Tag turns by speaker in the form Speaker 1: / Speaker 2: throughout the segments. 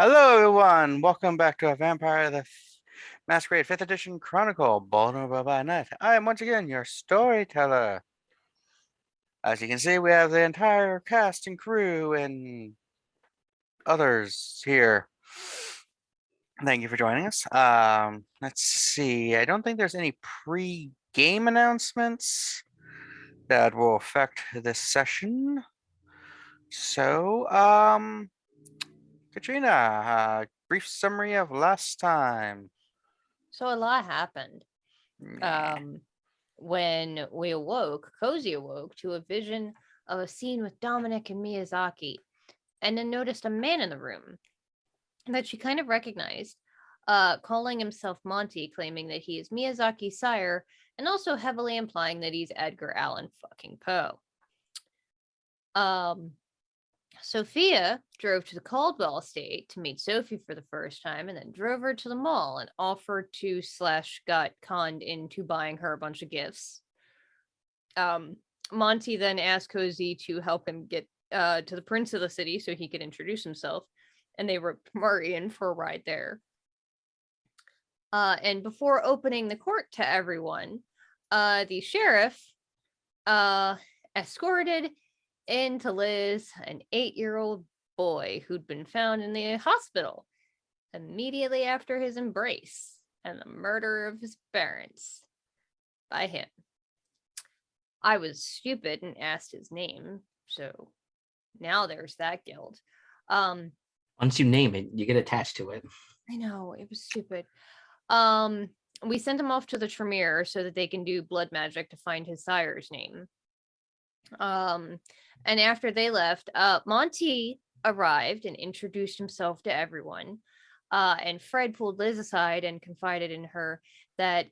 Speaker 1: Hello, everyone. Welcome back to a Vampire the Masquerade 5th Edition Chronicle, Baltimore by Night. I am once again your storyteller. As you can see, we have the entire cast and crew and others here. Thank you for joining us. Let's see. I don't think there's any pre-game announcements that will affect this session. So, Katrina, brief summary of last time.
Speaker 2: So a lot happened. When we awoke, Cozy awoke to a vision of a scene with Dominic and Miyazaki, and then noticed a man in the room that she kind of recognized, calling himself Monty, claiming that he is Miyazaki's sire, and also heavily implying that he's Edgar Allan fucking Poe. Sophia drove to the Caldwell estate to meet Sophie for the first time and then drove her to the mall and offered to / got conned into buying her a bunch of gifts. Monty then asked Cozy to help him get to the prince of the city so he could introduce himself, and they roped Murray in for a ride there. And before opening the court to everyone, the sheriff escorted into Liz an 8-year-old boy who'd been found in the hospital immediately after his embrace and the murder of his parents by him. I was stupid and asked his name, so now there's that guilt.
Speaker 3: Once you name it, you get attached to it.
Speaker 2: I know, it was stupid. We sent him off to the Tremere so that they can do blood magic to find his sire's name. And after they left, Monty arrived and introduced himself to everyone. And Fred pulled Liz aside and confided in her that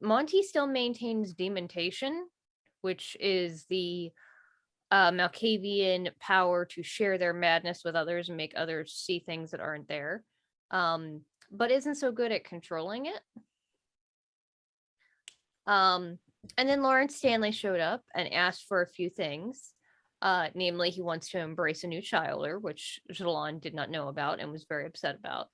Speaker 2: Monty still maintains dementation, which is the Malkavian power to share their madness with others and make others see things that aren't there, but isn't so good at controlling it. And then Lawrence Stanley showed up and asked for a few things. Namely, he wants to embrace a new childer, which Jilon did not know about and was very upset about.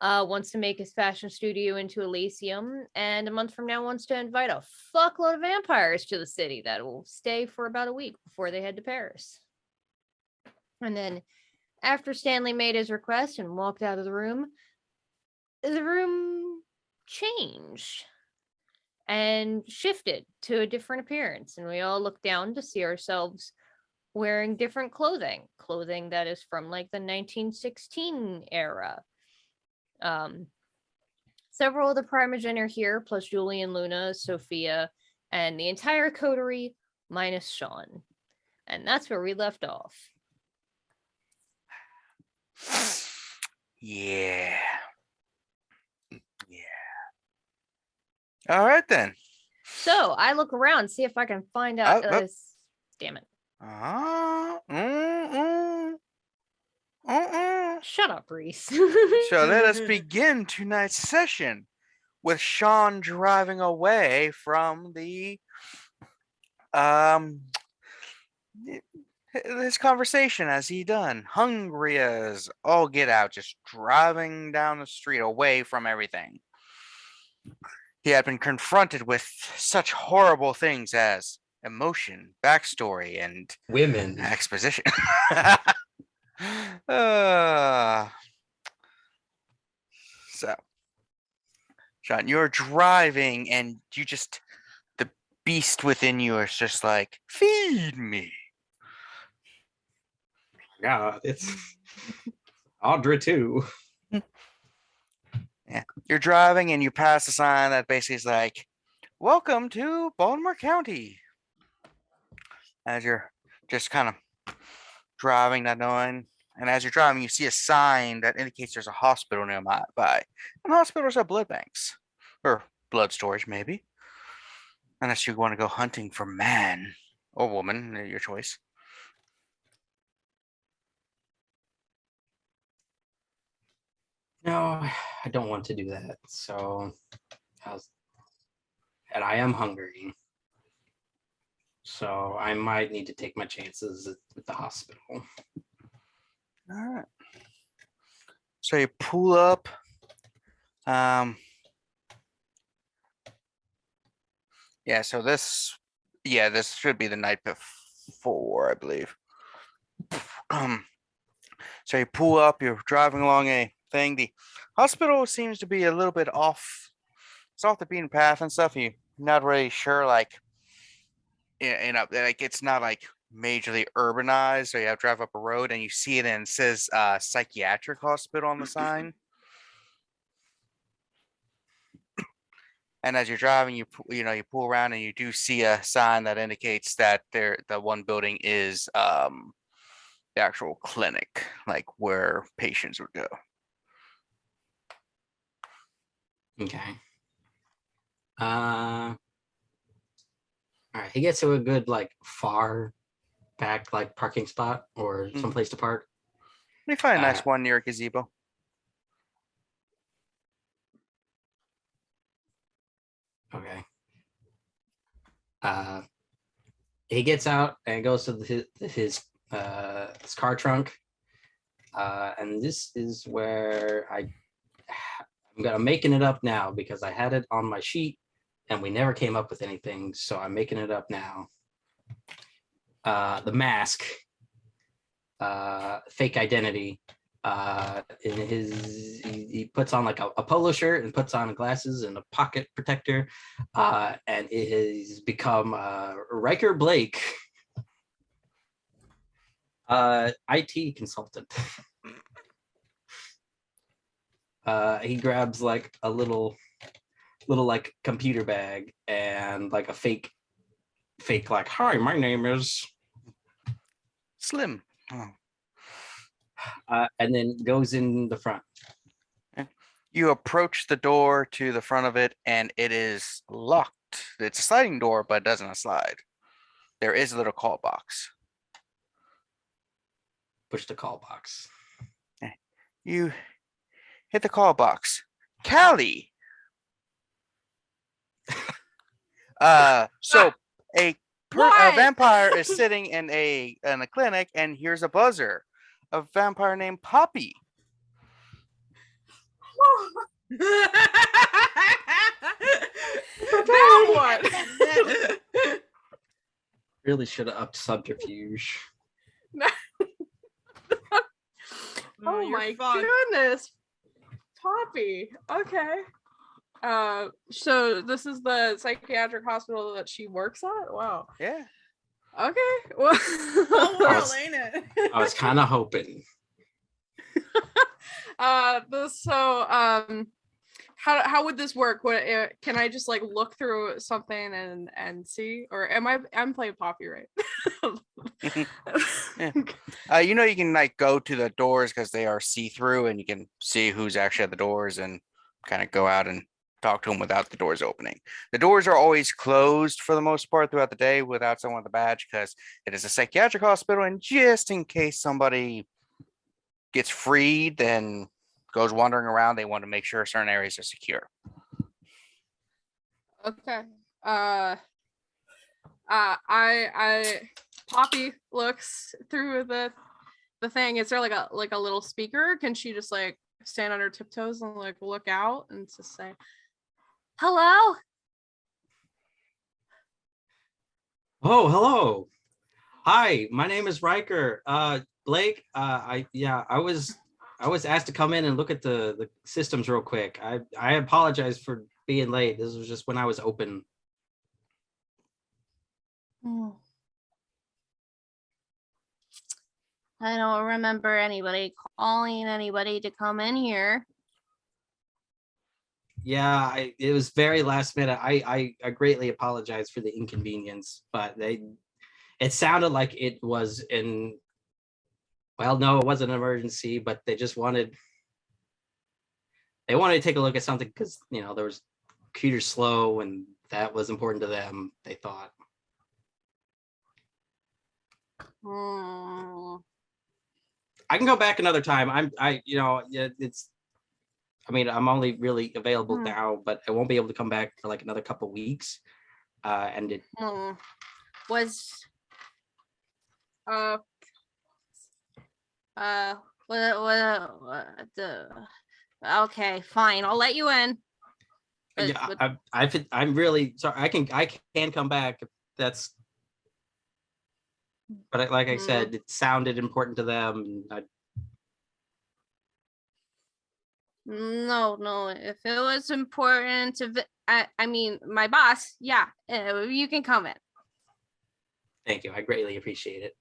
Speaker 2: Wants to make his fashion studio into Elysium, and a month from now wants to invite a fuckload of vampires to the city that will stay for about a week before they head to Paris. And then, after Stanley made his request and walked out of the room changed and shifted to a different appearance, and we all looked down to see ourselves wearing different clothing that is from like the 1916 era. Several of the Primogen are here, plus Julie and Luna, Sophia, and the entire coterie minus Sean. And that's where we left off.
Speaker 1: Yeah. All right, then.
Speaker 2: So I look around, see if I can find out. Damn it. Shut up, Reese.
Speaker 1: So let us begin tonight's session with Sean driving away from the his conversation as he done, hungry as all get out, just driving down the street away from everything. He had been confronted with such horrible things as emotion, backstory, and
Speaker 3: Women.
Speaker 1: exposition. So, Sean, you're driving and the beast within you is just like, feed me.
Speaker 3: Yeah, it's Audra too.
Speaker 1: Yeah, you're driving and you pass a sign that basically is like, welcome to Baltimore County. As you're just kind of driving, not knowing. And as you're driving, you see a sign that indicates there's a hospital nearby. And hospitals have blood banks. Or blood storage, maybe. Unless you want to go hunting for man or woman, your choice.
Speaker 3: No, I don't want to do that. So, and I am hungry. So I might need to take my chances at the hospital.
Speaker 1: All right. So you pull up. Yeah, so this should be the night before, I believe. So you pull up, you're driving along a thing. The hospital seems to be a little bit off. It's off the beaten path and stuff. You're not really sure, like, like it's not like majorly urbanized. So you have to drive up a road and you see it and it says psychiatric hospital on the sign. And as you're driving, you pull around and you do see a sign that indicates that the one building is the actual clinic, like where patients would go.
Speaker 3: Okay. All right. He gets to a good like far back like parking spot or someplace to park.
Speaker 1: We find a nice one near a gazebo.
Speaker 3: Okay. He gets out and goes to his car trunk. And this is where I'm making it up now because I had it on my sheet and we never came up with anything. So I'm making it up now. The mask, fake identity. He puts on like a polo shirt and puts on glasses and a pocket protector, and it has become Riker Blake, IT consultant. He grabs like a little like computer bag and like a fake like, hi, my name is
Speaker 1: Slim. Oh.
Speaker 3: And then goes in the front.
Speaker 1: You approach the door to the front of it, and it is locked. It's a sliding door, but it doesn't slide. There is a little call box.
Speaker 3: Push the call box.
Speaker 1: You hit the call box. Callie. So a vampire is sitting in a clinic, and here's a buzzer. A vampire named Poppy.
Speaker 4: Now what?
Speaker 3: Really should have upped subterfuge.
Speaker 4: Oh my goodness. Poppy. Okay. So this is the psychiatric hospital that she works at? Wow.
Speaker 1: Yeah.
Speaker 4: Okay. Well,
Speaker 5: Ain't it?
Speaker 3: I was kind of hoping.
Speaker 4: How would this work? Can I just like look through something and see, or I'm playing Poppy, right?
Speaker 1: Yeah. You can like go to the doors because they are see-through, and you can see who's actually at the doors and kind of go out and talk to them without the doors opening. The doors are always closed for the most part throughout the day without someone with a badge because it is a psychiatric hospital, and just in case somebody gets freed and goes wandering around, they want to make sure certain areas are secure.
Speaker 4: Okay. Poppy looks through the thing. Is there like a little speaker? Can she just like stand on her tiptoes and like look out and just say,
Speaker 2: Hello?
Speaker 3: Oh, hello. Hi, my name is Riker. Blake, I was asked to come in and look at the systems real quick. I apologize for being late. This was just when I was open.
Speaker 2: I don't remember anybody calling anybody to come in here.
Speaker 3: Yeah, it was very last minute. I greatly apologize for the inconvenience, but it sounded like it was well, no, it wasn't an emergency, but they wanted to take a look at something because there was computers slow and that was important to them, they thought. I can go back another time. I'm only really available now, but I won't be able to come back for like another couple weeks.
Speaker 4: let's
Speaker 2: Okay, fine. I'll let you in.
Speaker 3: Yeah, I'm really sorry. I can come back. That's, but like I said, it sounded important to them.
Speaker 2: No. If it was important to, I mean, my boss. Yeah, you can come in.
Speaker 3: Thank you. I greatly appreciate it.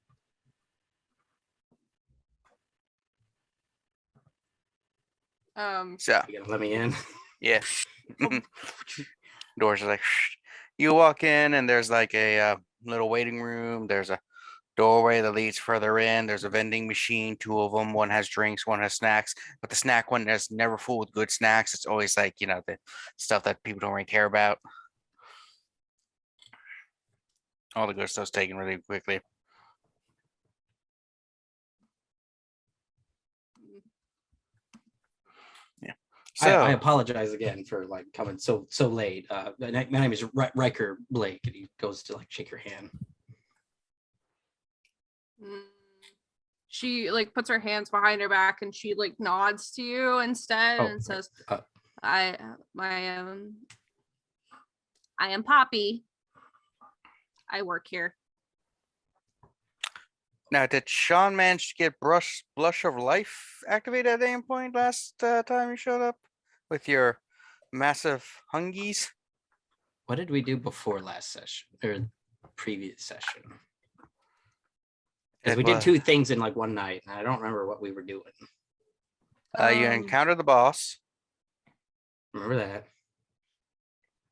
Speaker 1: So
Speaker 3: You gonna let me in?
Speaker 1: yeah. Doors are like you walk in and there's like a little waiting room. There's a doorway that leads further in. There's a vending machine, two of them. One has drinks, one has snacks. But the snack one is never full with good snacks. It's always like, the stuff that people don't really care about. All the good stuff's taken really quickly. Yeah. So
Speaker 3: I apologize again for like coming so late. My name is Riker Blake, and he goes to like shake your hand.
Speaker 4: She like puts her hands behind her back and she like nods to you instead and says, I am Poppy. I work here.
Speaker 1: now, did Sean manage to get Blush of Life activated at any point last time you showed up with your massive hungies?
Speaker 3: What did we do before last session or previous session? Because we did two things in like one night, and I don't remember what we were doing.
Speaker 1: You encountered the boss.
Speaker 3: Remember that?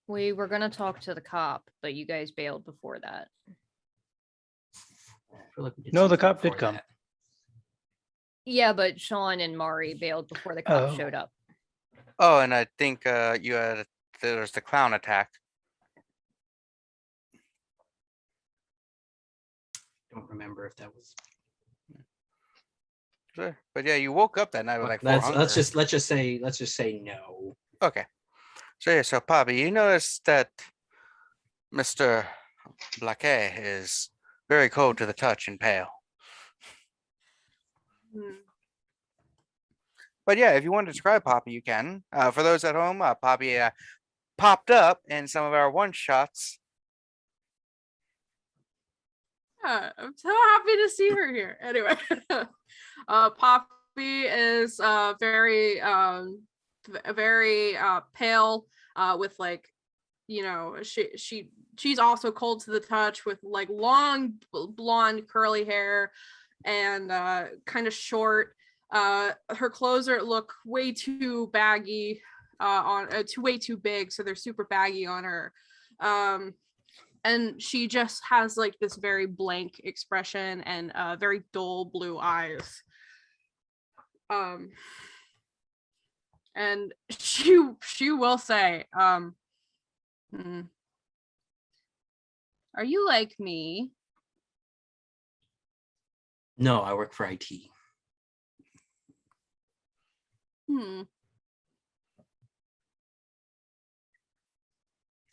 Speaker 2: We were gonna talk to the cop, but you guys bailed before that.
Speaker 3: I feel like we did
Speaker 6: No, the
Speaker 3: something
Speaker 6: cop did
Speaker 3: before
Speaker 6: come.
Speaker 3: that.
Speaker 2: Yeah, but Sean and Mari bailed before the cop
Speaker 6: Oh.
Speaker 2: showed up.
Speaker 1: Oh, and I think there's the clown attack.
Speaker 3: Don't remember if that was.
Speaker 1: Sure. But yeah, you woke up that night with like four
Speaker 3: let's
Speaker 1: hunger.
Speaker 3: let's just say no.
Speaker 1: Okay. So Poppy, you noticed that Mr. Blaquet is very cold to the touch and pale. But yeah, if you want to describe Poppy, you can. For those at home, Poppy popped up in some of our one shots.
Speaker 4: Yeah, I'm so happy to see her here. Anyway, Poppy is very pale, with like, she's also cold to the touch with like long blonde curly hair and kind of short. Her clothes look way too baggy way too big, so they're super baggy on her. And she just has like this very blank expression and very dull blue eyes. And she will say, are you like me?
Speaker 3: No, I work for IT.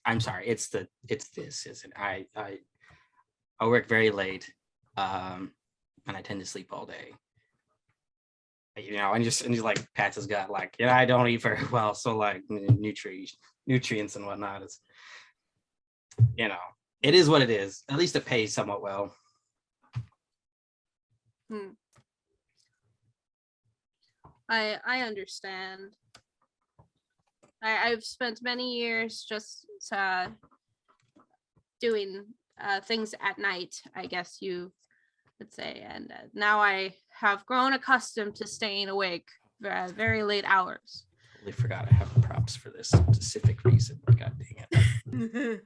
Speaker 3: I'm sorry. It's this, isn't it? I work very late, and I tend to sleep all day. And just like pats his gut, like, I don't eat very well, so like nutrients and whatnot is, it is what it is. At least it pays somewhat well.
Speaker 4: I understand. I've spent many years just doing things at night, I guess you would say, and now I have grown accustomed to staying awake very late hours.
Speaker 3: Totally forgot I have props for this specific reason. God dang it.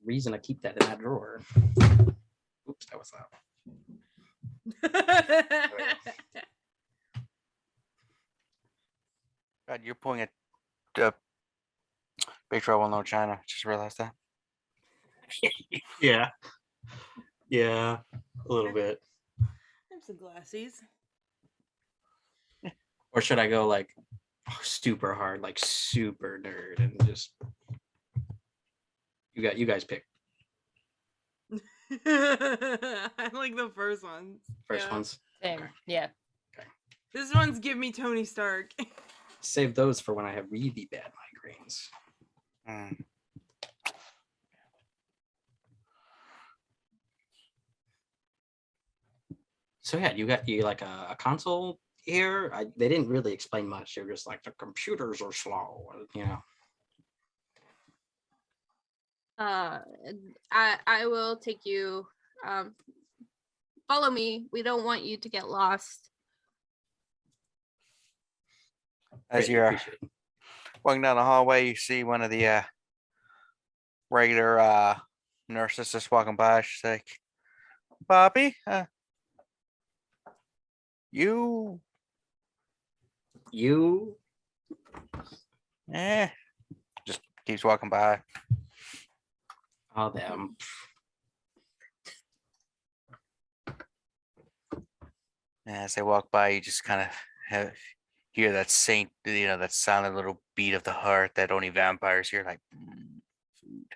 Speaker 3: Reason I keep that in that drawer. Oops, that was loud.
Speaker 1: God, you're pulling at Big Trouble in Little China. Just realized that.
Speaker 3: Yeah, a little bit.
Speaker 5: I have some glasses.
Speaker 3: Or should I go like super hard, like super nerd, and just you guys pick
Speaker 5: I like the first ones.
Speaker 3: first ones.
Speaker 2: Same.
Speaker 3: Okay.
Speaker 2: Yeah.
Speaker 5: This one's give me Tony Stark.
Speaker 3: Save those for when I have really bad migraines.
Speaker 1: Mm.
Speaker 3: So yeah, you like a console here. They didn't really explain much. They're just like the computers are slow, you know.
Speaker 4: I will take you. Follow me. We don't want you to get lost.
Speaker 1: As
Speaker 3: Greatly
Speaker 1: you're
Speaker 3: appreciated.
Speaker 1: walking down the hallway, you see one of the regular nurses just walking by. She's like, Bobby, you,
Speaker 3: You
Speaker 1: just keeps walking by.
Speaker 3: are them.
Speaker 1: And as they walk by, you just kind of hear that that silent little beat of the heart that only vampires hear, like food.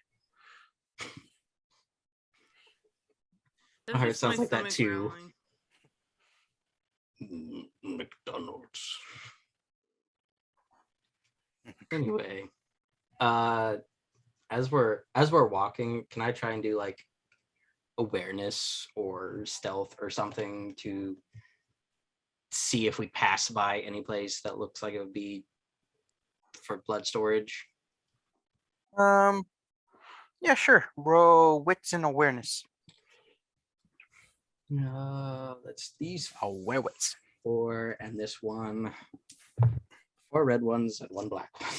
Speaker 5: That's
Speaker 3: Oh, it
Speaker 5: just
Speaker 3: sounds
Speaker 5: my
Speaker 3: like that
Speaker 5: stomach
Speaker 3: too.
Speaker 5: growling.
Speaker 3: McDonald's. Anyway, as we're walking, can I try and do like awareness or stealth or something to see if we pass by any place that looks like it would be for blood storage?
Speaker 1: Yeah, sure. Roll wits and awareness.
Speaker 3: That's these
Speaker 1: Aware wits.
Speaker 3: 4 and this one. 4 red ones and 1 black one.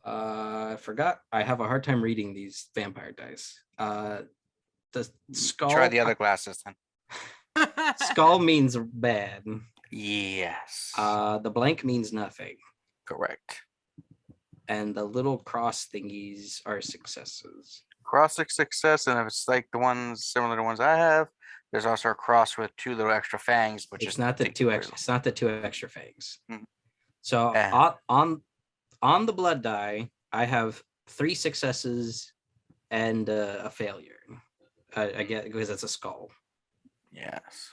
Speaker 3: I forgot. I have a hard time reading these vampire dice. The skull.
Speaker 1: Try the other glasses then.
Speaker 3: Skull means bad.
Speaker 1: Yes.
Speaker 3: The blank means nothing.
Speaker 1: Correct.
Speaker 3: And the little cross thingies are successes.
Speaker 1: Cross is success, and if it's like the ones similar to ones I have, there's also a cross with 2 little extra fangs, which
Speaker 3: It's
Speaker 1: is
Speaker 3: not the
Speaker 1: the
Speaker 3: 2 extra. It's not the 2 extra fangs.
Speaker 1: Mhm.
Speaker 3: So on the blood die, I have 3 successes and a failure. I get because it's a skull.
Speaker 1: Yes.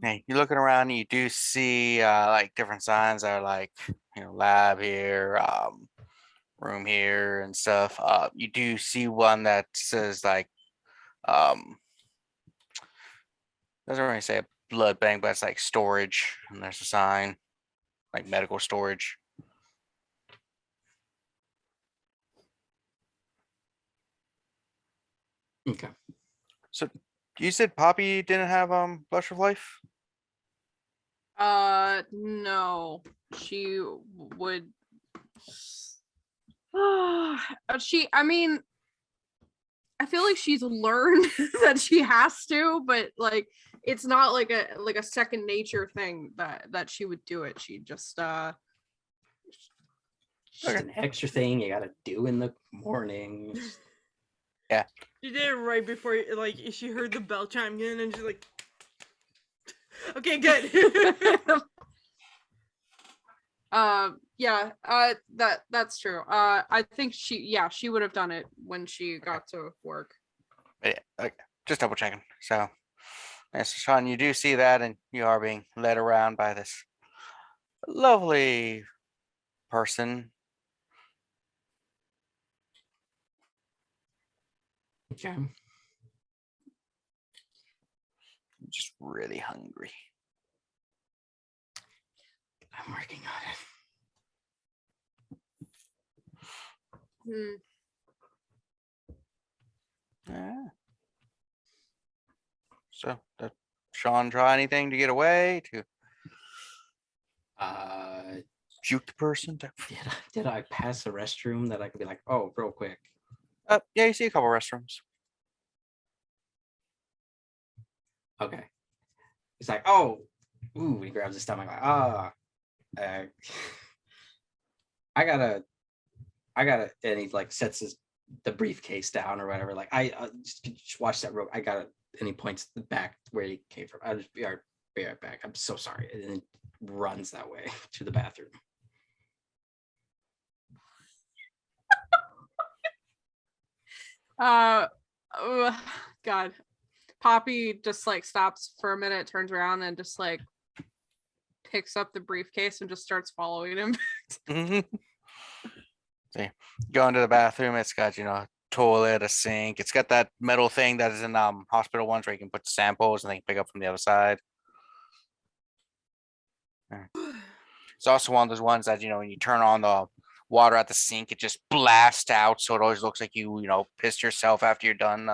Speaker 1: Hey, you're looking around, you do see like different signs that are like, lab here, room here and stuff. You do see one that says like doesn't really say blood bank, but it's like storage, and there's a sign like medical storage.
Speaker 3: Okay.
Speaker 1: So you said Poppy didn't have Blush of Life?
Speaker 4: No. She would. I mean, I feel like she's learned that she has to, but like it's not like a second nature thing that she would do it. She just
Speaker 3: Just an extra thing you gotta do in the morning.
Speaker 5: She did it right before, like, she heard the bell chime in, and she's like, "Okay, good."
Speaker 4: That's true. I think she would have done it when she got to work.
Speaker 1: But yeah, okay, just double checking. So, yes, Sean, you do see that, and you are being led around by this lovely person.
Speaker 3: Okay.
Speaker 1: I'm just really hungry.
Speaker 3: I'm working on it.
Speaker 1: Yeah. So, does Sean try anything to get away, to shoot the person?
Speaker 3: Did I pass a restroom that I could be like, oh, real quick?
Speaker 1: Yeah, you see a couple restrooms.
Speaker 3: Okay. He's like, oh, ooh, he grabs his stomach, like, I gotta, and he like sets the briefcase down or whatever. Like, I just watch that rope. I gotta, and he points back where he came from. I'll just be right back. I'm so sorry. And then runs that way to the bathroom.
Speaker 4: God. Poppy just like stops for a minute, turns around, and just like picks up the briefcase and just starts following him.
Speaker 1: See, go into the bathroom. It's got a toilet, a sink. It's got that metal thing that is in hospital ones where you can put samples and they can pick up from the other side. Yeah. It's also one of those ones that when you turn on the water at the sink, it just blasts out, so it always looks like you pissed yourself after you're done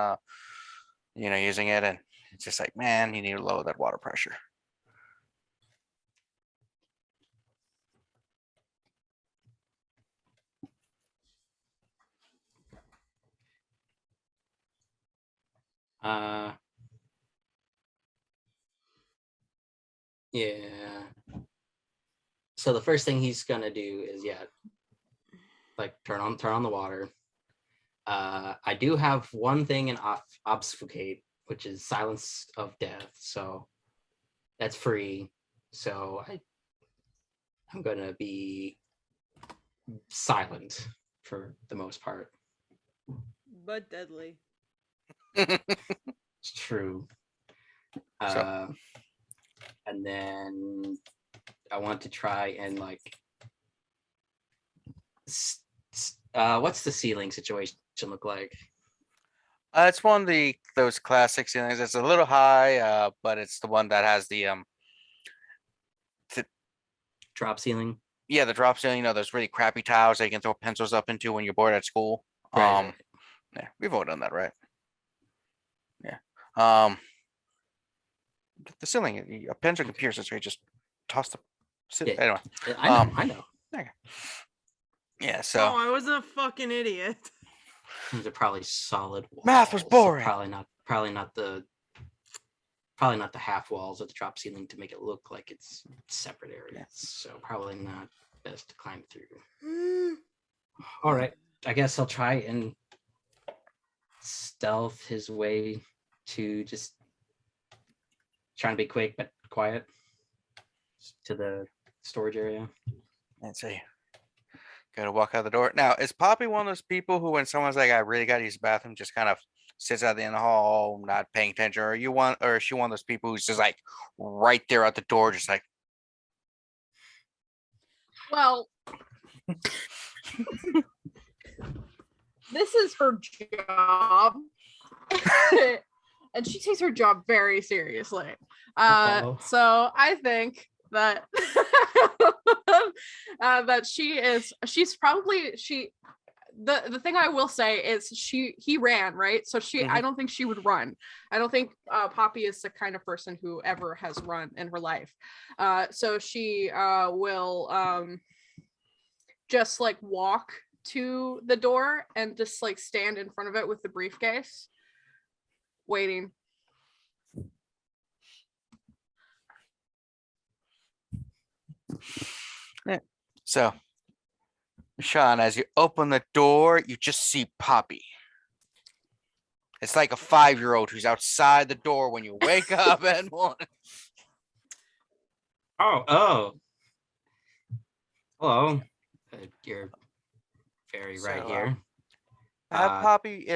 Speaker 1: using it, and it's just like, man, you need to lower that water pressure.
Speaker 3: Yeah. So the first thing he's gonna do is like turn on the water. I do have one thing in obfuscate, which is silence of death. So that's free. So I'm gonna be silent for the most part.
Speaker 5: But deadly.
Speaker 3: It's true.
Speaker 1: So-
Speaker 3: And then I want to try and like, what's the ceiling situation look like?
Speaker 1: It's one of those classic ceilings. It's a little high, but it's the one that has the
Speaker 3: Drop ceiling.
Speaker 1: yeah, the drop ceiling. Those really crappy tiles that you can throw pencils up into when you're bored at school.
Speaker 3: Right.
Speaker 1: Yeah, we've all done that, right? Yeah. The ceiling, a pencil can pierce it, so you just toss the ceiling.
Speaker 3: Yeah.
Speaker 1: Anyway,
Speaker 3: I know.
Speaker 1: yeah. So
Speaker 5: Oh, I wasn't a fucking idiot.
Speaker 3: These are probably solid walls.
Speaker 1: Math was
Speaker 3: so
Speaker 1: boring.
Speaker 3: Probably not the half walls of the drop ceiling to make it look like it's separate areas. So probably not best to climb through. All right, I guess I'll try and stealth his way to just trying to be quick but quiet to the storage area.
Speaker 1: let's see. Gotta walk out the door. Now, is Poppy one of those people who, when someone's like, "I really gotta use the bathroom," just kind of sits out the end of the hall, not paying attention? Or is she one of those people who's just like right there at the door, just like,
Speaker 4: Well, this is her job. And she takes her job very seriously.
Speaker 3: Uh-oh.
Speaker 4: So I think that that she's probably the thing I will say is he ran, right? So I don't think she would run. I don't think Poppy is the kind of person who ever has run in her life. So she will just like walk to the door and just like stand in front of it with the briefcase, waiting.
Speaker 1: so. Sean, as you open the door, you just see Poppy. It's like a 5-year-old who's outside the door when you wake up and morning.
Speaker 3: Oh. Hello. You're very right
Speaker 1: So,
Speaker 3: here.
Speaker 1: Have Poppy,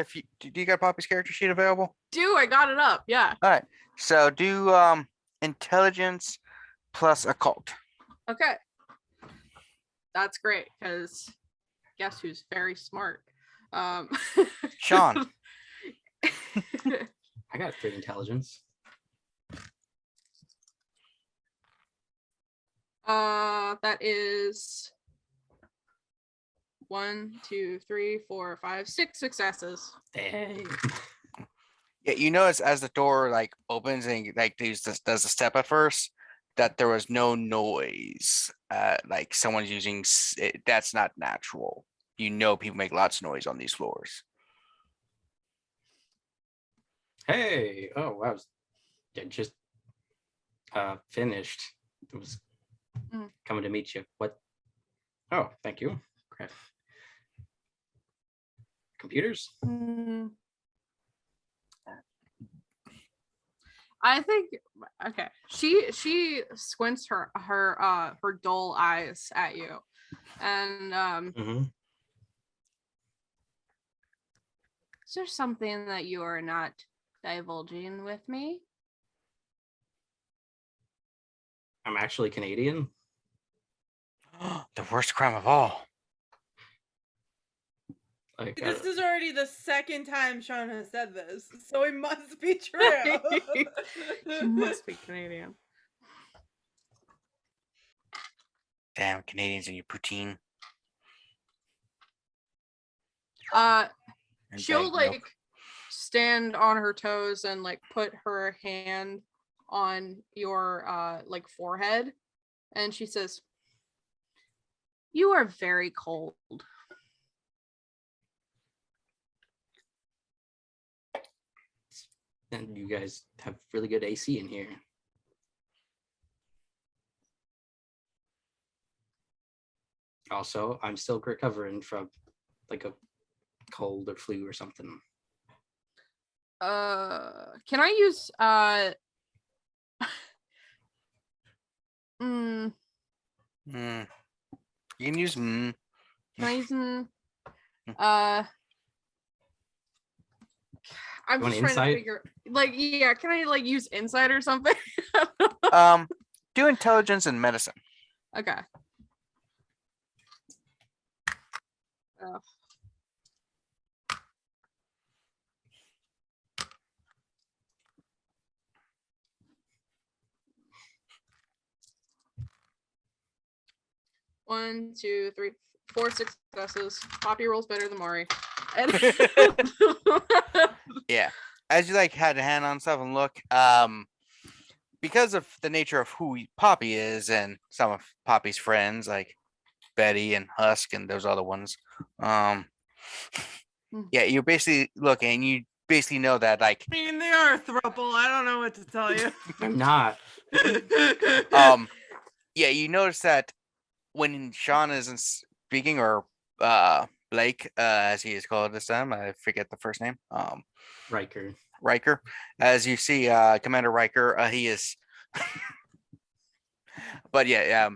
Speaker 1: do you got Poppy's character sheet available?
Speaker 4: I got it up. Yeah.
Speaker 1: All right. So do intelligence plus occult.
Speaker 4: Okay. That's great, because guess who's very smart?
Speaker 1: Sean.
Speaker 3: I got 3 intelligence.
Speaker 4: That is 1, 2, 3, 4, 5, 6 successes.
Speaker 3: Dang.
Speaker 1: Yeah, notice as the door like opens and like does a step at first, that there was no noise. Like someone's using that's not natural. People make lots of noise on these floors.
Speaker 3: Hey. Oh, I was just finished. It was coming to meet you. What? Oh, thank you. Great. Computers?
Speaker 4: I think okay. She squints her dull eyes at you, and Is there something that you are not divulging with me?
Speaker 3: I'm actually Canadian.
Speaker 1: The worst crime of all.
Speaker 3: Like,
Speaker 5: This is already the second time Sean has said this, so it must be true.
Speaker 4: You must be Canadian.
Speaker 1: Damn Canadians and your poutine.
Speaker 4: Uh,
Speaker 1: and
Speaker 4: she'll
Speaker 1: bagged
Speaker 4: like
Speaker 1: milk.
Speaker 4: stand on her toes and like put her hand on your like forehead, and she says, "You are very cold."
Speaker 3: and you guys have really good AC in here. Also, I'm still recovering from like a cold or flu or something.
Speaker 4: Can I use mm,
Speaker 1: You can use
Speaker 4: can I use I'm
Speaker 3: Want
Speaker 4: just trying
Speaker 3: insight?
Speaker 4: to figure like yeah, can I like use insight or something?
Speaker 1: do intelligence and medicine.
Speaker 4: Okay. Oh. One, two, three, 4 successes. Poppy rolls better than Mari. And
Speaker 1: Yeah. As you like had a hand on stuff and look, because of the nature of who Poppy is and some of Poppy's friends, like Betty and Husk and those other ones, yeah, you're basically looking, you basically know that like
Speaker 5: I mean, they are a throuple. I don't know what to tell you.
Speaker 3: I'm not.
Speaker 1: yeah, you notice that when Sean isn't speaking, or Blake, as he is called this time, I forget the first name. Riker. As you see, Commander Riker, he is. But yeah,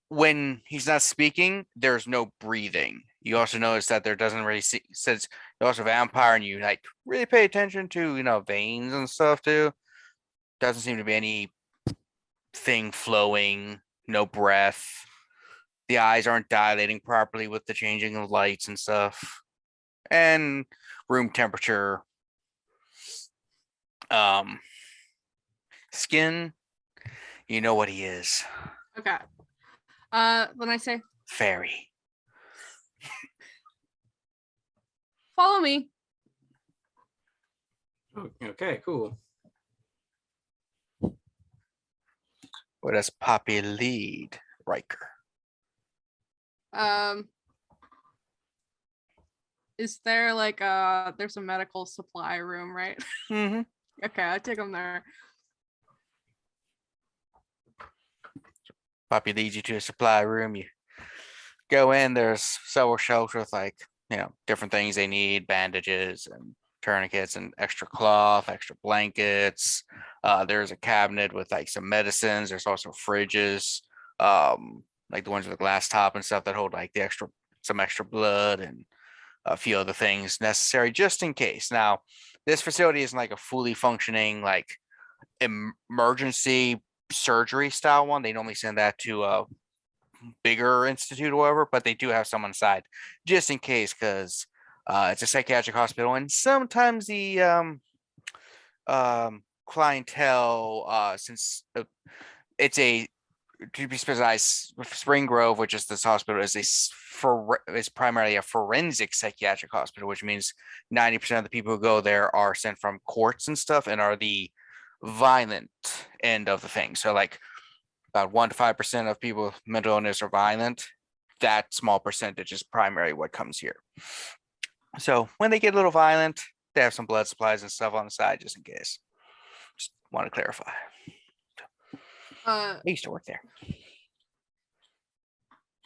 Speaker 1: when he's not speaking, there's no breathing. You also notice that there doesn't really since you're also a vampire and you like really pay attention to veins and stuff too. Doesn't seem to be anything flowing, no breath. The eyes aren't dilating properly with the changing of lights and stuff. And room temperature. Skin, you know what he is.
Speaker 4: okay. Then I say,
Speaker 1: Fairy.
Speaker 4: follow me.
Speaker 3: Okay, cool.
Speaker 1: Where does Poppy lead Riker?
Speaker 4: Is there like there's a medical supply room, right?
Speaker 1: Mm-hmm.
Speaker 4: Okay, I'll take them there.
Speaker 1: Poppy leads you to a supply room. You go in, there's several shelves with different things they need, bandages and tourniquets and extra cloth, extra blankets. There's a cabinet with like some medicines. There's also fridges, like the ones with the glass top and stuff that hold like some extra blood and a few other things necessary just in case. Now, this facility isn't like a fully functioning like emergency surgery style one. They normally send that to a bigger institute or whatever, but they do have someone inside just in case, because it's a psychiatric hospital and sometimes the clientele, since it's a, to be precise, Spring Grove, which is this hospital, is primarily a forensic psychiatric hospital, which means 90% of the people who go there are sent from courts and stuff and are the violent end of the thing. So like about 1 to 5% of people with mental illness are violent. That small percentage is primarily what comes here. So when they get a little violent, they have some blood supplies and stuff on the side just in case. Just want to clarify. I used to work there.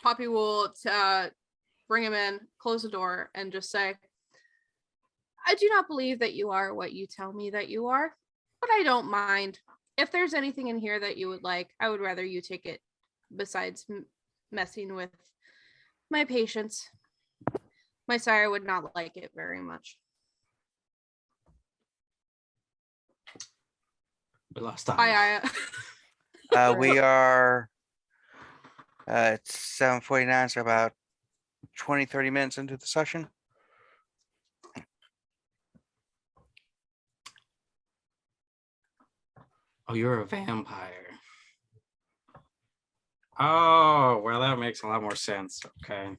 Speaker 4: Poppy will bring him in, close the door, and just say, I do not believe that you are what you tell me that you are, but I don't mind. If there's anything in here that you would like, I would rather you take it besides messing with my patients. My sire would not like it very much.
Speaker 3: We lost time.
Speaker 1: We are it's 7:49, so about 20-30 minutes into the session.
Speaker 3: Oh, you're a vampire. Oh, well, that makes a lot more sense. Okay.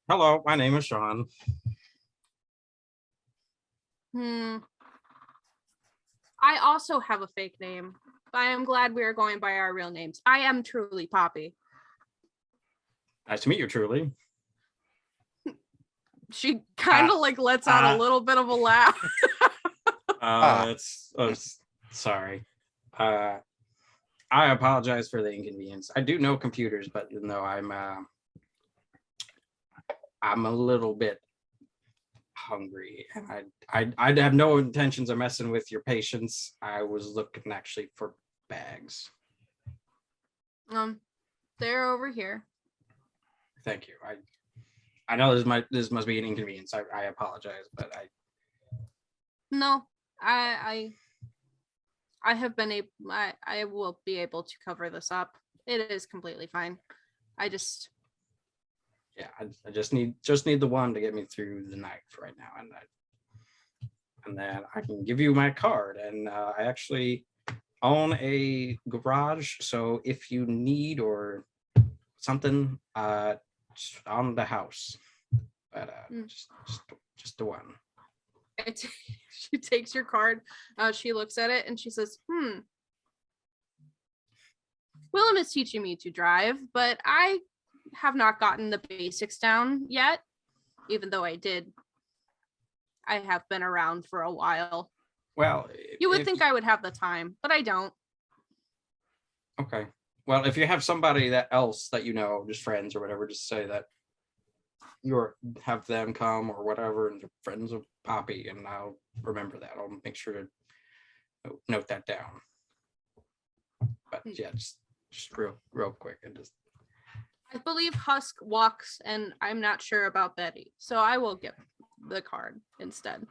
Speaker 3: Hello, my name is Sean.
Speaker 4: I also have a fake name, but I am glad we are going by our real names. I am truly Poppy.
Speaker 3: Nice to meet you, truly.
Speaker 4: She kind of like lets out a little bit of a laugh.
Speaker 3: Sorry. I apologize for the inconvenience. I do know computers, but no, I'm a little bit hungry, and I'd have no intentions of messing with your patients. I was looking actually for bags.
Speaker 4: They're over here.
Speaker 3: Thank you. I know this must be an inconvenience. I apologize, but
Speaker 4: No, I have been able. I will be able to cover this up. It is completely fine. I just
Speaker 3: need the one to get me through the night for right now, and then I can give you my card. And I actually own a garage, so if you need or something, on the house, but just the one.
Speaker 4: She takes your card. She looks at it and she says, Willem is teaching me to drive, but I have not gotten the basics down yet, even though I have been around for a while.
Speaker 3: Well,
Speaker 4: you would think I would have the time, but I don't.
Speaker 3: Okay. Well, if you have somebody else that you know, just friends or whatever, just say that have them come or whatever, and they're friends of Poppy, and I'll remember that. I'll make sure to note that down. But yeah, just real quick, and just.
Speaker 4: I believe Husk walks, and I'm not sure about Betty, so I will get the card instead.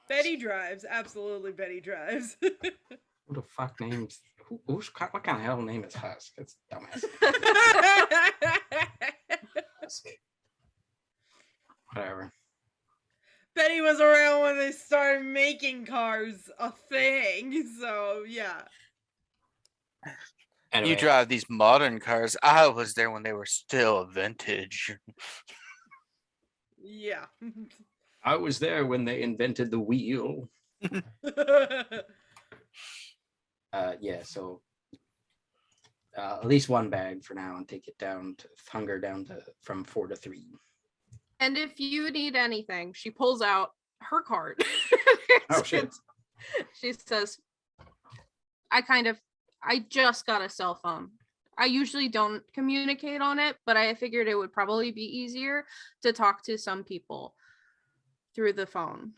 Speaker 5: Betty drives. Absolutely, Betty drives.
Speaker 3: Who the fuck names? What kind of hell name is Husk? It's dumbass. Husk. Whatever.
Speaker 5: Betty was around when they started making cars a thing, so yeah.
Speaker 3: Anyway.
Speaker 1: You drive these modern cars. I was there when they were still vintage.
Speaker 5: Yeah.
Speaker 3: I was there when they invented the wheel. Yeah, so at least one bag for now, and take it down to hunger down to from 4 to 3.
Speaker 4: And if you need anything, she pulls out her card.
Speaker 3: Oh shit.
Speaker 4: She says, I just got a cell phone. I usually don't communicate on it, but I figured it would probably be easier to talk to some people through the phone.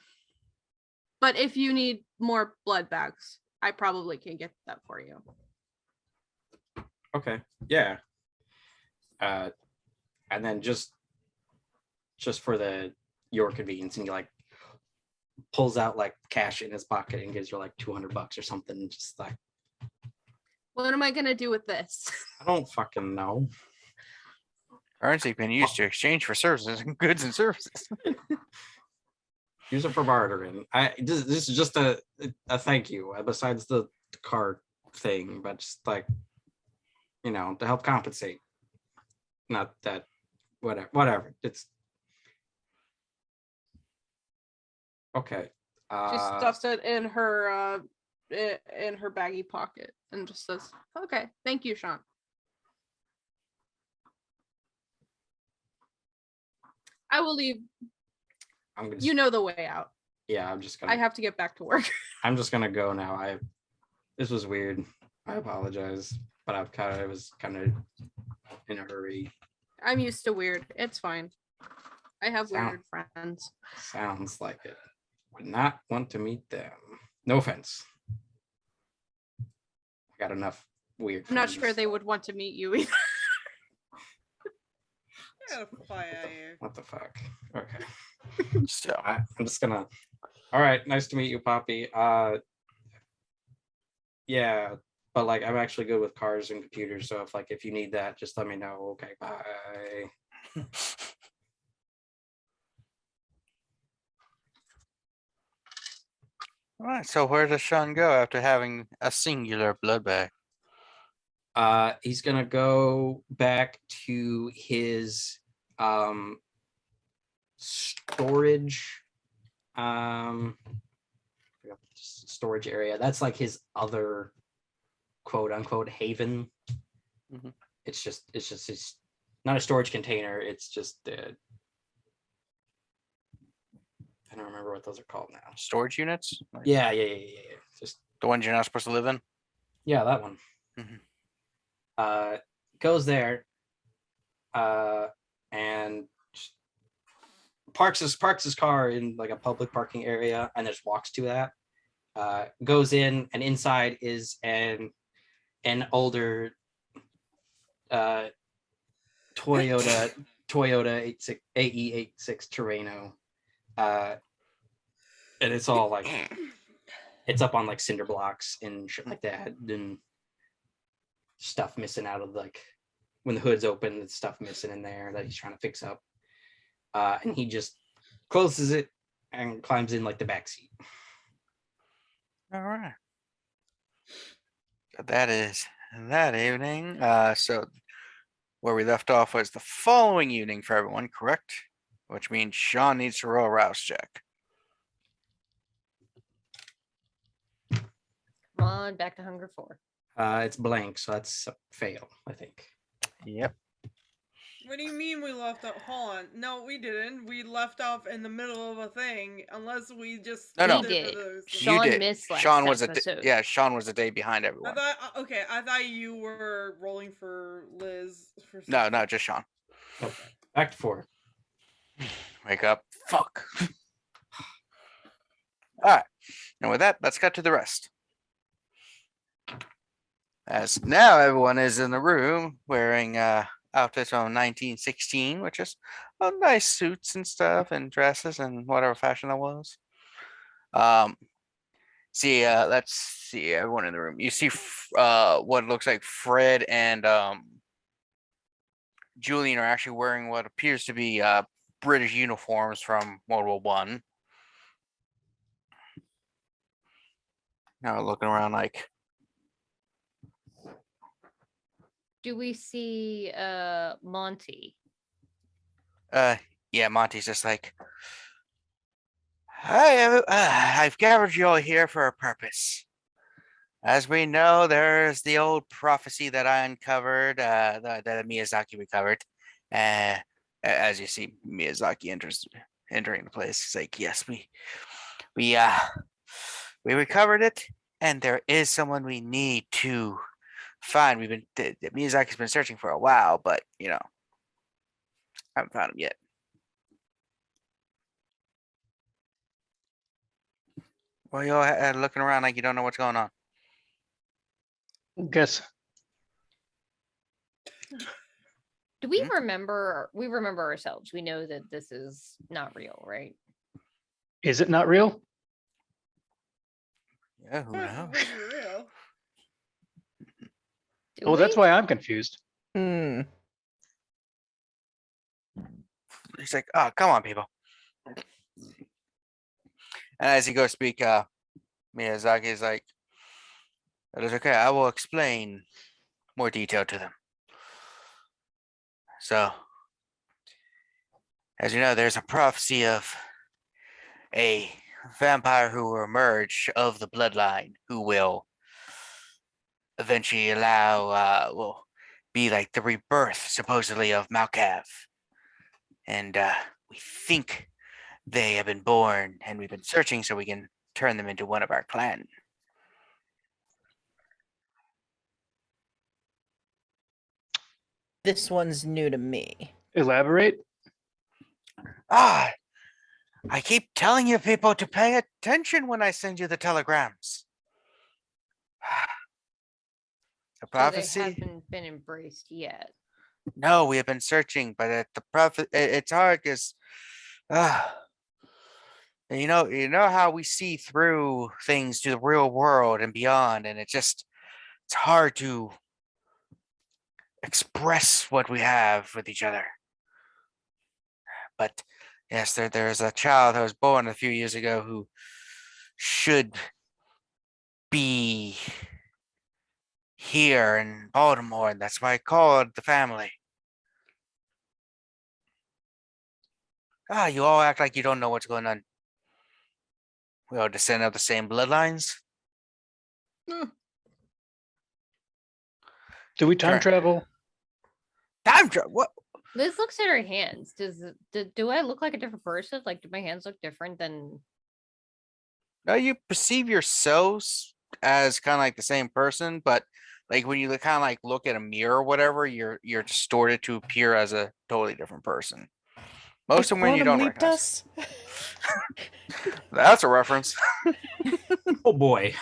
Speaker 4: But if you need more blood bags, I probably can get that for you.
Speaker 3: Okay. Yeah. And then just for your convenience, and he like pulls out like cash in his pocket and gives you like $200 or something. Just like,
Speaker 4: what am I gonna do with this?
Speaker 3: I don't fucking know.
Speaker 1: Currency can be used to exchange for services and goods and services.
Speaker 3: Use it for bartering. This is just a thank you. Besides the card thing, but just like, to help compensate. Not that, whatever. It's okay.
Speaker 4: She stuffs it in her baggy pocket and just says, "Okay, thank you, Sean." I will leave. You know the way out.
Speaker 3: Yeah, I'm just gonna.
Speaker 4: I have to get back to work.
Speaker 3: I'm just gonna go now. This was weird. I apologize, but I was kind of in a hurry.
Speaker 4: I'm used to weird. It's fine. I have weird friends.
Speaker 3: Sounds like it. Would not want to meet them. No offense. I got enough weird.
Speaker 4: I'm not sure they would want to meet you either.
Speaker 3: What the fuck? Okay.
Speaker 1: So
Speaker 3: I'm just gonna. All right. Nice to meet you, Poppy. Yeah, but like I'm actually good with cars and computers, so if you need that, just let me know. Okay, bye.
Speaker 1: All right. So where does Sean go after having a singular blood bag?
Speaker 3: He's gonna go back to his storage forgot the storage area. That's like his other quote unquote haven.
Speaker 1: Mhm.
Speaker 3: It's just his not a storage container. It's just I don't remember what those are called now.
Speaker 1: Storage units? Like
Speaker 3: Yeah. Just
Speaker 1: the ones you're not supposed to live in?
Speaker 3: yeah, that one.
Speaker 1: Mhm.
Speaker 3: Goes there, and just parks his car in like a public parking area, and just walks to that. Goes in, and inside is an older Toyota 86 AE86 Toreador. And it's all like it's up on like cinder blocks and shit like that, and stuff missing out of like when the hood's open, there's stuff missing in there that he's trying to fix up. And he just closes it and climbs in like the back seat.
Speaker 1: All right. So that is that evening. So where we left off was the following evening for everyone, correct? Which means Sean needs to roll a rouse check.
Speaker 2: Come on, back to Hunger 4.
Speaker 3: It's blank, so that's a fail, I think.
Speaker 1: Yep.
Speaker 5: What do you mean we left off? Hold on. No, we didn't. We left off in the middle of a thing, unless we just.
Speaker 1: No, no.
Speaker 2: We did.
Speaker 1: You
Speaker 2: Sean
Speaker 1: did.
Speaker 2: missed last
Speaker 1: Sean was
Speaker 2: episode.
Speaker 1: Sean was a day behind
Speaker 5: I
Speaker 1: everyone.
Speaker 5: thought. Okay, I thought you were rolling for Liz. For
Speaker 1: No,
Speaker 5: something.
Speaker 1: just Sean.
Speaker 3: Okay. Back to 4.
Speaker 1: Wake up. Fuck. All right. And with that, let's cut to the rest. As now everyone is in the room wearing outfits from 1916, which is nice suits and stuff and dresses and whatever fashion that was. Let's see everyone in the room. You see what looks like Fred and Julian are actually wearing what appears to be British uniforms from World War One. Now looking around like,
Speaker 2: Do we see Monty?
Speaker 1: yeah, Monty's just like, hi, I've gathered you all here for a purpose. As we know, there's the old prophecy that I uncovered, that Miyazaki recovered. As you see, Miyazaki entering the place. He's like, yes, we recovered it, and there is someone we need to find. Miyazaki's been searching for a while, but haven't found him yet. Well, you're all looking around like you don't know what's going on.
Speaker 6: Guess.
Speaker 2: Do we remember? We remember ourselves. We know that this is not real, right?
Speaker 6: Is it not real?
Speaker 1: Yeah, who knows?
Speaker 5: Was it real?
Speaker 2: Do
Speaker 6: Well, that's
Speaker 2: we?
Speaker 6: why I'm confused.
Speaker 1: He's like, oh, come on, people. And as he goes speak, Miyazaki is like, it is okay. I will explain more detail to them. So, as you know, there's a prophecy of a vampire who will emerge of the bloodline who will eventually will be like the rebirth, supposedly, of Malkav. And we think they have been born, and we've been searching so we can turn them into one of our clan.
Speaker 7: This one's new to me.
Speaker 6: Elaborate.
Speaker 1: I keep telling you people to pay attention when I send you the telegrams. The prophecy?
Speaker 2: So they haven't been embraced yet.
Speaker 1: No, we have been searching, but the prophet, it's hard because And you know how we see through things to the real world and beyond, and it's hard to express what we have with each other. But yes, there's a child that was born a few years ago who should be here in Baltimore, and that's why I called the family. Ah, you all act like you don't know what's going on. We all descend of the same bloodlines.
Speaker 6: Do we time
Speaker 1: Sure.
Speaker 6: travel?
Speaker 1: Time travel. What?
Speaker 2: Liz looks at her hands. Do I look like a different person? Like, do my hands look different than?
Speaker 1: No, you perceive yourselves as kind of like the same person, but like when you kind of like look at a mirror or whatever, you're distorted to appear as a totally different person. Most of them when you
Speaker 7: Quantum
Speaker 1: don't
Speaker 7: leaped
Speaker 1: recognize.
Speaker 7: us?
Speaker 1: That's a reference.
Speaker 3: Oh boy.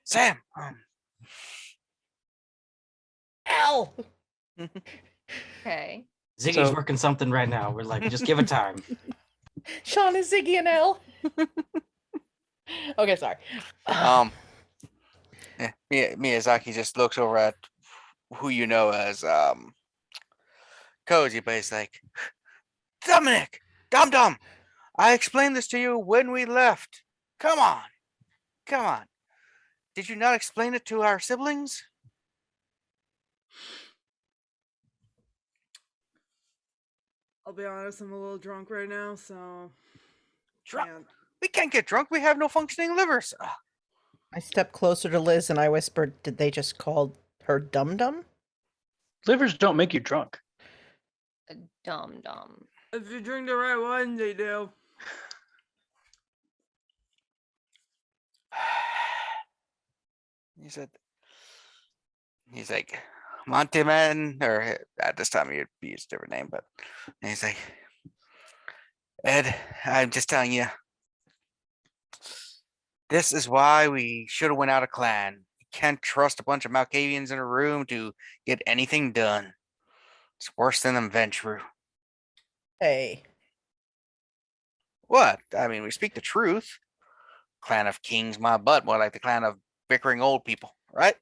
Speaker 1: Sam.
Speaker 7: Ow!
Speaker 2: Okay.
Speaker 3: Ziggy's
Speaker 6: So-
Speaker 3: working something right now. We're like, just give it time.
Speaker 7: Sean is Ziggy and Elle. Okay, sorry.
Speaker 1: Miyazaki just looks over at who you know as Cozy, but he's like, Dominic, Dum, I explained this to you when we left. Come on. Did you not explain it to our siblings?
Speaker 5: I'll be honest, I'm a little drunk right now, so.
Speaker 1: Drunk?
Speaker 5: can't.
Speaker 1: We can't get drunk. We have no functioning livers.
Speaker 7: I stepped closer to Liz and I whispered, did they just call her Dum Dum?
Speaker 6: Livers don't make you drunk.
Speaker 2: Dumb.
Speaker 5: If you drink the right one, they do.
Speaker 1: He's like, Monty Man, or at this time he'd use a different name, but he's like, Ed, I'm just telling you, this is why we should have went out of clan. You can't trust a bunch of Malkavians in a room to get anything done. It's worse than them Ventrue.
Speaker 7: Hey.
Speaker 1: What? I mean, we speak the truth. Clan of kings, my butt, more like the clan of bickering old people, right?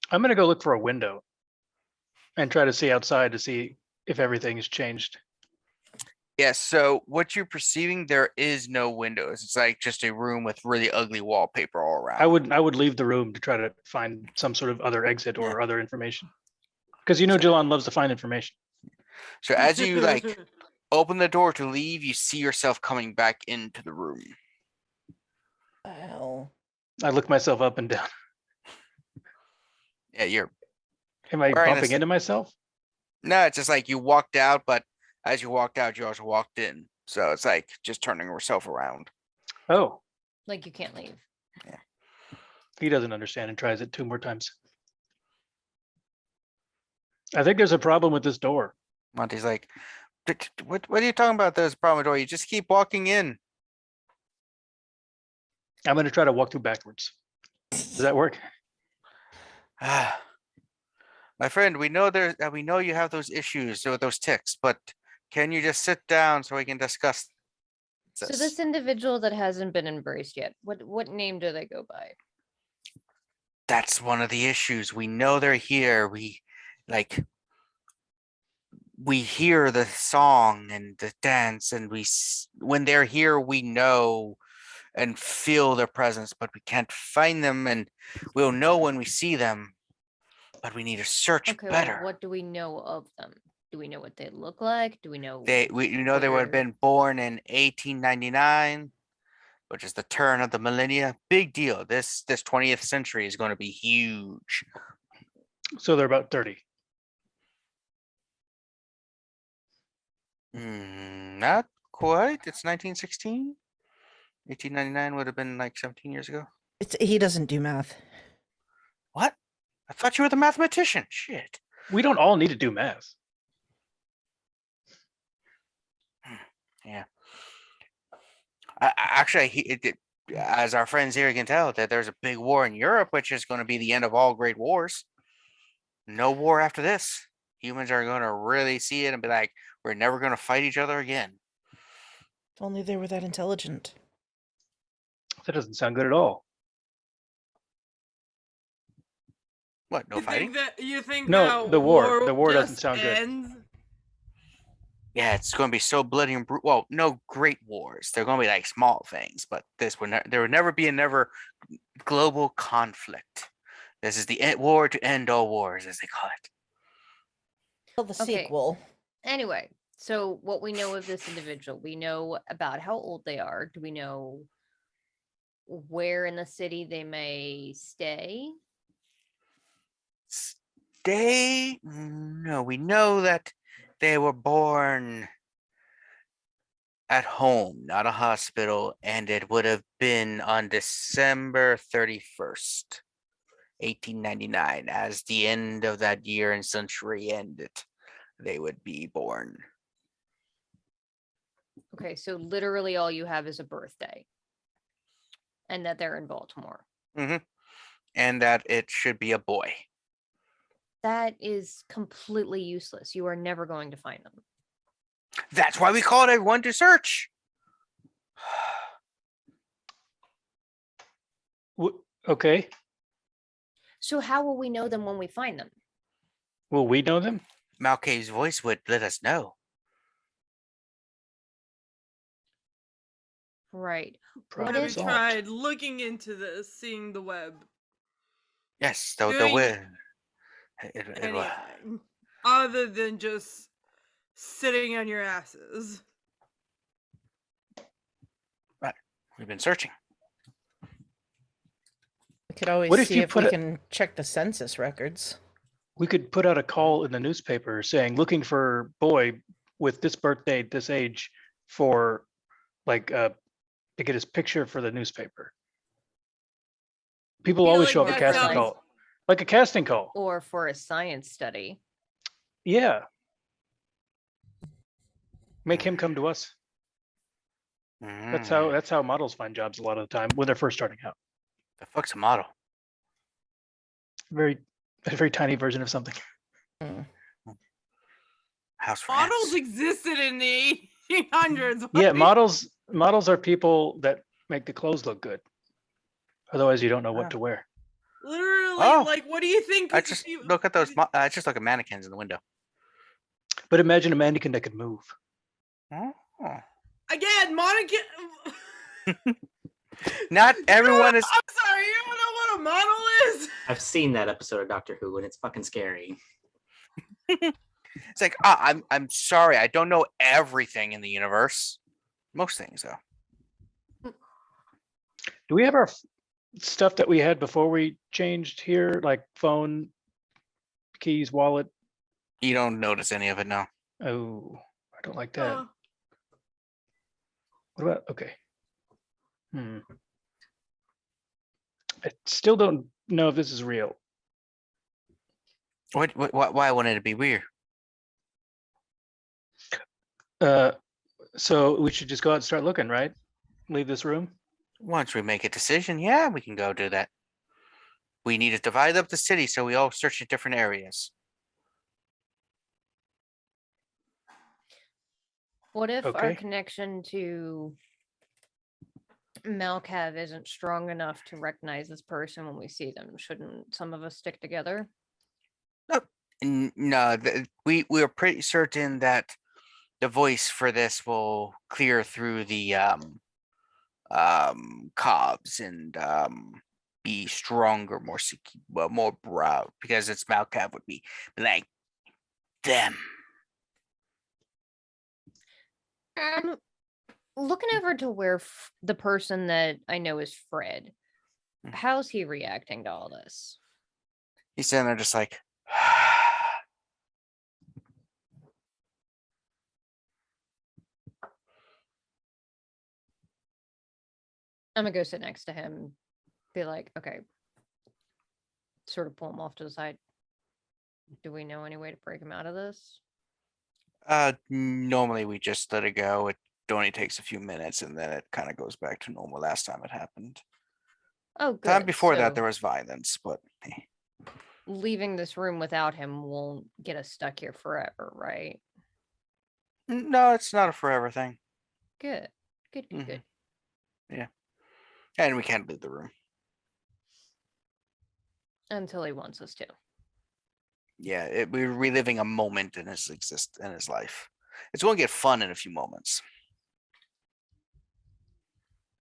Speaker 6: I'm gonna go look for a window and try to see outside to see if everything has changed.
Speaker 1: Yes, so what you're perceiving, there is no windows. It's like just a room with really ugly wallpaper all around.
Speaker 6: I would leave the room to try to find some sort of other exit or other information. Because you know Jilon loves to find information.
Speaker 1: So as you like open the door to leave, you see yourself coming back into the room.
Speaker 7: Well,
Speaker 6: I look myself up and down.
Speaker 1: Yeah, you're
Speaker 6: Am I
Speaker 1: Wearing
Speaker 6: bumping
Speaker 1: this-
Speaker 6: into myself?
Speaker 1: no, it's just like you walked out, but as you walked out, you also walked in. So it's like just turning yourself around.
Speaker 6: Oh,
Speaker 2: Like you can't leave.
Speaker 6: he doesn't understand and tries it 2 more times. I think there's a problem with this door.
Speaker 1: Monty's like, what are you talking about? There's a problem with the door. You just keep walking in.
Speaker 6: I'm going to try to walk through backwards. Does that work?
Speaker 1: Ah, my friend, we know we know you have those issues with those ticks, but can you just sit down so we can discuss
Speaker 2: So
Speaker 1: this?
Speaker 2: this individual that hasn't been embraced yet, what name do they go by?
Speaker 1: That's one of the issues. We know they're here. We hear the song and the dance, and when they're here, we know and feel their presence, but we can't find them, and we'll know when we see them. But we need to search
Speaker 2: Okay,
Speaker 1: better.
Speaker 2: well, what do we know of them? Do we know what they look like? Do we know
Speaker 1: They would have
Speaker 2: where-
Speaker 1: been born in 1899, which is the turn of the millennia. Big deal. This 20th century is going to be huge.
Speaker 6: So they're about 30.
Speaker 1: Not quite. It's 1916. 1899 would have been like 17 years ago.
Speaker 7: he doesn't do math.
Speaker 1: What? I thought you were the mathematician. Shit.
Speaker 6: We don't all need to do math.
Speaker 1: Yeah. Actually, as our friends here can tell, that there's a big war in Europe, which is going to be the end of all great wars. No war after this. Humans are going to really see it and be like, we're never going to fight each other again.
Speaker 7: only they were that intelligent.
Speaker 6: That doesn't sound good at all.
Speaker 1: What? No fighting?
Speaker 5: You think
Speaker 6: No,
Speaker 5: that
Speaker 6: the war.
Speaker 5: will
Speaker 6: The war doesn't
Speaker 5: just
Speaker 6: sound good.
Speaker 5: end?
Speaker 1: Yeah, it's going to be so bloody and brutal. Well, no great wars. They're going to be like small things, but there would never be a global conflict. This is the war to end all wars, as they call it.
Speaker 7: Well, the
Speaker 2: Okay.
Speaker 7: sequel.
Speaker 2: Anyway, so what we know of this individual, we know about how old they are. Do we know where in the city they may stay?
Speaker 1: No, we know that they were born at home, not a hospital, and it would have been on December 31st, 1899, as the end of that year and century ended. They would be born.
Speaker 2: Okay, so literally all you have is a birthday. And that they're in Baltimore.
Speaker 1: And that it should be a boy.
Speaker 2: That is completely useless. You are never going to find them.
Speaker 1: That's why we called everyone to search.
Speaker 6: Okay.
Speaker 2: So how will we know them when we find them?
Speaker 6: Will we know them?
Speaker 1: Malkavi's voice would let us know.
Speaker 2: Right.
Speaker 6: Problem
Speaker 5: Have you
Speaker 6: solved.
Speaker 5: tried looking into this, seeing the web?
Speaker 1: Yes, the
Speaker 5: Doing
Speaker 1: way.
Speaker 5: Anything other than just sitting on your asses.
Speaker 1: We've been searching.
Speaker 7: We could always
Speaker 6: What if
Speaker 7: see
Speaker 6: you
Speaker 7: if
Speaker 6: put
Speaker 7: we
Speaker 6: a-
Speaker 7: can check the census records.
Speaker 6: We could put out a call in the newspaper saying, looking for boy with this birthday, this age, for like to get his picture for the newspaper. People
Speaker 5: Feel
Speaker 6: always
Speaker 5: like
Speaker 6: show up at
Speaker 2: that
Speaker 6: casting
Speaker 2: sounds-
Speaker 6: call. Like a casting call.
Speaker 2: Or for a science study.
Speaker 6: Yeah. Make him come to us. That's how models find jobs a lot of the time when they're first starting out.
Speaker 1: The fuck's a model?
Speaker 6: A very tiny version of something.
Speaker 7: Mm.
Speaker 1: House for
Speaker 5: Models
Speaker 1: ants.
Speaker 5: existed in the 1800s.
Speaker 6: Yeah,
Speaker 5: What?
Speaker 6: models are people that make the clothes look good. Otherwise, you don't know
Speaker 1: Ah.
Speaker 6: what to wear.
Speaker 5: Literally,
Speaker 1: Oh.
Speaker 5: like, what do you think?
Speaker 1: I just look at those. I just look at mannequins in the window.
Speaker 6: But imagine a mannequin that could move.
Speaker 1: Oh.
Speaker 5: Again, mannequin.
Speaker 1: Not everyone is.
Speaker 5: I'm sorry, you don't know what a model is?
Speaker 3: I've seen that episode of Doctor Who, and it's fucking scary.
Speaker 1: It's like I'm sorry. I don't know everything in the universe. Most things though.
Speaker 6: Do we have our stuff that we had before we changed here, like phone, keys, wallet?
Speaker 1: You don't notice any of it now.
Speaker 6: Oh, I don't like that.
Speaker 5: Uh,
Speaker 6: What about, okay. I still don't know if this is real.
Speaker 1: Why wouldn't it be weird?
Speaker 6: So we should just go out and start looking, right? Leave this room?
Speaker 1: Once we make a decision, yeah, we can go do that. We need to divide up the city so we all search in different areas.
Speaker 2: What if our
Speaker 6: Okay.
Speaker 2: connection to Malkav isn't strong enough to recognize this person when we see them? Shouldn't some of us stick together?
Speaker 1: No, we are pretty certain that the voice for this will clear through the cobs and be stronger, more broad, because it's Malkav would be like them.
Speaker 2: Looking over to where the person that I know is Fred.
Speaker 1: Mhm.
Speaker 2: How's he reacting to all this?
Speaker 1: He's sitting there just like
Speaker 2: I'm gonna go sit next to him, be like, okay, sort of pull him off to the side. Do we know any way to break him out of this?
Speaker 1: normally we just let it go. It only takes a few minutes and then it kind of goes back to normal last time it happened.
Speaker 2: Oh, good.
Speaker 1: Time before that
Speaker 2: So
Speaker 1: there was violence, but
Speaker 2: leaving this room without him won't get us stuck here forever, right?
Speaker 1: no, it's not a forever thing.
Speaker 2: Good. Good, good, good.
Speaker 1: And we can't leave the room.
Speaker 2: Until he wants us to.
Speaker 1: Yeah, we're reliving a moment in his life. It's going to get fun in a few moments.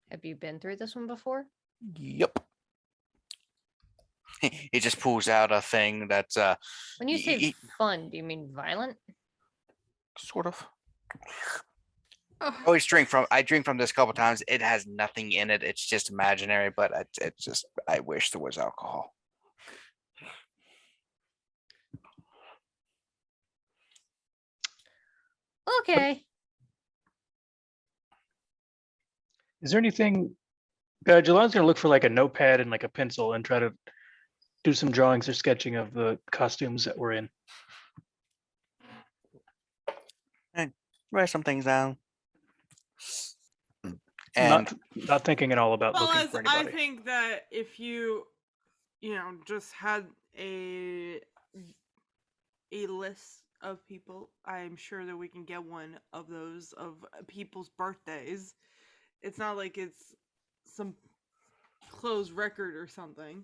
Speaker 2: Have you been through this one before?
Speaker 1: Yep. He just pulls out a thing that's
Speaker 2: When you say fun, do you mean violent?
Speaker 1: sort of.
Speaker 4: Oh,
Speaker 1: I drink from this a couple times. It has nothing in it. It's just imaginary, but it's just I wish there was alcohol.
Speaker 2: Okay.
Speaker 6: Is there anything? Jilon's gonna look for like a notepad and like a pencil and try to do some drawings or sketching of the costumes that we're in.
Speaker 1: And write some things down. And
Speaker 6: Not thinking at all about
Speaker 5: Well,
Speaker 6: looking
Speaker 5: as
Speaker 6: for
Speaker 5: I
Speaker 6: anybody.
Speaker 5: think that if you know, just had a list of people, I'm sure that we can get one of those of people's birthdays. It's not like it's some closed record or something.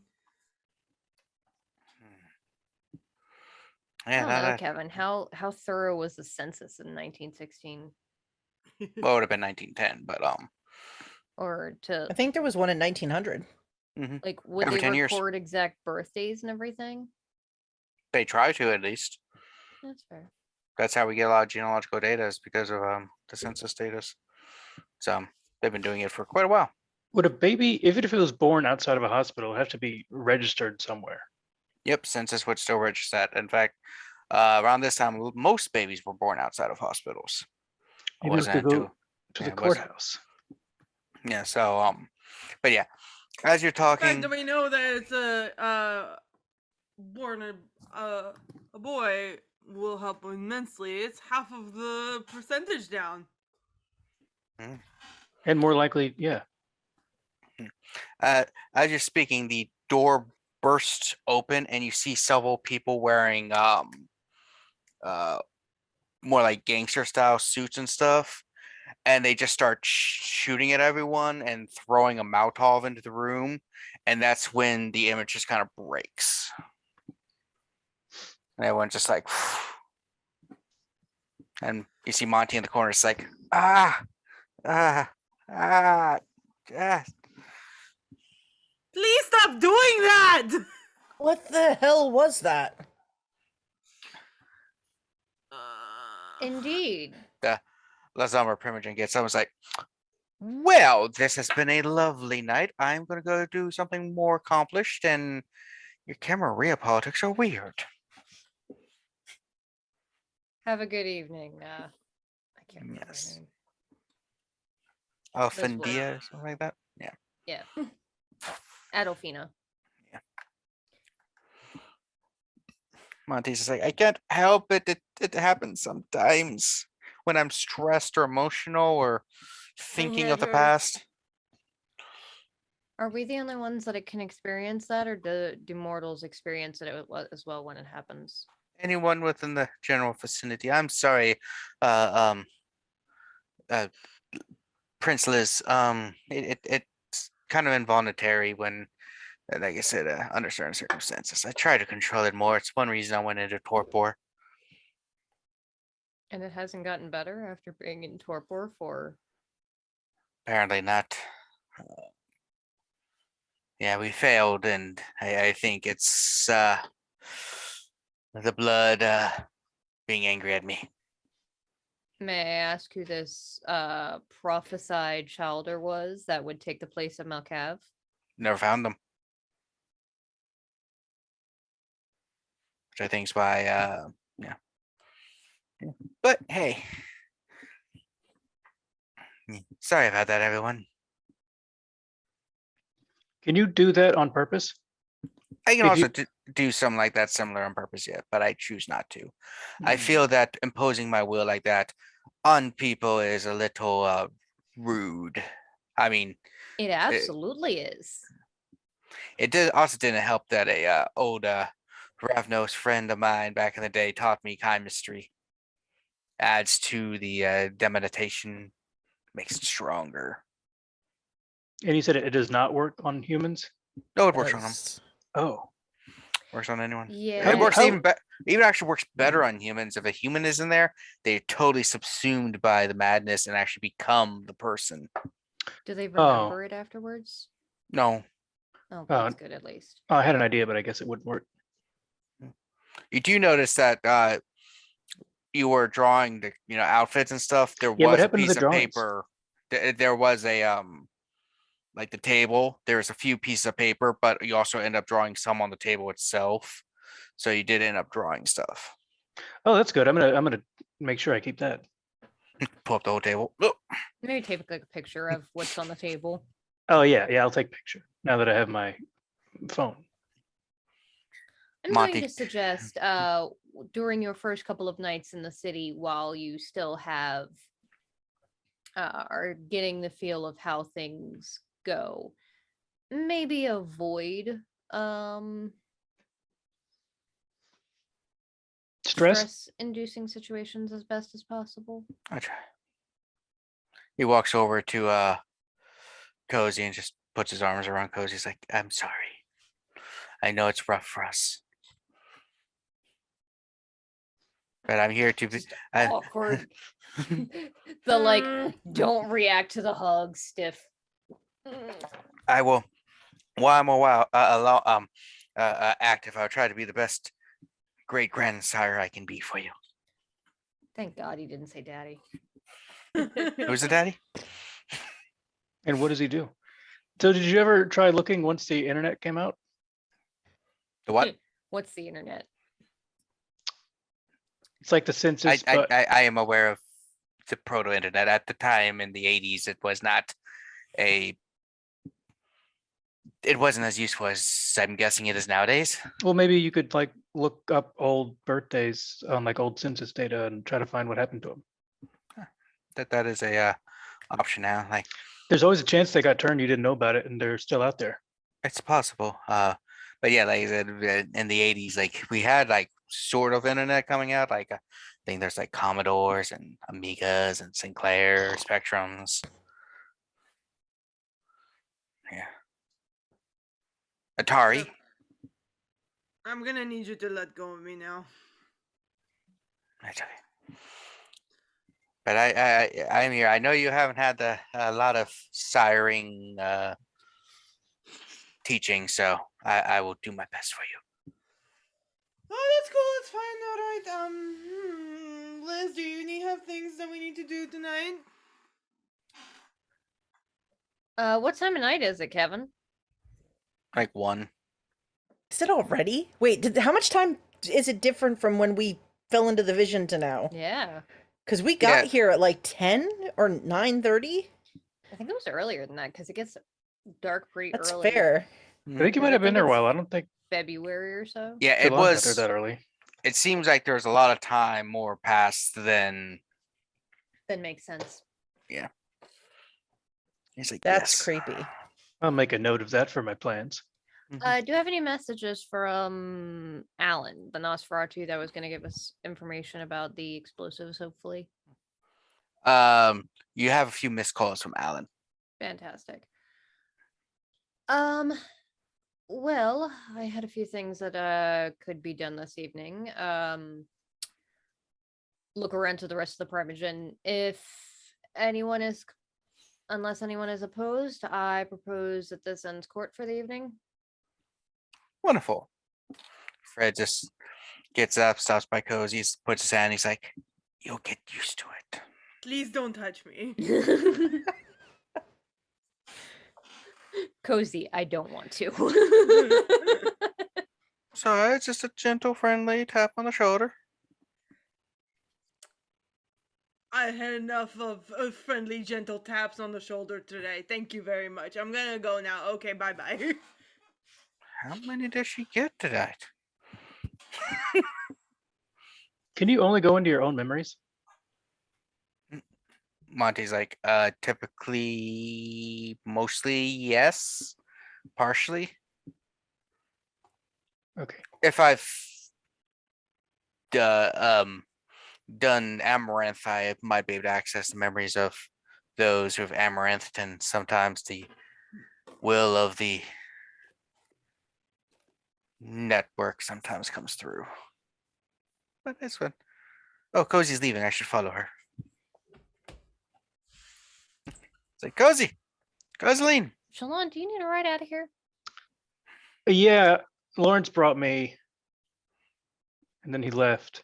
Speaker 2: I
Speaker 1: yeah,
Speaker 2: don't know,
Speaker 1: that
Speaker 2: Kevin. How thorough was the census in 1916?
Speaker 1: well, it would have been 1910, but
Speaker 2: Or to
Speaker 7: I think there was one in 1900.
Speaker 2: like would
Speaker 1: every
Speaker 2: they
Speaker 1: 10 years.
Speaker 2: record exact birthdays and everything?
Speaker 1: They try to at least.
Speaker 2: That's fair.
Speaker 1: That's how we get a lot of genealogical data is because of the census status. So they've been doing it for quite a while.
Speaker 6: Would a baby, even if it was born outside of a hospital, have to be registered somewhere?
Speaker 1: Yep, census would still register that. In fact, around this time, most babies were born outside of hospitals. It
Speaker 6: Maybe we
Speaker 1: wasn't
Speaker 6: could go
Speaker 1: until
Speaker 6: to
Speaker 1: yeah,
Speaker 6: the
Speaker 1: it wasn't-
Speaker 6: courthouse.
Speaker 1: yeah. So but yeah, as you're
Speaker 5: In fact,
Speaker 1: talking,
Speaker 5: do we know that it's born a boy will help immensely. It's half of the percentage down.
Speaker 6: And more likely, yeah.
Speaker 1: as you're speaking, the door bursts open and you see several people wearing more like gangster style suits and stuff, and they just start shooting at everyone and throwing a Molotov into the room, and that's when the image just kind of breaks. And everyone's just like, and you see Monty in the corner. It's like, ah.
Speaker 5: Please stop doing that.
Speaker 7: What the hell was that?
Speaker 2: Indeed.
Speaker 1: Lazama Primogen gets almost like, well, this has been a lovely night. I'm going to go do something more accomplished, and your Camarilla politics are weird.
Speaker 2: Have a good evening. I can't remember
Speaker 1: Yes.
Speaker 2: her name.
Speaker 1: Oh,
Speaker 2: Those were-
Speaker 1: Fendia or something like that? Yeah.
Speaker 2: Yeah. Adolfina.
Speaker 1: Monty's just like, I can't help it. It happens sometimes when I'm stressed or emotional or thinking of the past.
Speaker 2: Are we the only ones that can experience that, or do mortals experience it as well when it happens?
Speaker 1: Anyone within the general vicinity. I'm sorry, Prince Liz. It's kind of involuntary when, like I said, under certain circumstances. I try to control it more. It's one reason I went into torpor.
Speaker 2: And it hasn't gotten better after being in torpor for.
Speaker 1: Apparently not. Yeah, we failed, and I think it's the blood being angry at me.
Speaker 2: May I ask who this prophesied childer was that would take the place of Malkav?
Speaker 1: Never found them. Which I think is why, yeah. But hey, sorry about that, everyone.
Speaker 6: Can you do that on purpose?
Speaker 1: I can
Speaker 6: If
Speaker 1: also
Speaker 6: you-
Speaker 1: do something like that similar on purpose, yet, but I choose not to. I
Speaker 6: Hmm.
Speaker 1: feel that imposing my will like that on people is a little rude. I mean,
Speaker 2: It absolutely is.
Speaker 1: it also didn't help that a old Ravnos friend of mine back in the day taught me chemistry. Adds to the demeditation makes it stronger.
Speaker 6: And you said it does not work on humans?
Speaker 1: No, it works on them.
Speaker 7: Does-
Speaker 6: Oh.
Speaker 1: Works on anyone.
Speaker 2: Yeah.
Speaker 1: It works
Speaker 6: how-
Speaker 1: even better. Even actually works better on humans. If a human is in there, they're totally subsumed by the madness and actually become the person.
Speaker 2: Do they
Speaker 6: Oh.
Speaker 2: remember it afterwards?
Speaker 1: No,
Speaker 2: Oh, that's good at least.
Speaker 6: I had an idea, but I guess it wouldn't work.
Speaker 1: you do notice that you were drawing the outfits and stuff. There
Speaker 6: Yeah, what
Speaker 1: was a
Speaker 6: happened to
Speaker 1: piece
Speaker 6: the
Speaker 1: of
Speaker 6: drawings?
Speaker 1: paper. There was a like the table. There was a few pieces of paper, but you also end up drawing some on the table itself. So you did end up drawing stuff.
Speaker 6: Oh, that's good. I'm gonna make sure I keep that.
Speaker 1: Pull up the whole table. Oh,
Speaker 2: Maybe take like a picture of what's on the table.
Speaker 6: Oh yeah, I'll take a picture now that I have my phone.
Speaker 2: I'm
Speaker 1: Monty.
Speaker 2: going to suggest during your first couple of nights in the city, while you still have are getting the feel of how things go, maybe avoid
Speaker 6: Stress?
Speaker 2: inducing situations as best as possible.
Speaker 1: I try. He walks over to Cozy and just puts his arms around Cozy. He's like, "I'm sorry. I know it's rough for us, but I'm here to be."
Speaker 2: Awkward. The like, don't react to the hug, stiff.
Speaker 1: I will. While I'm active, I'll try to be the best great grandsire I can be for you.
Speaker 2: Thank God he didn't say daddy.
Speaker 1: Who's the daddy?
Speaker 6: And what does he do? So did you ever try looking once the internet came out?
Speaker 1: The what?
Speaker 2: What's the internet?
Speaker 6: It's like the census, but
Speaker 1: I am aware of the proto-internet. At the time in the 80s, it was not a. It wasn't as useful as I'm guessing it is nowadays.
Speaker 6: well, maybe you could like look up old birthdays on like old census data and try to find what happened to them.
Speaker 1: That is a option now. Like
Speaker 6: There's always a chance they got turned, you didn't know about it, and they're still out there.
Speaker 1: it's possible. But yeah, like I said, in the 80s, like we had like sort of internet coming out. Like I think there's like Commodores and Amigas and Sinclair Spectrums. Yeah. Atari.
Speaker 5: I'm gonna need you to let go of me now.
Speaker 1: That's okay. But I'm here. I know you haven't had a lot of siring teaching, so I will do my best for you.
Speaker 5: Oh, that's cool. It's fine. All right. Liz, do you have things that we need to do tonight?
Speaker 2: What time of night is it, Kevin?
Speaker 1: Like one.
Speaker 7: Is it already? Wait, how much time is it different from when we fell into the vision to now?
Speaker 2: Yeah.
Speaker 7: Because we got
Speaker 1: Yeah.
Speaker 7: here at like 10 or 9:30.
Speaker 2: I think it was earlier than that because it gets dark pretty
Speaker 7: That's
Speaker 2: early.
Speaker 7: fair.
Speaker 6: I think you
Speaker 2: I
Speaker 6: might have been
Speaker 2: think
Speaker 6: there a
Speaker 2: it's-
Speaker 6: while. I don't think
Speaker 2: February or so.
Speaker 1: Yeah, it
Speaker 6: Jilon got there
Speaker 1: was.
Speaker 6: that early.
Speaker 1: It seems like there's a lot of time more past than.
Speaker 2: That makes sense.
Speaker 1: He's like,
Speaker 7: That's
Speaker 1: yes.
Speaker 7: creepy.
Speaker 6: I'll make a note of that for my plans.
Speaker 1: Mhm.
Speaker 2: Do you have any messages from Alan, the Nosferatu that was going to give us information about the explosives, hopefully?
Speaker 1: You have a few missed calls from Alan.
Speaker 2: Fantastic. Well, I had a few things that could be done this evening. Look around to the rest of the Primogen. Unless anyone is opposed, I propose that this ends court for the evening.
Speaker 1: Wonderful. Fred just gets up, stops by Cozy's, puts his hand. He's like, "You'll get used to it."
Speaker 5: Please don't touch me.
Speaker 2: Cozy, I don't want to.
Speaker 1: So it's just a gentle, friendly tap on the shoulder.
Speaker 5: I had enough of friendly, gentle taps on the shoulder today. Thank you very much. I'm gonna go now. Okay, bye-bye.
Speaker 1: How many does she get tonight?
Speaker 6: Can you only go into your own memories?
Speaker 1: Monty's like, typically, mostly yes, partially.
Speaker 6: Okay.
Speaker 1: If I've done Amaranth, I might be able to access the memories of those with amaranth, and sometimes the will of the network sometimes comes through. But this one. Oh, Cozy's leaving. I should follow her. It's like, Cozy! Kozaline!
Speaker 2: Jilon, do you need a ride out of here?
Speaker 6: Yeah, Lawrence brought me, and then he left.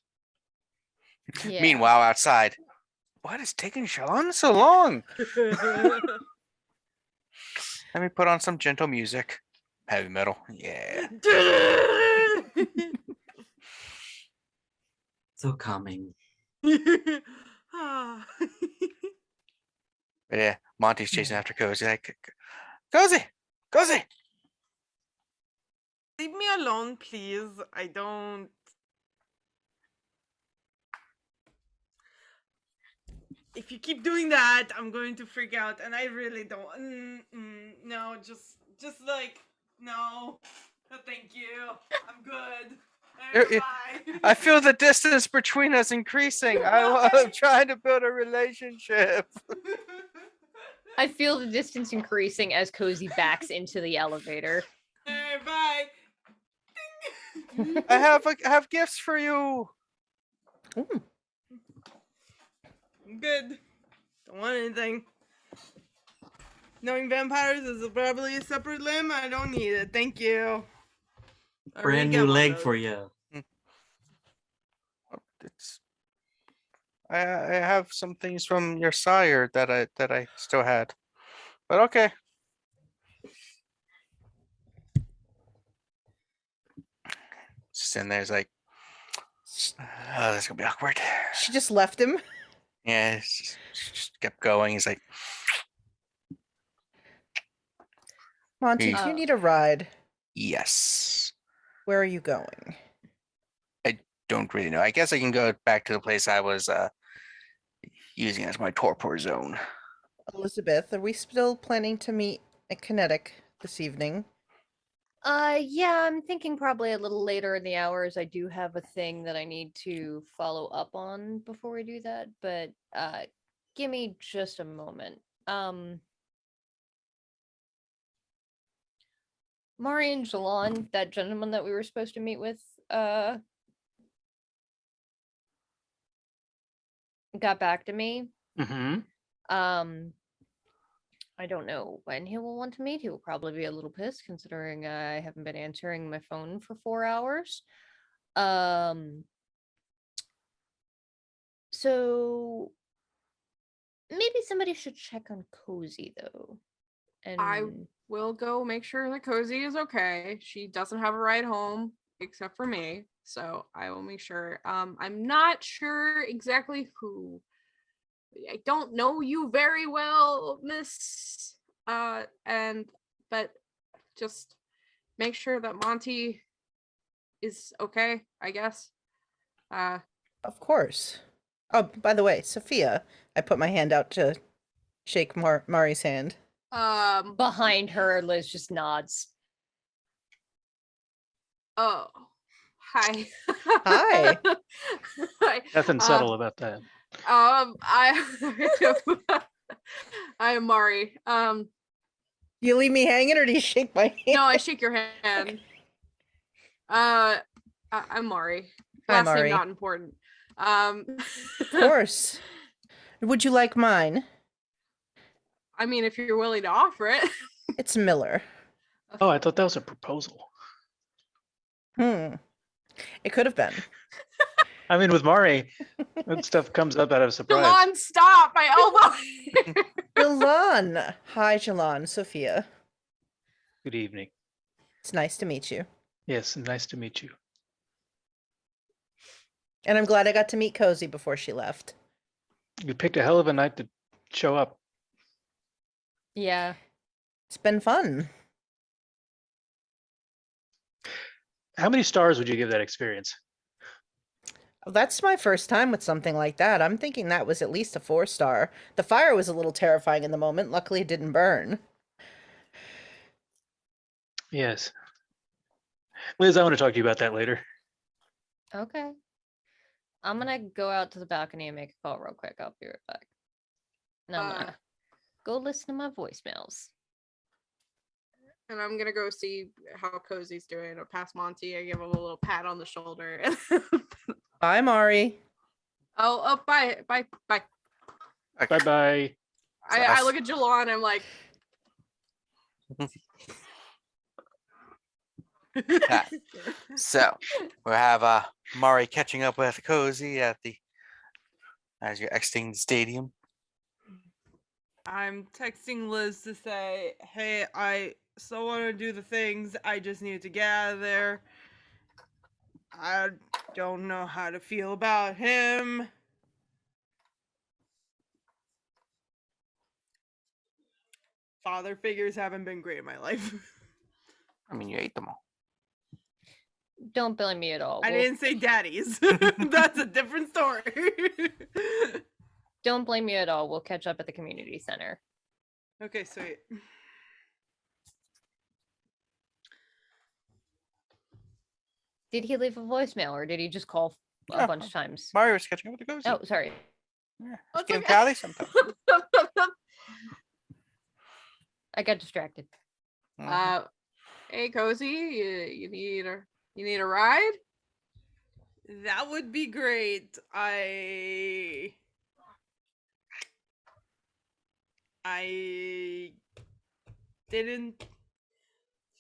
Speaker 2: Yeah.
Speaker 1: Meanwhile, outside, what is taking Jilon so long? Let me put on some gentle music. Heavy metal. Yeah.
Speaker 3: So calming.
Speaker 5: Ah.
Speaker 1: But yeah, Monty's chasing after Cozy. Like, Cozy! Cozy!
Speaker 5: Leave me alone, please. I don't. If you keep doing that, I'm going to freak out, and I really don't. No, just like no. No, thank you. I'm good. Bye.
Speaker 1: I feel the distance between us increasing. I'm trying to build a relationship.
Speaker 2: I feel the distance increasing as Cozy backs into the elevator.
Speaker 5: Bye.
Speaker 1: I have gifts for you.
Speaker 7: Ooh.
Speaker 5: I'm good. Don't want anything. Knowing vampires is probably a separate limb. I don't need it. Thank you. I already
Speaker 3: Brand
Speaker 5: got
Speaker 3: new
Speaker 5: one
Speaker 3: leg
Speaker 5: of
Speaker 3: for
Speaker 5: those.
Speaker 3: you.
Speaker 1: It's I have some things from your sire that I still had. But okay. Just in there's like, oh, this is gonna be awkward.
Speaker 7: She just left him.
Speaker 1: Yeah, just kept going. He's like,
Speaker 7: Monty, do you need a ride?
Speaker 1: yes.
Speaker 7: Where are you going?
Speaker 1: Don't really know. I guess I can go back to the place I was using as my torpor zone.
Speaker 7: Elizabeth, are we still planning to meet at Kinetic this evening?
Speaker 2: Yeah, I'm thinking probably a little later in the hours. I do have a thing that I need to follow up on before we do that, but give me just a moment. Mari and Jilon, that gentleman that we were supposed to meet with, got back to me.
Speaker 6: Mm-hmm.
Speaker 2: I don't know when he will want to meet. He will probably be a little pissed considering I haven't been answering my phone for 4 hours. So maybe somebody should check on Cozy though. And
Speaker 4: I will go make sure that Cozy is okay. She doesn't have a ride home except for me, so I will make sure. I'm not sure exactly who. I don't know you very well, Miss. But just make sure that Monty is okay, I guess.
Speaker 7: Of course. Oh, by the way, Sophia, I put my hand out to shake Mari's hand.
Speaker 2: behind her, Liz just nods.
Speaker 4: Oh, hi.
Speaker 7: Hi.
Speaker 4: Hi.
Speaker 6: Nothing subtle about that.
Speaker 4: I am Mari.
Speaker 7: You leave me hanging, or do you shake my hand?
Speaker 4: No, I shake your hand. I'm Mari.
Speaker 7: Hi,
Speaker 4: Last
Speaker 7: Mari.
Speaker 4: name not important.
Speaker 7: Of course. Would you like mine?
Speaker 4: I mean, if you're willing to offer it.
Speaker 7: It's Miller.
Speaker 6: Oh, I thought that was a proposal.
Speaker 7: It could have been.
Speaker 6: I mean, with Mari, that stuff comes up out of surprise.
Speaker 4: Jilon, stop! My elbow.
Speaker 7: Jilon. Hi, Jilon. Sophia.
Speaker 6: Good evening.
Speaker 7: It's nice to meet you.
Speaker 6: Yes, nice to meet you.
Speaker 7: And I'm glad I got to meet Cozy before she left.
Speaker 6: You picked a hell of a night to show up.
Speaker 2: Yeah.
Speaker 7: It's been fun.
Speaker 6: How many stars would you give that experience?
Speaker 7: That's my first time with something like that. I'm thinking that was at least a 4-star. The fire was a little terrifying in the moment. Luckily, it didn't burn.
Speaker 6: Yes. Liz, I want to talk to you about that later.
Speaker 2: Okay. I'm gonna go out to the balcony and make a call real quick. I'll be right back. No, I'm gonna Go listen to my voicemails.
Speaker 4: And I'm gonna go see how Cozy's doing. I'll pass Monty. I give him a little pat on the shoulder.
Speaker 7: Bye, Mari.
Speaker 4: Oh, bye.
Speaker 6: Bye bye.
Speaker 4: I look at Jilon. I'm like,
Speaker 1: Okay. So we have Mari catching up with Cozy as you're exiting the stadium.
Speaker 5: I'm texting Liz to say, hey, I still want to do the things. I just need to get out of there. I don't know how to feel about him. Father figures haven't been great in my life.
Speaker 1: I mean, you ate them all.
Speaker 2: Don't blame me at all.
Speaker 5: I
Speaker 2: We'll-
Speaker 5: didn't say daddies. That's a different story.
Speaker 2: Don't blame me at all. We'll catch up at the community center.
Speaker 5: Okay, sweet.
Speaker 2: Did he leave a voicemail or did he just call a
Speaker 1: Oh,
Speaker 2: bunch of times?
Speaker 1: Mari was catching up with the Cozy.
Speaker 2: Oh, sorry.
Speaker 1: Yeah,
Speaker 4: That's
Speaker 1: give
Speaker 4: okay.
Speaker 1: Callie something.
Speaker 2: I got distracted.
Speaker 1: Mhm.
Speaker 4: Hey, Cozy, you need a ride?
Speaker 5: That would be great. I didn't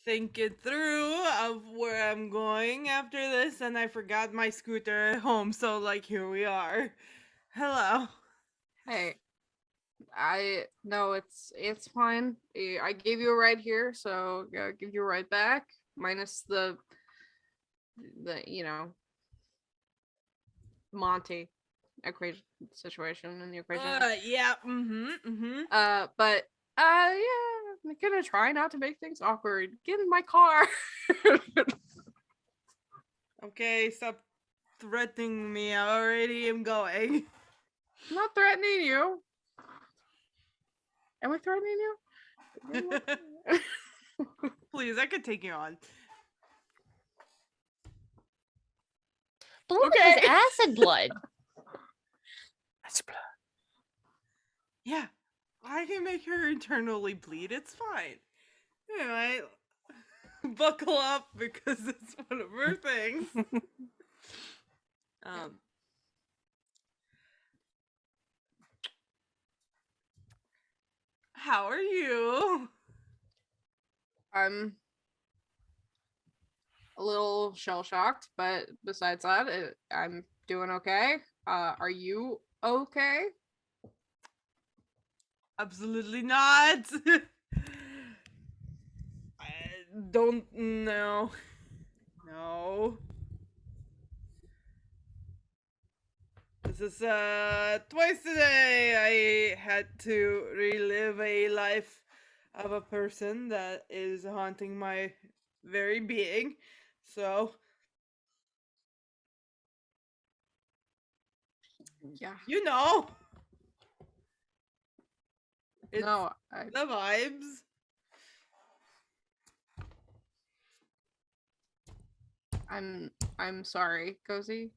Speaker 5: think it through of where I'm going after this, and I forgot my scooter at home, so like here we are. Hello.
Speaker 4: Hey, no, it's fine. I gave you a ride here, so I'll give you a ride back, minus the Monty equation situation in the equation.
Speaker 5: Yeah, mm-hmm.
Speaker 4: But yeah, I'm gonna try not to make things awkward. Get in my car.
Speaker 5: Okay, stop threatening me. I already am going.
Speaker 4: I'm not threatening you. Am I threatening you?
Speaker 5: Please, I could take you on.
Speaker 2: The woman
Speaker 4: Okay.
Speaker 2: has acid blood.
Speaker 1: That's blood.
Speaker 5: Yeah, I can make her internally bleed. It's fine. Anyway, buckle up because it's one of her things. How are you?
Speaker 4: I'm a little shell shocked, but besides that, I'm doing okay. Are you okay?
Speaker 5: Absolutely not. I don't know. No. This is twice today I had to relive a life of a person that is haunting my very being. So,
Speaker 4: Yeah.
Speaker 5: you know. It's
Speaker 4: No,
Speaker 5: the vibes.
Speaker 4: I'm sorry, Cozy.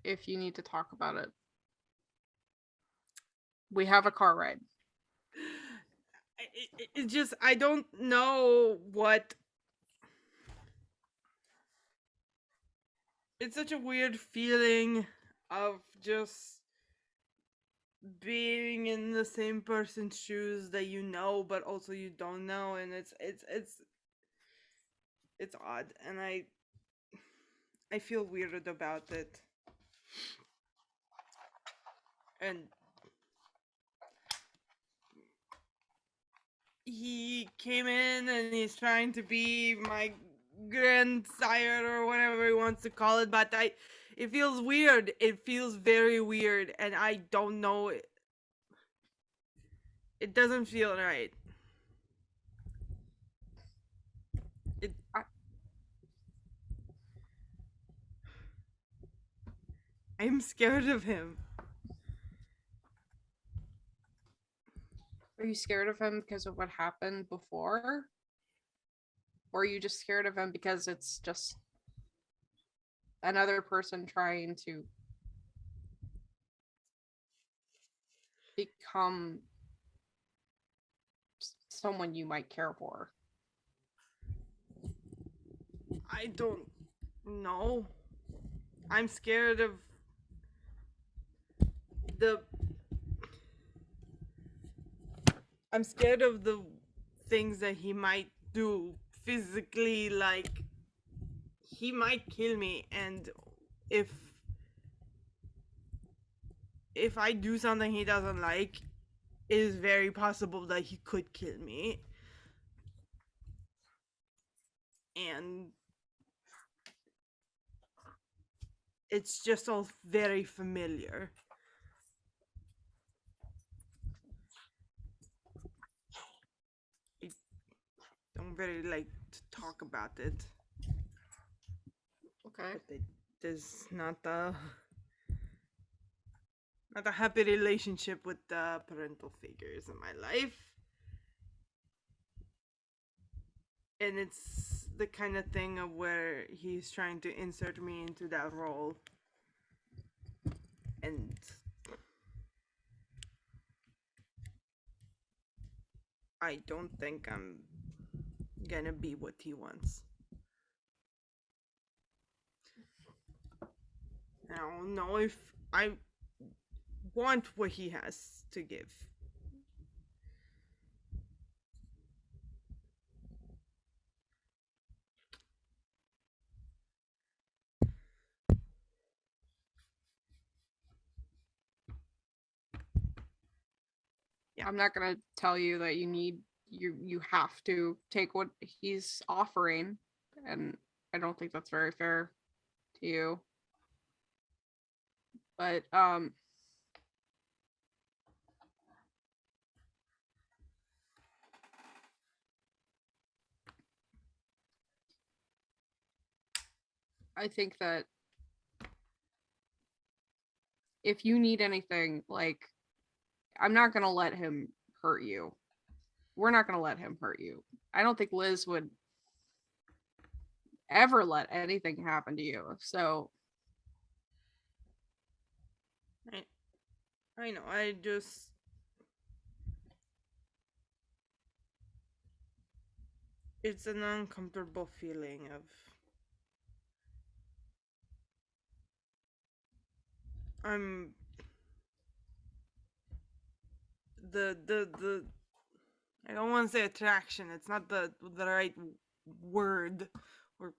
Speaker 4: If you need to talk about it. We have a car ride.
Speaker 5: It just, I don't know what. It's such a weird feeling of just being in the same person's shoes that you know, but also you don't know, and it's odd, and I feel weird about it. And he came in and he's trying to be my grandsire or whatever he wants to call it, but it feels weird. It feels very weird, and I don't know. It doesn't feel right. I'm scared of him.
Speaker 4: Are you scared of him because of what happened before? Or are you just scared of him because it's just another person trying to become someone you might care for.
Speaker 5: I don't know. I'm scared of the things that he might do physically, like he might kill me, and if I do something he doesn't like, it is very possible that he could kill me. And it's just all very familiar. I don't very like to talk about it.
Speaker 4: Okay.
Speaker 5: But it is not a happy relationship with the parental figures in my life. And it's the kind of thing of where he's trying to insert me into that role. And I don't think I'm gonna be what he wants. I don't know if I want what he has to give.
Speaker 4: I'm not gonna tell you that you have to take what he's offering, and I don't think that's very fair to you. But I think that if you need anything, like, I'm not gonna let him hurt you. We're not gonna let him hurt you. I don't think Liz would ever let anything happen to you. So
Speaker 5: I know, I just it's an uncomfortable feeling of I'm the I don't want to say attraction, it's not the right word or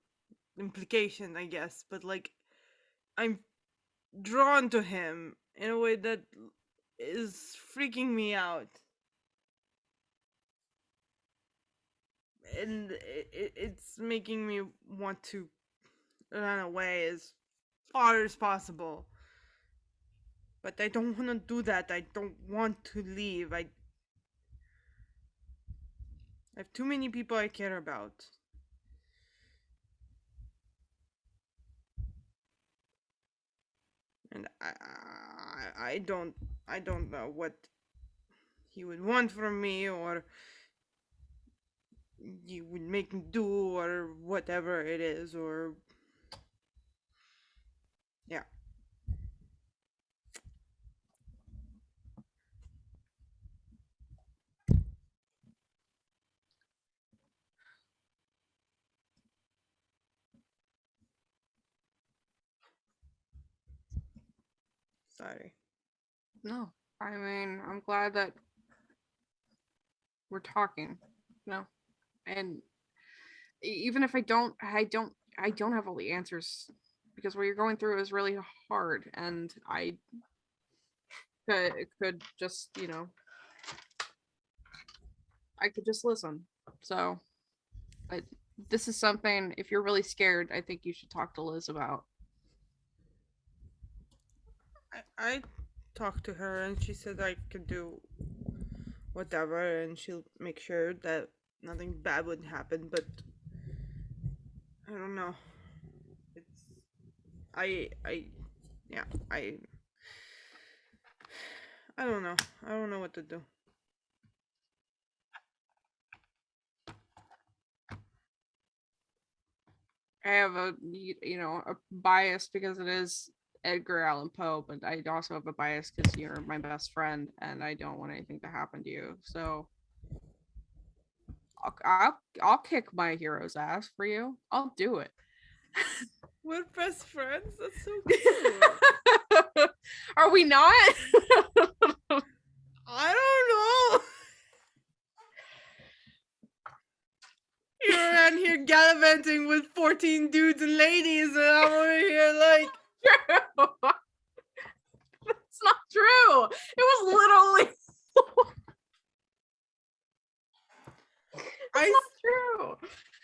Speaker 5: implication, I guess, but like I'm drawn to him in a way that is freaking me out. And it's making me want to run away as far as possible. But I don't want to do that. I don't want to leave. I have too many people I care about. And I don't know what he would want from me, or you would make me do, or whatever it is, or yeah. Sorry.
Speaker 4: no, I mean, I'm glad that we're talking. No, and even if I don't have all the answers, because what you're going through is really hard, and I could just, I could just listen. So, but this is something, if you're really scared, I think you should talk to Liz about.
Speaker 5: I talked to her and she said I could do whatever and she'll make sure that nothing bad would happen, but I don't know. It's I yeah, I don't know. I don't know what to do.
Speaker 4: I have a bias because it is Edgar Allan Poe, but I also have a bias because you're my best friend and I don't want anything to happen to you. So I'll kick my hero's ass for you. I'll do it.
Speaker 5: We're best friends. That's so cute.
Speaker 4: Are we not?
Speaker 5: I don't know. You're around here gallivanting with 14 dudes and ladies, and I'm over here like,
Speaker 4: It's not true. It was literally.
Speaker 5: I
Speaker 4: Not true.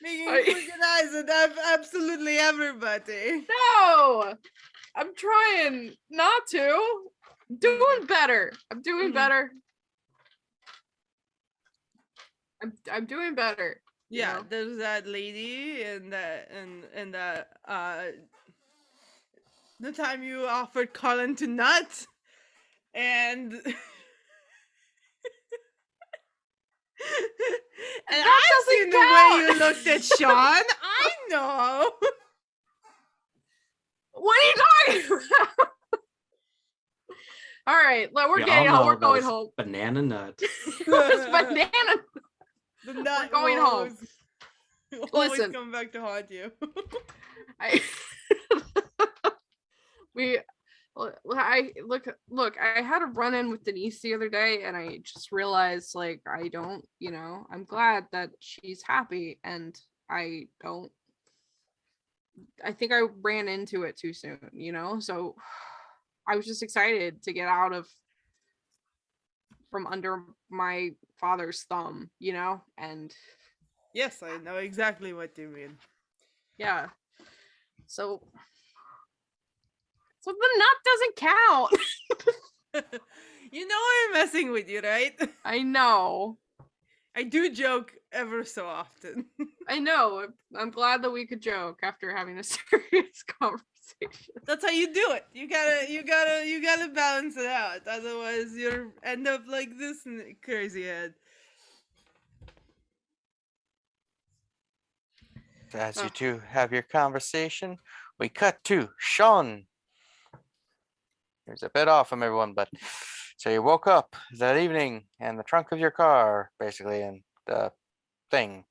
Speaker 5: making
Speaker 4: I-
Speaker 5: crooked eyes at absolutely everybody.
Speaker 4: No, I'm trying not to. Doing better. I'm doing
Speaker 5: Mhm.
Speaker 4: better. I'm doing better. you
Speaker 5: Yeah,
Speaker 4: know?
Speaker 5: there's that lady and that and the time you offered Colin to nut and and
Speaker 4: That
Speaker 5: I've
Speaker 4: doesn't
Speaker 5: seen the way you
Speaker 4: count.
Speaker 5: looked at Sean. I know.
Speaker 4: What are you talking about? All right, we're
Speaker 3: We
Speaker 4: getting
Speaker 3: all
Speaker 4: home.
Speaker 3: know
Speaker 4: We're
Speaker 3: about
Speaker 4: going
Speaker 3: his
Speaker 4: home.
Speaker 3: banana nut.
Speaker 4: It's banana.
Speaker 5: The nut
Speaker 4: going home.
Speaker 5: will always
Speaker 4: Listen.
Speaker 5: come back to haunt you.
Speaker 4: I look, I had a run in with Denise the other day and I just realized like I don't, I'm glad that she's happy and I think I ran into it too soon, so I was just excited to get out of from under my father's thumb, and
Speaker 5: Yes, I know exactly what you mean.
Speaker 4: yeah. So the nut doesn't count.
Speaker 5: You know I'm messing with you, right?
Speaker 4: I know.
Speaker 5: I do joke ever so often.
Speaker 4: I know. I'm glad that we could joke after having a serious conversation.
Speaker 5: That's how you do it. You gotta balance it out. Otherwise, you'll end up like this crazy head.
Speaker 1: As you
Speaker 4: Ugh.
Speaker 1: two have your conversation, we cut to Sean. Here's a bit off from everyone, but so you woke up that evening in the trunk of your car, basically, in the thing,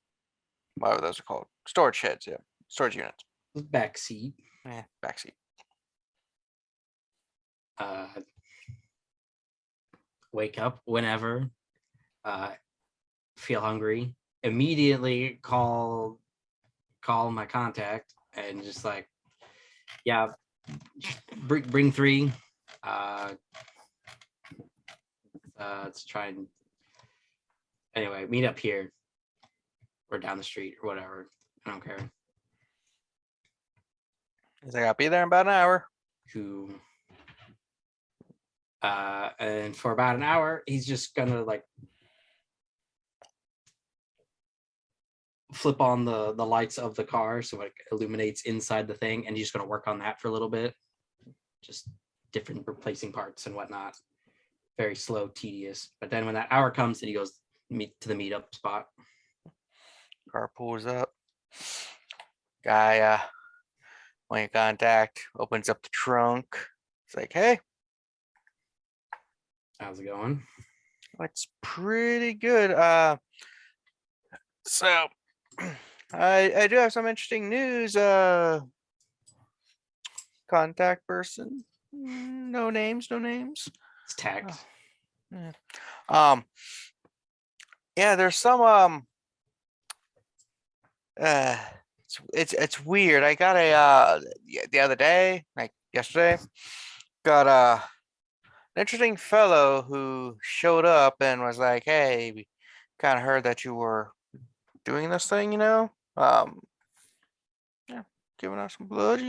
Speaker 1: whatever those are called, storage sheds, yeah, storage units,
Speaker 3: Backseat.
Speaker 1: backseat.
Speaker 3: Wake up whenever. Feel hungry. Immediately call my contact and just like, yeah, bring 3. Let's try and anyway meet up here or down the street or whatever. I don't care
Speaker 1: He's like, I'll be there in about an hour.
Speaker 3: who. And for about an hour, he's just gonna like flip on the lights of the car so it illuminates inside the thing, and he's just gonna work on that for a little bit, just different replacing parts and whatnot. Very slow, tedious. But then when that hour comes, then he goes to the meetup spot.
Speaker 1: Car pulls up. Guy, when you contact, opens up the trunk. It's like, hey,
Speaker 3: How's it going?
Speaker 1: it's pretty good. So I do have some interesting news. Contact person. No names, no names.
Speaker 3: It's tagged.
Speaker 1: Yeah, there's some it's weird. I got a the other day, like yesterday, got an interesting fellow who showed up and was like, hey, we kind of heard that you were doing this thing, yeah, giving us some blood,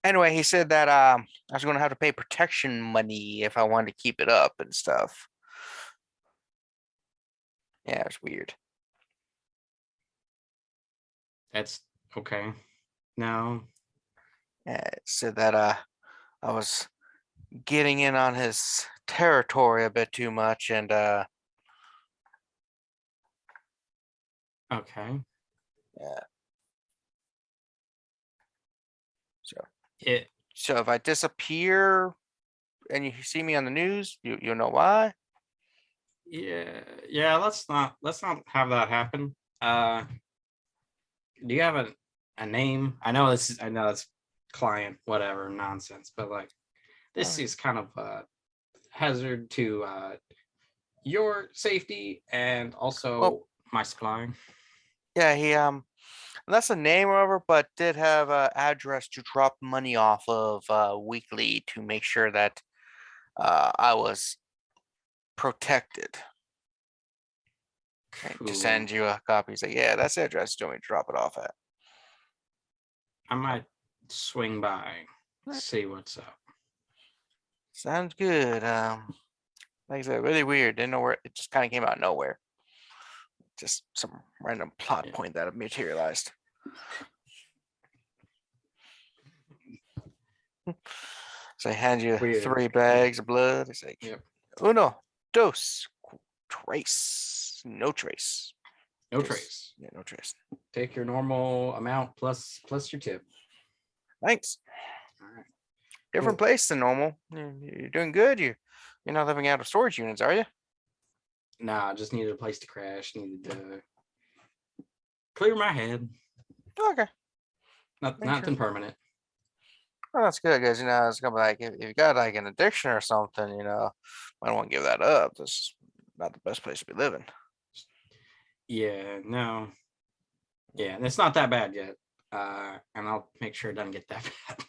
Speaker 1: Anyway, he said that I was gonna have to pay protection money if I wanted to keep it up and stuff. Yeah, it's weird.
Speaker 3: That's okay. No.
Speaker 1: Yeah, it said that I was getting in on his territory a bit too much, and
Speaker 3: Okay.
Speaker 1: yeah. So
Speaker 3: It
Speaker 1: if I disappear and you see me on the news, you'll know why.
Speaker 3: Yeah. Let's not have that happen. Do you have a name? I know it's client whatever nonsense, but like this is kind of a hazard to your safety and also my supplying.
Speaker 1: Yeah, he that's a name over, but did have a address to drop money off of weekly to make sure that I was protected. And to
Speaker 3: Cool.
Speaker 1: send you a copy. He's like, yeah, that's the address. Do you want me to drop it off at?
Speaker 3: I might swing by, see what's up.
Speaker 1: Sounds good. Like I said, really weird. Didn't know where it just kind of came out of nowhere. Just some random plot
Speaker 3: Yeah.
Speaker 1: point that materialized. So I hand you
Speaker 3: Weird.
Speaker 1: 3 bags of blood. It's like,
Speaker 3: Yep.
Speaker 1: uno, dos, trace, no trace.
Speaker 3: No
Speaker 1: Just-
Speaker 3: trace.
Speaker 1: Yeah, no trace.
Speaker 3: Take your normal amount plus your tip.
Speaker 1: Thanks.
Speaker 3: All right.
Speaker 1: Different
Speaker 3: Cool.
Speaker 1: place than normal. You're doing good. You're not living out of storage units, are you?
Speaker 3: Nah, just needed a place to crash. Needed to clear my head.
Speaker 1: Okay.
Speaker 3: Nothing
Speaker 1: sure.
Speaker 3: permanent.
Speaker 1: Well, that's good, because it's gonna be like if you got like an addiction or something, I don't want to give that up. This is not the best place to be living.
Speaker 3: Yeah, no. Yeah, and it's not that bad yet. And I'll make sure it doesn't get that bad.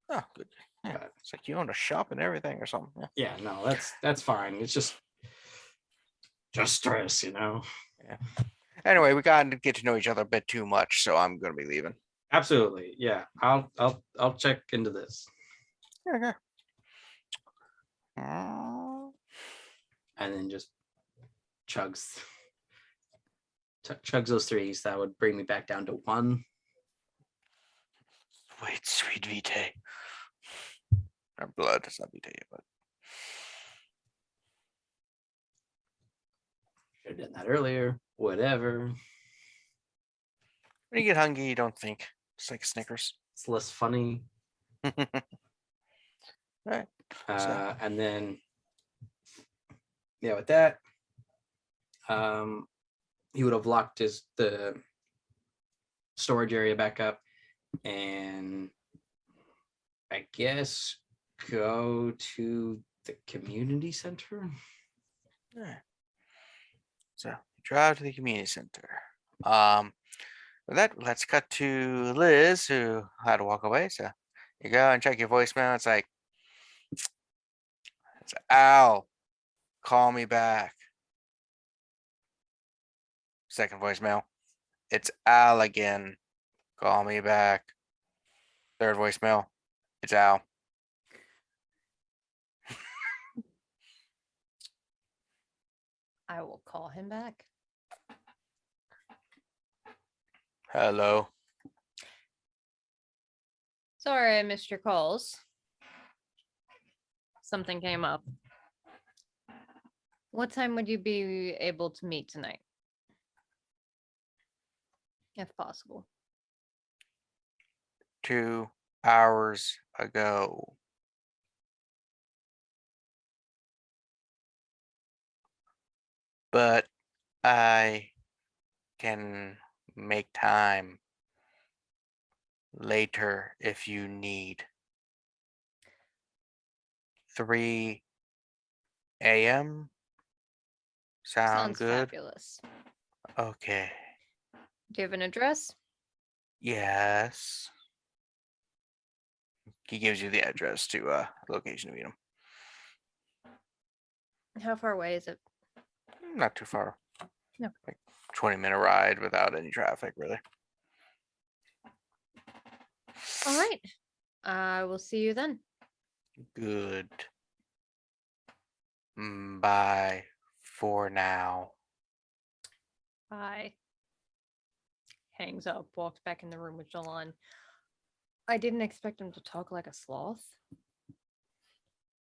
Speaker 1: Oh, good. Yeah,
Speaker 3: But
Speaker 1: it's like you own a shop and everything or something. Yeah.
Speaker 3: yeah, no, that's fine. It's just stress,
Speaker 1: Anyway, we got to get to know each other a bit too much, so I'm gonna be leaving.
Speaker 3: Absolutely. Yeah. I'll check into this.
Speaker 1: Okay.
Speaker 3: And then just chugs those 3s. That would bring me back down to 1.
Speaker 1: Wait, sweet vitae. Or blood. It's not vitae, but
Speaker 3: Should have done that earlier. Whatever.
Speaker 1: when you get hungry, you don't think. It's like Snickers.
Speaker 3: It's less funny.
Speaker 1: Right.
Speaker 3: And then with that, he would have locked the storage area back up, and I guess go to the community center.
Speaker 1: Yeah. So you drive to the community center. With that, let's cut to Liz, who had to walk away. So you go and check your voicemail. It's like, it's Al, call me back. Second voicemail, it's Al again, call me back. Third voicemail, it's Al.
Speaker 2: I will call him back.
Speaker 1: Hello.
Speaker 2: Sorry, I missed your calls. Something came up. What time would you be able to meet tonight? If possible.
Speaker 1: 2 hours ago. But I can make time later if you need. 3 a.m. Sound
Speaker 2: Sounds
Speaker 1: good?
Speaker 2: fabulous.
Speaker 1: Okay.
Speaker 2: Do you have an address?
Speaker 1: Yes. He gives you the address to location to meet him.
Speaker 2: How far away is it?
Speaker 1: Not too far.
Speaker 2: No.
Speaker 1: Like 20-minute ride without any traffic, really.
Speaker 2: All right. I will see you then.
Speaker 1: Good. Bye for now.
Speaker 2: Bye. Hangs up, walks back in the room with Jilon. I didn't expect him to talk like a sloth.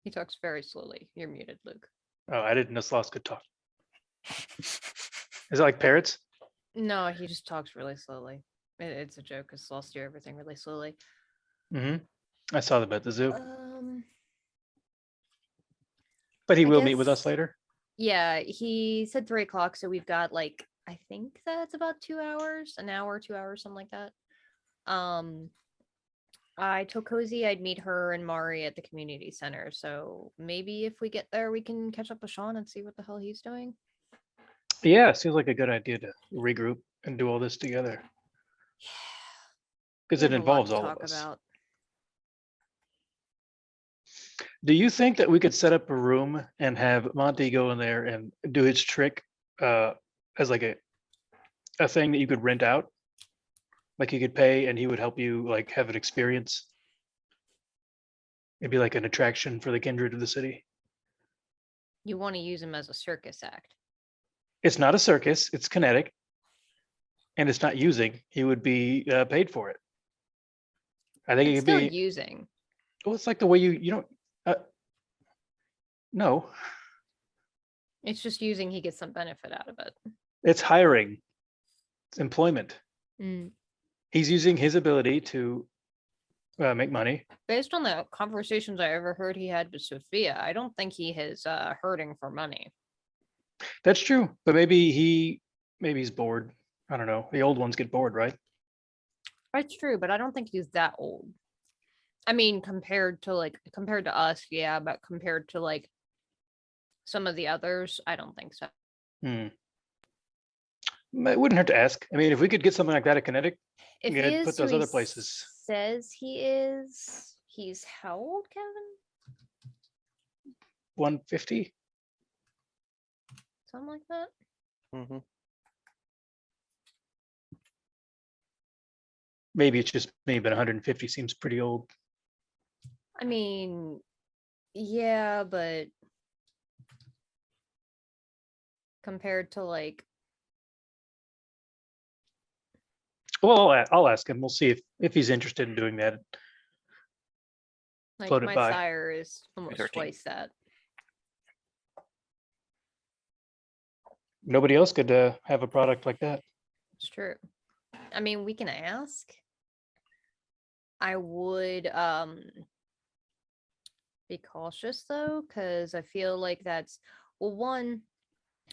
Speaker 2: He talks very slowly. You're muted, Luke.
Speaker 6: Oh, I didn't know sloths could talk. Is it like parrots?
Speaker 2: No, he just talks really slowly. It's a joke because sloths do everything really slowly.
Speaker 6: I saw them at the zoo.
Speaker 2: Um,
Speaker 6: But he
Speaker 2: I
Speaker 6: will meet with us
Speaker 2: guess-
Speaker 6: later.
Speaker 2: Yeah, he said 3 o'clock, so we've got like I think that's about 2 hours, an hour, 2 hours, something like that. I told Cozy I'd meet her and Mari at the community center, so maybe if we get there, we can catch up with Sean and see what the hell he's doing.
Speaker 6: Yeah, seems like a good idea to regroup and do all this together. Because
Speaker 2: We
Speaker 6: it
Speaker 2: have a lot
Speaker 6: involves
Speaker 2: to
Speaker 6: all
Speaker 2: talk
Speaker 6: of us.
Speaker 2: about.
Speaker 6: Do you think that we could set up a room and have Monty go in there and do his trick as like a thing that you could rent out? Like you could pay and he would help you like have an experience. It'd be like an attraction for the kindred of the city.
Speaker 2: You want to use him as a circus act.
Speaker 6: It's not a circus, it's kinetic. And it's not using. He would be paid for it. I think it
Speaker 2: It's
Speaker 6: could
Speaker 2: still
Speaker 6: be.
Speaker 2: using.
Speaker 6: Well, it's like the way you don't. No,
Speaker 2: It's just using. He gets some benefit out of it.
Speaker 6: it's hiring. It's employment.
Speaker 2: Mm.
Speaker 6: He's using his ability to make money.
Speaker 2: Based on the conversations I ever heard he had with Sophia, I don't think he is hurting for money.
Speaker 6: That's true, but maybe he's bored. I don't know. The old ones get bored, right?
Speaker 2: That's true, but I don't think he's that old. I mean, compared to us, yeah, but compared to like some of the others, I don't think so.
Speaker 6: It wouldn't hurt to ask. I mean, if we could get something like that at Kinetic,
Speaker 2: If
Speaker 6: yeah,
Speaker 2: he is
Speaker 6: put
Speaker 2: who
Speaker 6: those
Speaker 2: he
Speaker 6: other places.
Speaker 2: says he is, he's how old, Kevin?
Speaker 6: 150.
Speaker 2: Something like that.
Speaker 1: Mm-hmm.
Speaker 6: Maybe it's just me, but 150 seems pretty old.
Speaker 2: I mean, yeah, but compared to like,
Speaker 6: Well, I'll ask him. We'll see if he's interested in doing that. Float it
Speaker 2: my
Speaker 6: by.
Speaker 2: sire is almost
Speaker 1: 13.
Speaker 2: twice that.
Speaker 6: Nobody else could have a product like that.
Speaker 2: It's true. I mean, we can ask. I would be cautious though, because I feel like that's, well, one,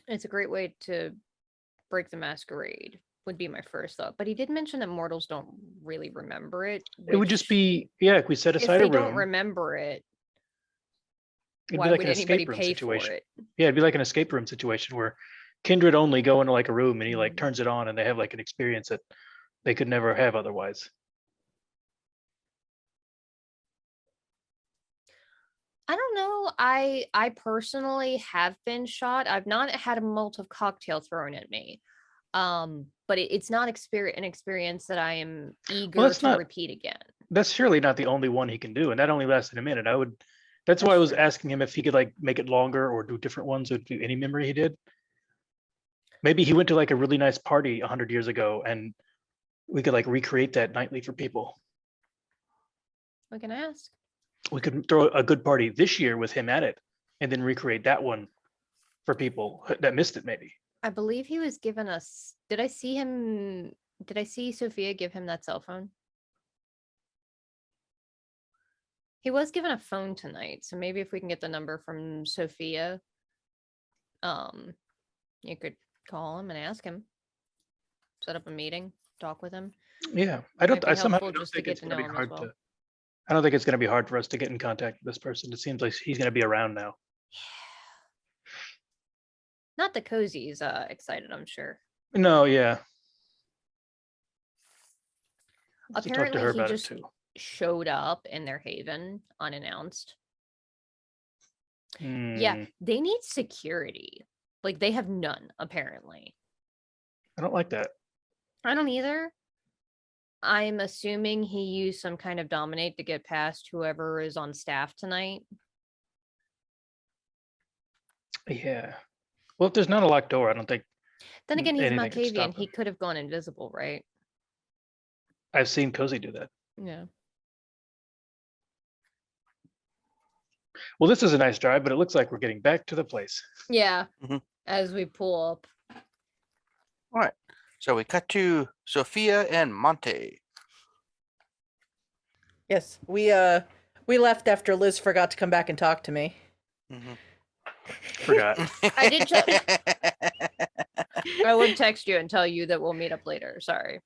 Speaker 2: it's a great way to break the masquerade would be my first thought. But he did mention that mortals don't really remember it.
Speaker 6: It would just
Speaker 2: which,
Speaker 6: be, yeah, if we set
Speaker 2: if
Speaker 6: aside
Speaker 2: they
Speaker 6: a
Speaker 2: don't
Speaker 6: room,
Speaker 2: remember it,
Speaker 6: it'd
Speaker 2: why
Speaker 6: be like
Speaker 2: would
Speaker 6: an
Speaker 2: anybody
Speaker 6: escape room
Speaker 2: pay for
Speaker 6: situation.
Speaker 2: it?
Speaker 6: Yeah, it'd be like an escape room situation where Kindred only go into like a room and he like
Speaker 2: Mhm.
Speaker 6: turns it on and they have like an experience that they could never have otherwise.
Speaker 2: I don't know. I personally have been shot. I've not had a Molotov cocktail thrown at me. But it's not an experience that I am eager
Speaker 6: that's
Speaker 2: to
Speaker 6: not-
Speaker 2: repeat again.
Speaker 6: That's surely not the only one he can do, and that only lasted a minute. That's why I
Speaker 2: That's
Speaker 6: was
Speaker 2: true.
Speaker 6: asking him if he could like make it longer or do different ones or do any memory he did. Maybe he went to like a really nice party 100 years ago and we could like recreate that nightly for people.
Speaker 2: We can ask.
Speaker 6: We could throw a good party this year with him at it and then recreate that one for people that missed it maybe.
Speaker 2: I believe he was given us. Did I see Sophia give him that cell phone? He was given a phone tonight, so maybe if we can get the number from Sophia, you could call him and ask him. Set up a meeting, talk with him.
Speaker 6: Yeah,
Speaker 2: Might be
Speaker 6: I somehow
Speaker 2: helpful
Speaker 6: don't
Speaker 2: just to
Speaker 6: think
Speaker 2: get
Speaker 6: it's
Speaker 2: to
Speaker 6: going to
Speaker 2: know
Speaker 6: be
Speaker 2: him as
Speaker 6: hard
Speaker 2: well.
Speaker 6: to. I don't think it's going to be hard for us to get in contact with this person. It seems like he's going to be around now.
Speaker 2: Not that Cozy's excited, I'm sure.
Speaker 6: No, yeah. Let's talk to
Speaker 2: Apparently
Speaker 6: her
Speaker 2: he
Speaker 6: about it
Speaker 2: just
Speaker 6: too.
Speaker 2: showed up in their haven unannounced. Yeah,
Speaker 6: Hmm,
Speaker 2: they need security. Like they have none, apparently.
Speaker 6: I don't like that.
Speaker 2: I don't either. I'm assuming he used some kind of dominate to get past whoever is on staff tonight.
Speaker 6: Yeah. Well, if there's not a locked door, I don't think
Speaker 2: Then again, he's
Speaker 6: anything could stop
Speaker 2: Malkavian. He
Speaker 6: him.
Speaker 2: could have gone invisible, right?
Speaker 6: I've seen Cozy do that.
Speaker 2: Yeah.
Speaker 6: Well, this is a nice drive, but it looks like we're getting back to the place.
Speaker 2: Yeah.
Speaker 1: Mhm.
Speaker 2: As we pull up.
Speaker 1: All right. So we cut to Sophia and Monte.
Speaker 7: Yes, we left after Liz forgot to come back and talk to me.
Speaker 1: Mm-hmm.
Speaker 6: Forgot.
Speaker 2: I did I would text you and tell you that we'll meet up later. Sorry.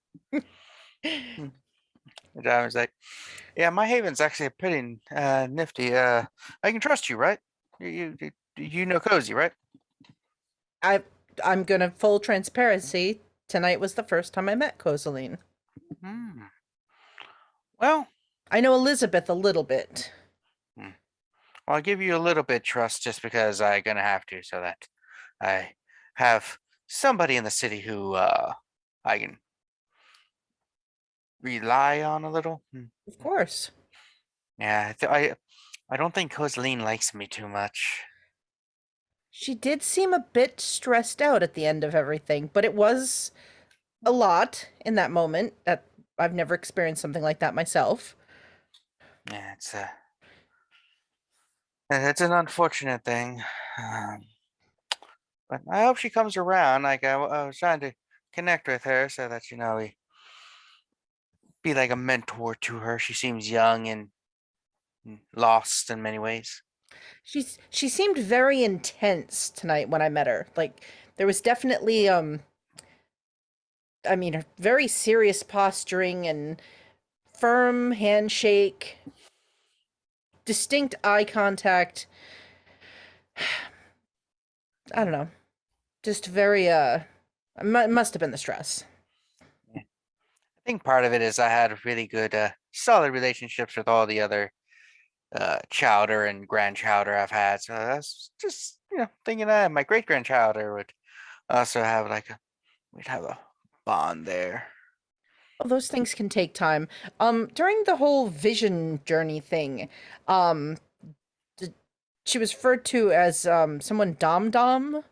Speaker 1: And I was like, yeah, my haven's actually pretty nifty. I can trust you, right? You know Cozy, right?
Speaker 7: I'm gonna full transparency. Tonight was the first time I met Kozaline.
Speaker 1: Hmm. Well,
Speaker 7: I know Elizabeth a little bit.
Speaker 1: I'll give you a little bit trust just because I'm gonna have to, so that I have somebody in the city who I can rely on a little.
Speaker 7: Of course.
Speaker 1: Yeah, I don't think Kozaline likes me too much.
Speaker 7: She did seem a bit stressed out at the end of everything, but it was a lot in that moment. That I've never experienced something like that myself.
Speaker 1: Yeah, it's an unfortunate thing. But I hope she comes around. Like I was trying to connect with her so that we be like a mentor to her. She seems young and lost in many ways.
Speaker 7: She seemed very intense tonight when I met her. Like there was definitely I mean, very serious posturing and firm handshake, distinct eye contact. I don't know. Just very must have been the stress.
Speaker 1: I think part of it is I had really good, solid relationships with all the other chowder and grandchowder I've had. So that's just thinking that my great grandchowder would also have we'd have a bond there.
Speaker 7: Well, those things can take time. During the whole vision journey thing, um, she was referred to as someone Dom Dom.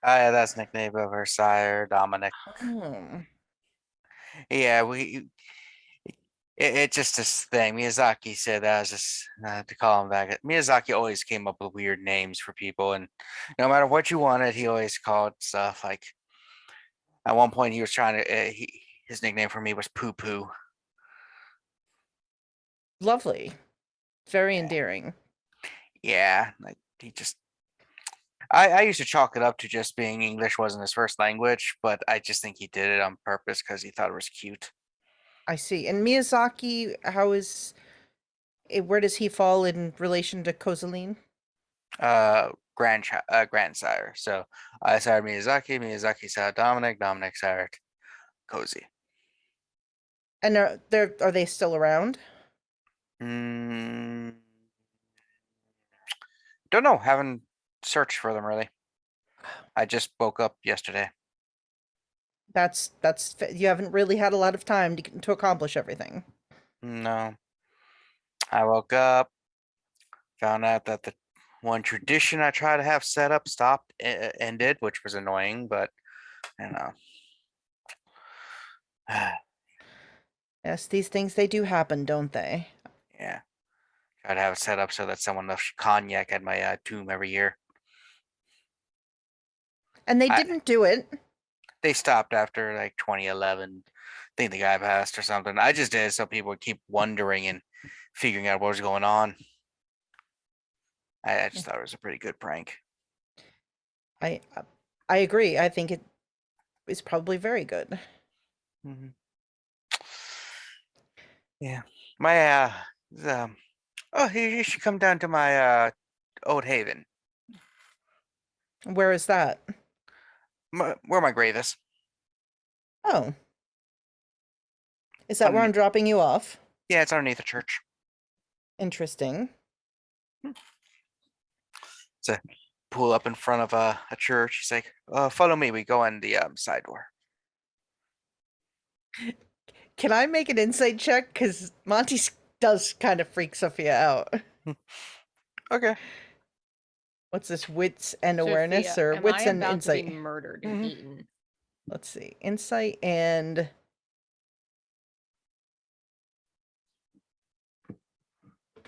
Speaker 1: Yeah, that's the nickname of her sire, Dominic.
Speaker 7: Oh.
Speaker 1: Yeah, it's just this thing. Miyazaki said that was just to call him back. Miyazaki always came up with weird names for people, and no matter what you wanted, he always called stuff like. At one point, he was trying to. His nickname for me was Poo Poo.
Speaker 7: Lovely. Very
Speaker 1: Yeah.
Speaker 7: endearing.
Speaker 1: Yeah, like he just. I used to chalk it up to just being English wasn't his first language, but I just think he did it on purpose because he thought it was cute.
Speaker 7: I see. And Miyazaki, where does he fall in relation to Kozaline?
Speaker 1: Grandsire. So I sired Miyazaki sired Dominic sired Cozy.
Speaker 7: And are they still around?
Speaker 1: Mm, don't know. Haven't searched for them really. I just woke up yesterday.
Speaker 7: That's you haven't really had a lot of time to accomplish everything.
Speaker 1: No. I woke up, found out that the one tradition I tried to have set up stopped, ended, which was annoying, but you know.
Speaker 7: Yes, these things they do happen, don't they?
Speaker 1: Yeah. Try to have it set up so that someone left cognac at my tomb every year.
Speaker 7: And they
Speaker 1: I-
Speaker 7: didn't do it.
Speaker 1: They stopped after like 2011. I think the guy passed or something. I just did it so people would keep wondering and figuring out what was going on. I just thought it was a pretty good prank.
Speaker 7: I agree. I think it is probably very good.
Speaker 1: Mhm. Yeah. My oh, you should come down to my Old Haven.
Speaker 7: Where is that?
Speaker 1: Where my grave is.
Speaker 7: Oh. Is that where
Speaker 1: Um,
Speaker 7: I'm dropping you off?
Speaker 1: Yeah, it's underneath the church.
Speaker 7: Interesting.
Speaker 1: It's a pull up in front of a church. He's like, follow me. We go in the side door.
Speaker 7: Can I make an insight check? Because Monty does kind of freak Sophia out.
Speaker 1: Okay.
Speaker 7: What's this? Wits and awareness,
Speaker 2: Sophia,
Speaker 7: or
Speaker 2: am
Speaker 7: wits
Speaker 2: I
Speaker 7: and
Speaker 2: about
Speaker 7: insight?
Speaker 2: to be murdered and
Speaker 1: Mhm.
Speaker 2: eaten?
Speaker 7: Let's see. Insight and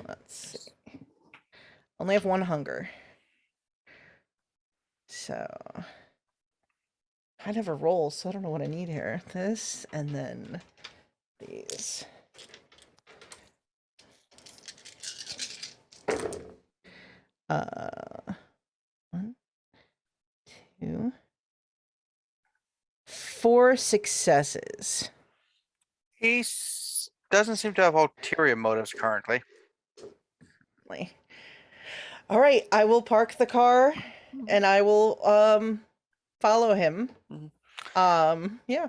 Speaker 7: let's see. Only have one hunger. So I never roll, so I don't know what I need here. This and then these. Uh 2. 4 successes.
Speaker 1: He doesn't seem to have ulterior motives currently.
Speaker 7: Like, all right, I will park the car and I will follow him. Yeah.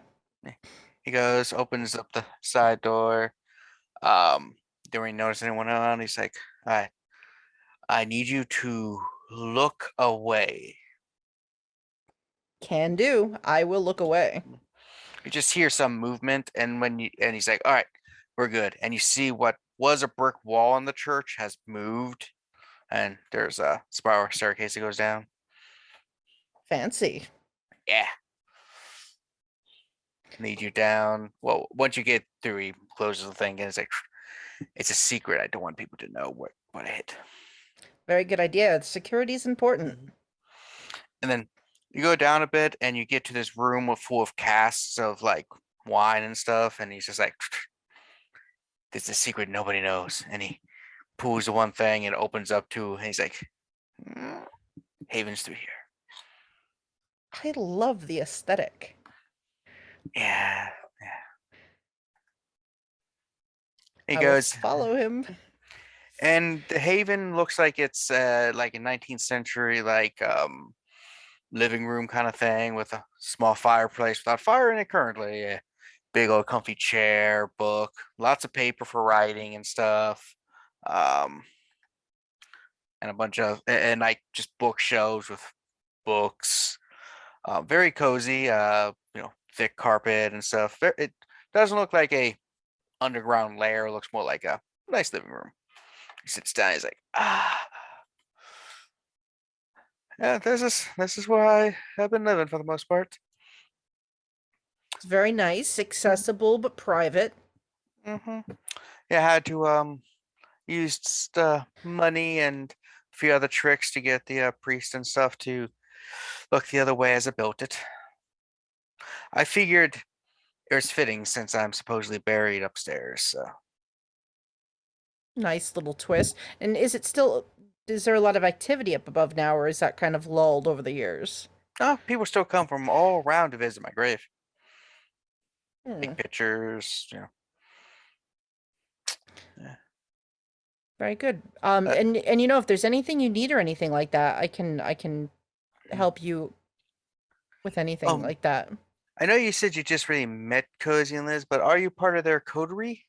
Speaker 1: He goes, opens up the side door. Don't really notice anyone around. He's like, I need you to look away.
Speaker 7: Can do. I will look away.
Speaker 1: You just hear some movement, and he's like, all right, we're good. And you see what was a brick wall in the church has moved, and there's a spiral staircase that goes down.
Speaker 7: Fancy.
Speaker 1: Yeah. Lead you down. Well, once you get through, he closes the thing, and it's like, it's a secret. I don't want people to know what I hit.
Speaker 7: Very good idea. Security is important.
Speaker 1: And then you go down a bit, and you get to this room full of casks of like wine and stuff, and he's just like, "This is a secret nobody knows." And he pulls the one thing and opens up to, and he's like, "Haven's through here."
Speaker 7: I love the aesthetic.
Speaker 1: Yeah. He
Speaker 7: I will
Speaker 1: goes,
Speaker 7: follow him.
Speaker 1: and the Haven looks like it's like a 19th century living room kind of thing with a small fireplace without fire in it currently. A big old comfy chair, book, lots of paper for writing and stuff. And a bunch of like just bookshelves with books. Very cozy, thick carpet and stuff. It doesn't look like a underground lair. It looks more like a nice living room. He sits down. He's like, yeah, this is where I have been living for the most part.
Speaker 7: It's very nice, accessible, but private.
Speaker 1: Yeah, I had to use money and a few other tricks to get the priest and stuff to look the other way as I built it. I figured it was fitting since I'm supposedly buried upstairs. So
Speaker 7: Nice little twist. And is there a lot of activity up above now, or is that kind of lulled over the years?
Speaker 1: people still come from all around to visit my grave.
Speaker 7: Hmm.
Speaker 1: Take pictures,
Speaker 7: Very good. And if there's anything you need or anything like that, I can help you with anything like that.
Speaker 1: I know you said you just really met Cozy and Liz, but are you part of their coterie?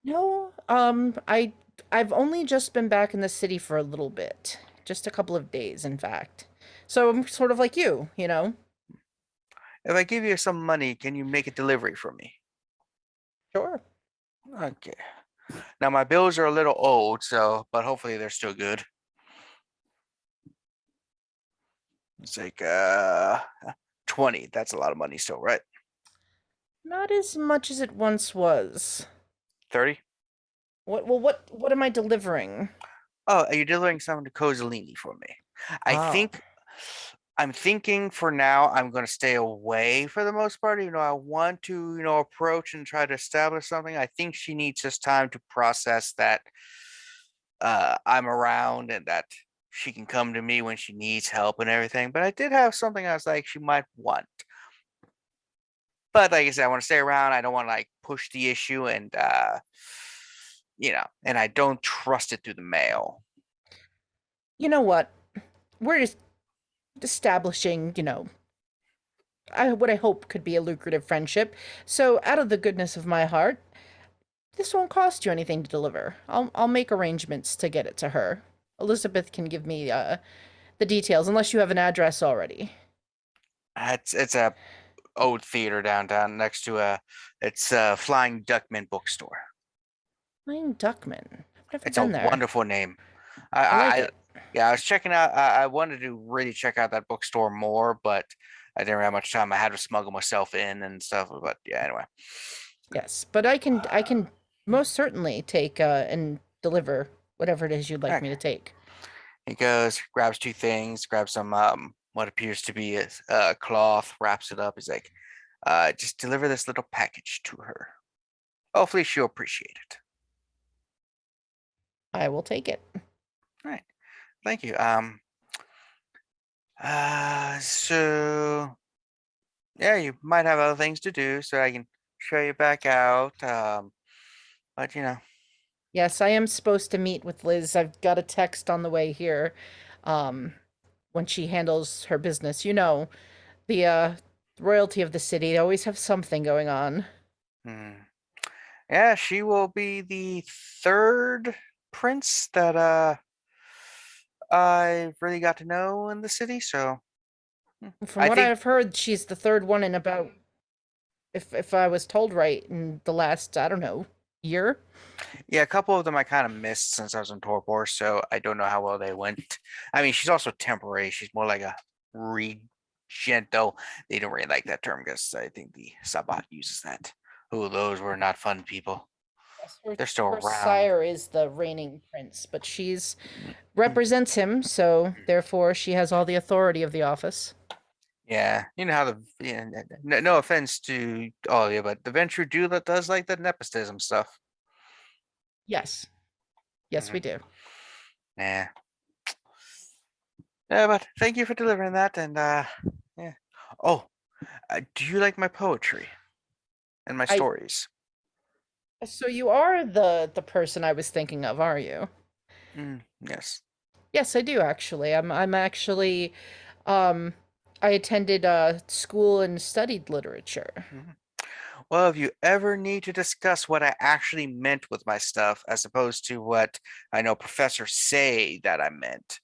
Speaker 7: No, I've only just been back in the city for a little bit, just a couple of days, in fact. So I'm sort of like you.
Speaker 1: If I give you some money, can you make a delivery for me?
Speaker 7: Sure.
Speaker 1: Okay. Now my bills are a little old, but hopefully they're still good. It's like 20. That's a lot of money still, right?
Speaker 7: Not as much as it once was.
Speaker 1: 30?
Speaker 7: What am I delivering?
Speaker 1: Oh, are you delivering something to Kozaline for me? I'm thinking for now I'm going to stay away for the most part. I want to, approach and try to establish something. I think she needs just time to process that I'm around and that she can come to me when she needs help and everything. But I did have something I was like she might want. But like I said, I want to stay around. I don't want to push the issue and and I don't trust it through the mail.
Speaker 7: You know what? We're just establishing, what I hope could be a lucrative friendship. So out of the goodness of my heart, this won't cost you anything to deliver. I'll make arrangements to get it to her. Elizabeth can give me the details, unless you have an address already.
Speaker 1: It's a old theater downtown next to it's a Flying Duckman bookstore.
Speaker 7: Flying Duckman. I've never
Speaker 1: It's a
Speaker 7: been there.
Speaker 1: wonderful name.
Speaker 7: I like it.
Speaker 1: Yeah, I was checking out. I wanted to really check out that bookstore more, but I didn't have much time. I had to smuggle myself in and stuff. But yeah, anyway.
Speaker 7: Yes, but I can most certainly take and deliver whatever it is you'd like me to take.
Speaker 1: He goes, grabs two things, grabs some what appears to be a cloth, wraps it up. He's like, just deliver this little package to her. Hopefully she'll appreciate it.
Speaker 7: I will take it.
Speaker 1: All right. Thank you. So yeah, you might have other things to do, so I can show you back out. But
Speaker 7: Yes, I am supposed to meet with Liz. I've got a text on the way here. Um, when she handles her business. You know, the royalty of the city, they always have something going on.
Speaker 1: hmm. Yeah, she will be the third prince that I really got to know in the city. So
Speaker 7: From
Speaker 1: I
Speaker 7: what
Speaker 1: think
Speaker 7: I've heard, she's the third one in about, if I was told right, in the last, I don't know, year.
Speaker 1: yeah, a couple of them I kind of missed since I was in Torpor, so I don't know how well they went. I mean, she's also temporary. She's more like a regent, though they don't really like that term because I think the Sabbat uses that. Oh, those were not fun people.
Speaker 7: Yes, her,
Speaker 1: They're still
Speaker 7: her
Speaker 1: around.
Speaker 7: sire is the reigning prince, but she's represents him, so therefore she has all the authority of the office.
Speaker 1: Yeah, you know how no offense to all of you, but the Ventrue does like the nepotism stuff.
Speaker 7: Yes. Yes, we
Speaker 1: Mhm.
Speaker 7: do.
Speaker 1: Yeah. Yeah, but thank you for delivering that, and yeah. Oh, do you like my poetry and my
Speaker 7: I
Speaker 1: stories?
Speaker 7: so you are the person I was thinking of, are you?
Speaker 1: Yes.
Speaker 7: Yes, I do actually. I'm actually um I attended school and studied literature.
Speaker 1: Mhm. Well, if you ever need to discuss what I actually meant with my stuff, as opposed to what I know professors say that I meant,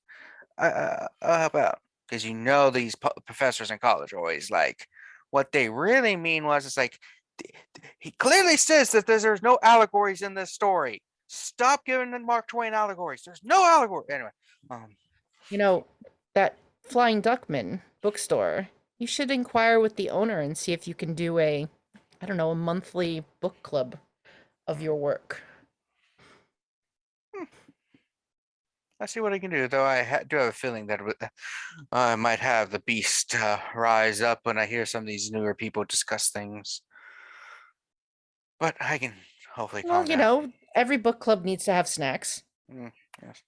Speaker 1: I'll help out. Because you know these professors in college are always like, what they really mean was, it's like, he clearly says that there's no allegories in this story. Stop giving the Mark Twain allegories. There's no allegory. Anyway, um,
Speaker 7: You know, that Flying Duckman bookstore. You should inquire with the owner and see if you can do a, I don't know, a monthly book club of your work.
Speaker 1: I see what I can do. Though I do have a feeling that I might have the beast rise up when I hear some of these newer people discuss things. But I can hopefully
Speaker 7: Well,
Speaker 1: calm down.
Speaker 7: every book club needs to have snacks.
Speaker 1: Yes.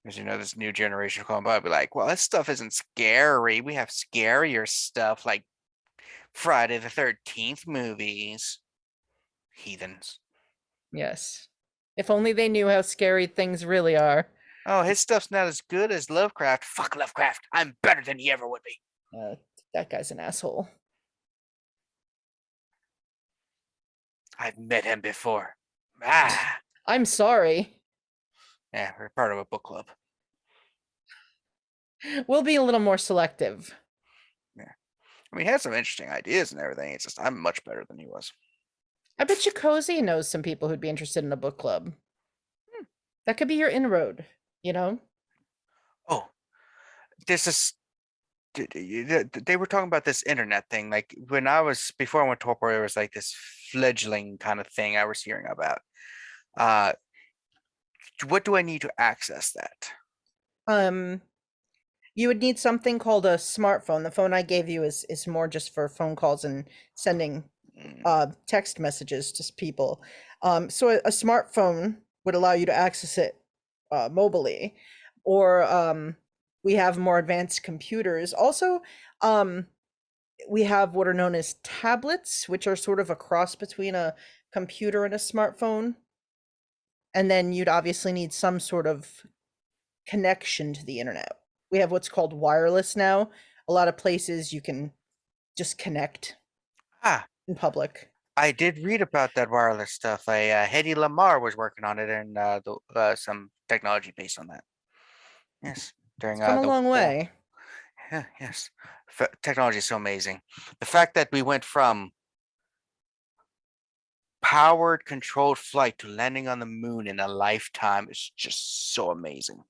Speaker 1: As you know, this new generation will come by, be like, well, this stuff isn't scary. We have scarier stuff like Friday the 13th movies. Heathens.
Speaker 7: Yes. If only they knew how scary things really are.
Speaker 1: Oh, his stuff's not as good as Lovecraft. Fuck Lovecraft. I'm better than he ever would be.
Speaker 7: Uh, that guy's an asshole.
Speaker 1: I've met him before. Ah.
Speaker 7: I'm sorry.
Speaker 1: Yeah, we're part of a book club.
Speaker 7: We'll be a little more selective.
Speaker 1: Yeah. I mean, he had some interesting ideas and everything. It's just I'm much better than he was.
Speaker 7: I bet you Cozy knows some people who'd be interested in a book club. That could be your inroad, you know?
Speaker 1: Oh, this is they were talking about this internet thing. Like when I was before I went to Torpor, there was like this fledgling kind of thing I was hearing about. Uh, what do I need to access that?
Speaker 7: Um, you would need something called a smartphone. The phone I gave you is more just for phone calls and sending text messages to people. So a smartphone would allow you to access it mobily, or we have more advanced computers. Also, we have what are known as tablets, which are sort of a cross between a computer and a smartphone. And then you'd obviously need some sort of connection to the internet. We have what's called wireless now. A lot of places you can just connect
Speaker 1: Ah,
Speaker 7: in public.
Speaker 1: I did read about that wireless stuff. Hedy Lamar was working on it and some technology based on that. Yes, during
Speaker 7: It's come a
Speaker 1: the
Speaker 7: long
Speaker 1: war.
Speaker 7: way.
Speaker 1: Yeah, yes. Technology is so amazing. The fact that we went from powered, controlled flight to landing on the moon in a lifetime is just so amazing.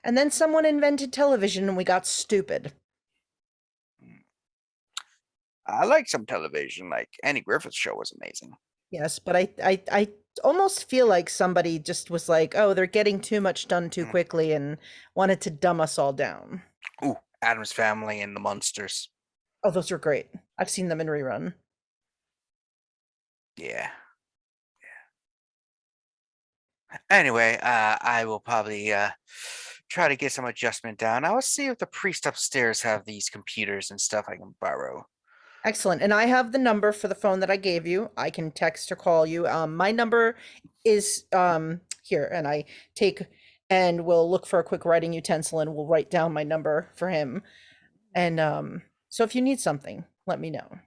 Speaker 7: And then someone invented television and we got stupid.
Speaker 1: I like some television, like Andy Griffith's show was amazing.
Speaker 7: Yes, but I almost feel like somebody just was like, oh, they're getting too much done too quickly and wanted to dumb us all down.
Speaker 1: Ooh, Adam's Family and the Munsters.
Speaker 7: Oh, those are great. I've seen them in rerun.
Speaker 1: Yeah. Anyway, I will probably try to get some adjustment down. I will see if the priest upstairs have these computers and stuff I can borrow.
Speaker 7: Excellent. And I have the number for the phone that I gave you. I can text or call you. My number is here, and I take and we'll look for a quick writing utensil and we'll write down my number for him. And so if you need something, let me know.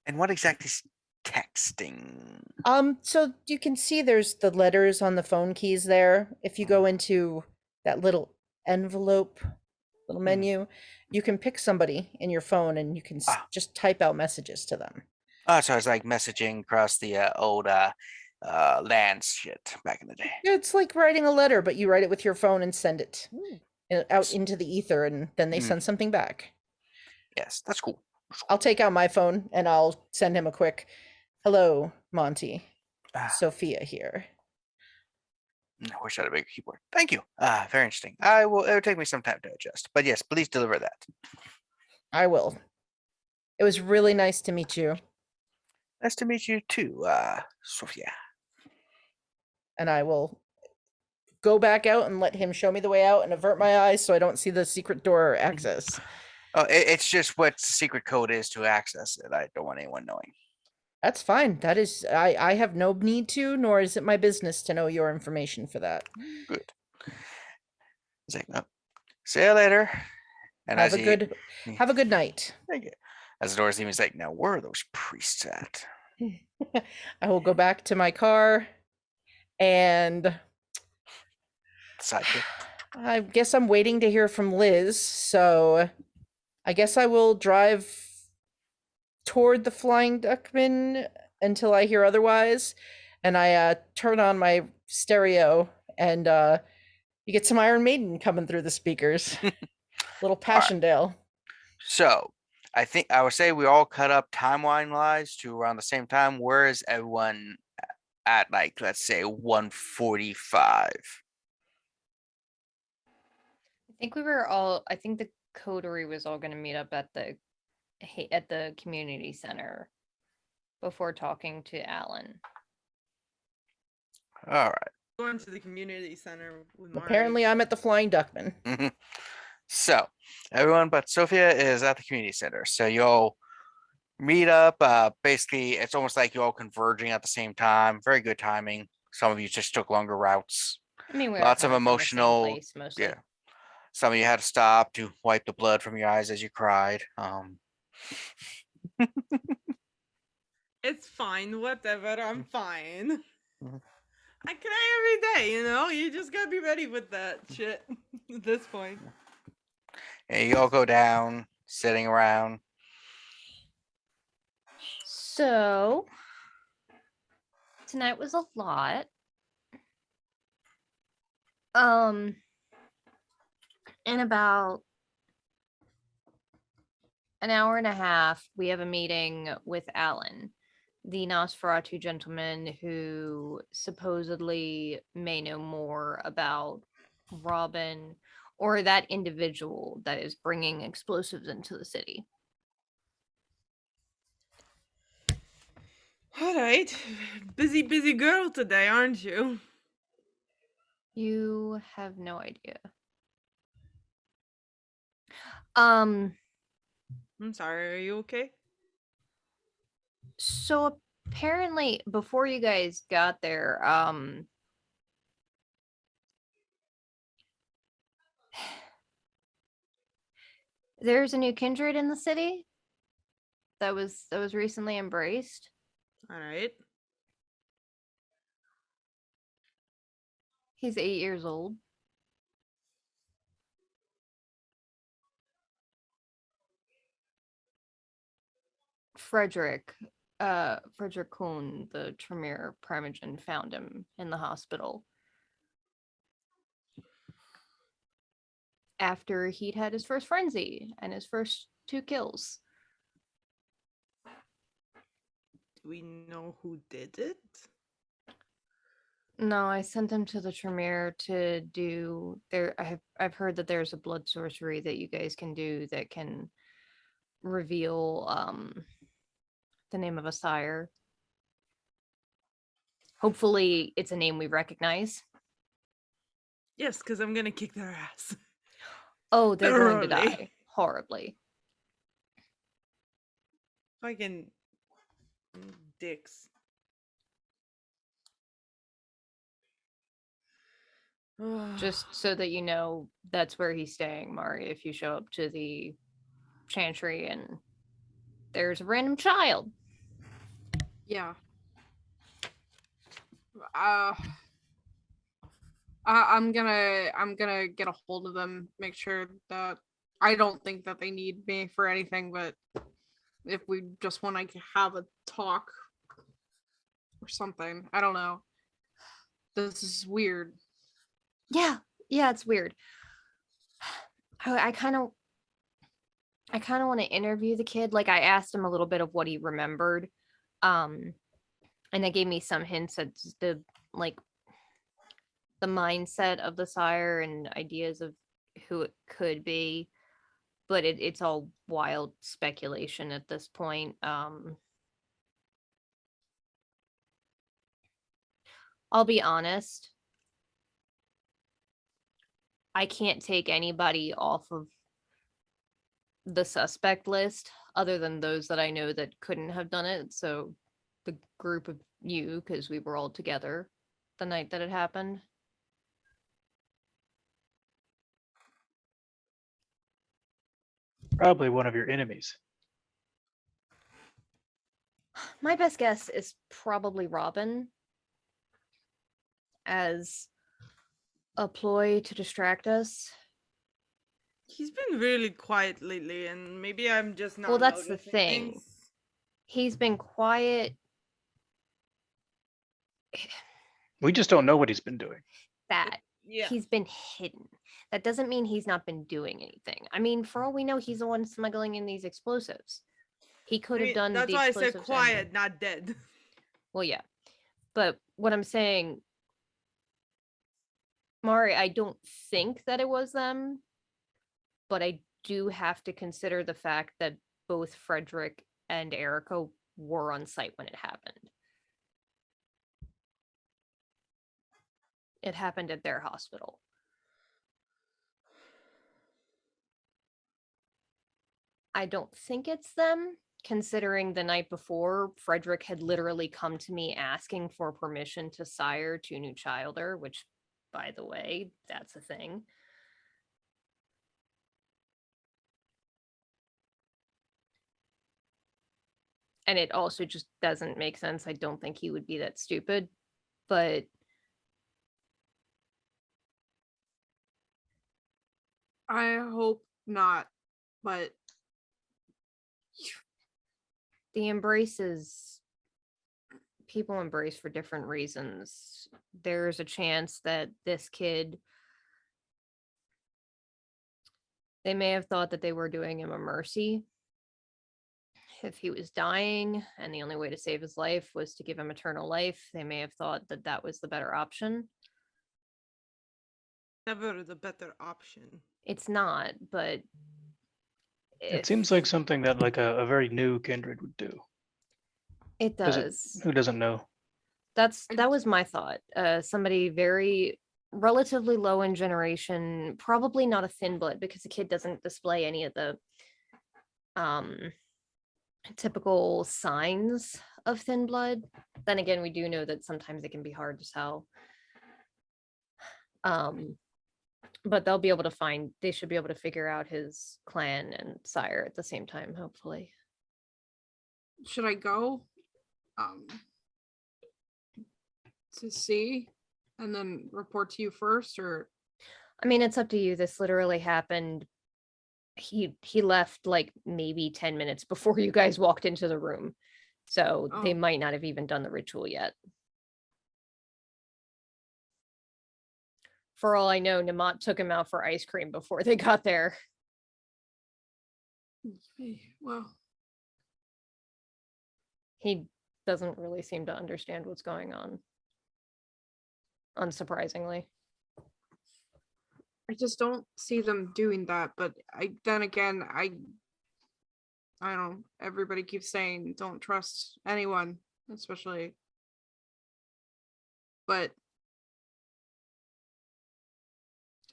Speaker 1: And what exactly is texting?
Speaker 7: So you can see there's the letters on the phone keys there. If you go into that little envelope, little menu, you can pick somebody in your phone and you can just type out messages to them.
Speaker 1: Oh, so it's like messaging across the old lands shit back in the day.
Speaker 7: Yeah, it's like writing a letter, but you write it with your phone and send it out into the ether, and then they send something back.
Speaker 1: Yes, that's cool.
Speaker 7: I'll take out my phone and I'll send him a quick, "Hello, Monty. Sophia here."
Speaker 1: I wish I had a bigger keyboard. Thank you. Very interesting. It will take me some time to adjust. But yes, please deliver that.
Speaker 7: I will. It was really nice to meet you.
Speaker 1: Nice to meet you too, Sophia.
Speaker 7: And I will go back out and let him show me the way out and avert my eyes so I don't see the secret door access.
Speaker 1: Oh, it's just what the secret code is to access it. I don't want anyone knowing.
Speaker 7: That's fine. That is, I have no need to, nor is it my business to know your information for that.
Speaker 1: Good. It's like, oh, see you later. And
Speaker 7: have a good night.
Speaker 1: Thank you. As the door's even like, now where are those priests at?
Speaker 7: I will go back to my car and
Speaker 1: Sidekick.
Speaker 7: I guess I'm waiting to hear from Liz, so I guess I will drive toward the Flying Duckman until I hear otherwise, and I turn on my stereo, and you get some Iron Maiden coming through the speakers. Little Passchendaele.
Speaker 1: Right. So, I think I would say we all cut up timeline-wise to around the same time. Where is everyone at, like, let's say 1:45?
Speaker 2: I think the coterie was all going to meet up at the community center before talking to Alan.
Speaker 1: All right.
Speaker 5: Going to the community center with Mari.
Speaker 7: Apparently I'm at the Flying Duckman.
Speaker 1: So everyone but Sophia is at the community center. So you'll meet up. Basically, it's almost like you're all converging at the same time. Very good timing. Some of you just took longer routes.
Speaker 2: I mean,
Speaker 1: Lots of
Speaker 2: coming from the same
Speaker 1: emotional.
Speaker 2: place, mostly.
Speaker 1: Yeah. Some of you had to stop to wipe the blood from your eyes as you cried.
Speaker 5: It's fine, whatever. I'm fine.
Speaker 1: Mhm.
Speaker 5: I cry every day, you know? You just gotta be ready with that shit at this point.
Speaker 1: And you all go down, sitting around.
Speaker 2: So tonight was a lot. In about an hour and a half, we have a meeting with Alan, the Nosferatu gentleman who supposedly may know more about Robin or that individual that is bringing explosives into the city.
Speaker 5: All right. Busy girl today, aren't you?
Speaker 2: You have no idea.
Speaker 5: I'm sorry, are you okay?
Speaker 2: So apparently before you guys got there, there's a new kindred in the city that was recently embraced.
Speaker 5: All right.
Speaker 2: He's 8 years old. Frederick Kuhn, the Tremere primogen, found him in the hospital after he'd had his first frenzy and his first 2 kills.
Speaker 5: Do we know who did it?
Speaker 2: No, I sent him to the Tremere to do there. I've heard that there's a blood sorcery that you guys can do that can reveal the name of a sire. Hopefully it's a name we recognize.
Speaker 5: Yes, because I'm gonna kick their ass.
Speaker 2: Oh, they're going to
Speaker 5: Thoroughly.
Speaker 2: die horribly.
Speaker 5: Fucking dicks.
Speaker 2: Just so that you know, that's where he's staying, Mari. If you show up to the chantry and there's a random child.
Speaker 4: Yeah. I'm gonna get a hold of them, make sure that I don't think that they need me for anything, but if we just want to have a talk or something, I don't know. This is weird.
Speaker 2: Yeah, it's weird. I kind of want to interview the kid. Like I asked him a little bit of what he remembered, and they gave me some hints at the mindset of the sire and ideas of who it could be, but it's all wild speculation at this point. I'll be honest. I can't take anybody off of the suspect list other than those that I know that couldn't have done it. So the group of you, because we were all together the night that it happened.
Speaker 6: Probably one of your enemies.
Speaker 2: My best guess is probably Robin as a ploy to distract us.
Speaker 5: He's been really quiet lately, and maybe I'm just not.
Speaker 2: Well, that's the
Speaker 5: noticing
Speaker 2: thing.
Speaker 5: things.
Speaker 2: He's been quiet.
Speaker 6: We just don't know what he's been doing.
Speaker 2: That
Speaker 5: Yeah.
Speaker 2: he's been hidden. That doesn't mean he's not been doing anything. I mean, for all we know, he's the one smuggling in these explosives. He could have done
Speaker 5: That's
Speaker 2: the
Speaker 5: why I
Speaker 2: explosives.
Speaker 5: said quiet, not dead.
Speaker 2: Well, yeah. But what I'm saying, Mari, I don't think that it was them, but I do have to consider the fact that both Frederick and Erica were on site when it happened. It happened at their hospital. I don't think it's them, considering the night before, Frederick had literally come to me asking for permission to sire two new childer, which, by the way, that's a thing. And it also just doesn't make sense. I don't think he would be that stupid, but
Speaker 4: I hope not, but
Speaker 2: the embraces, people embrace for different reasons. There's a chance that this kid, they may have thought that they were doing him a mercy if he was dying and the only way to save his life was to give him eternal life. They may have thought that that was the better option.
Speaker 5: Never the better option.
Speaker 2: It's not, but
Speaker 6: It seems like something that like a very new Kindred would do.
Speaker 2: it does.
Speaker 6: Who doesn't know?
Speaker 2: That was my thought. Somebody very relatively low in generation, probably not a thin blood because the kid doesn't display any of the typical signs of thin blood. Then again, we do know that sometimes it can be hard to tell. But they'll be able to they should be able to figure out his clan and sire at the same time, hopefully.
Speaker 4: should I go to see and then report to you first, or
Speaker 2: I mean, it's up to you. This literally happened. He left like maybe 10 minutes before you guys walked into the room. So they
Speaker 4: Oh.
Speaker 2: might not have even done the ritual yet. For all I know, Namat took him out for ice cream before they got there.
Speaker 4: well,
Speaker 2: He doesn't really seem to understand what's going on. Unsurprisingly.
Speaker 4: I just don't see them doing that. But then again, I don't know. Everybody keeps saying don't trust anyone, especially. But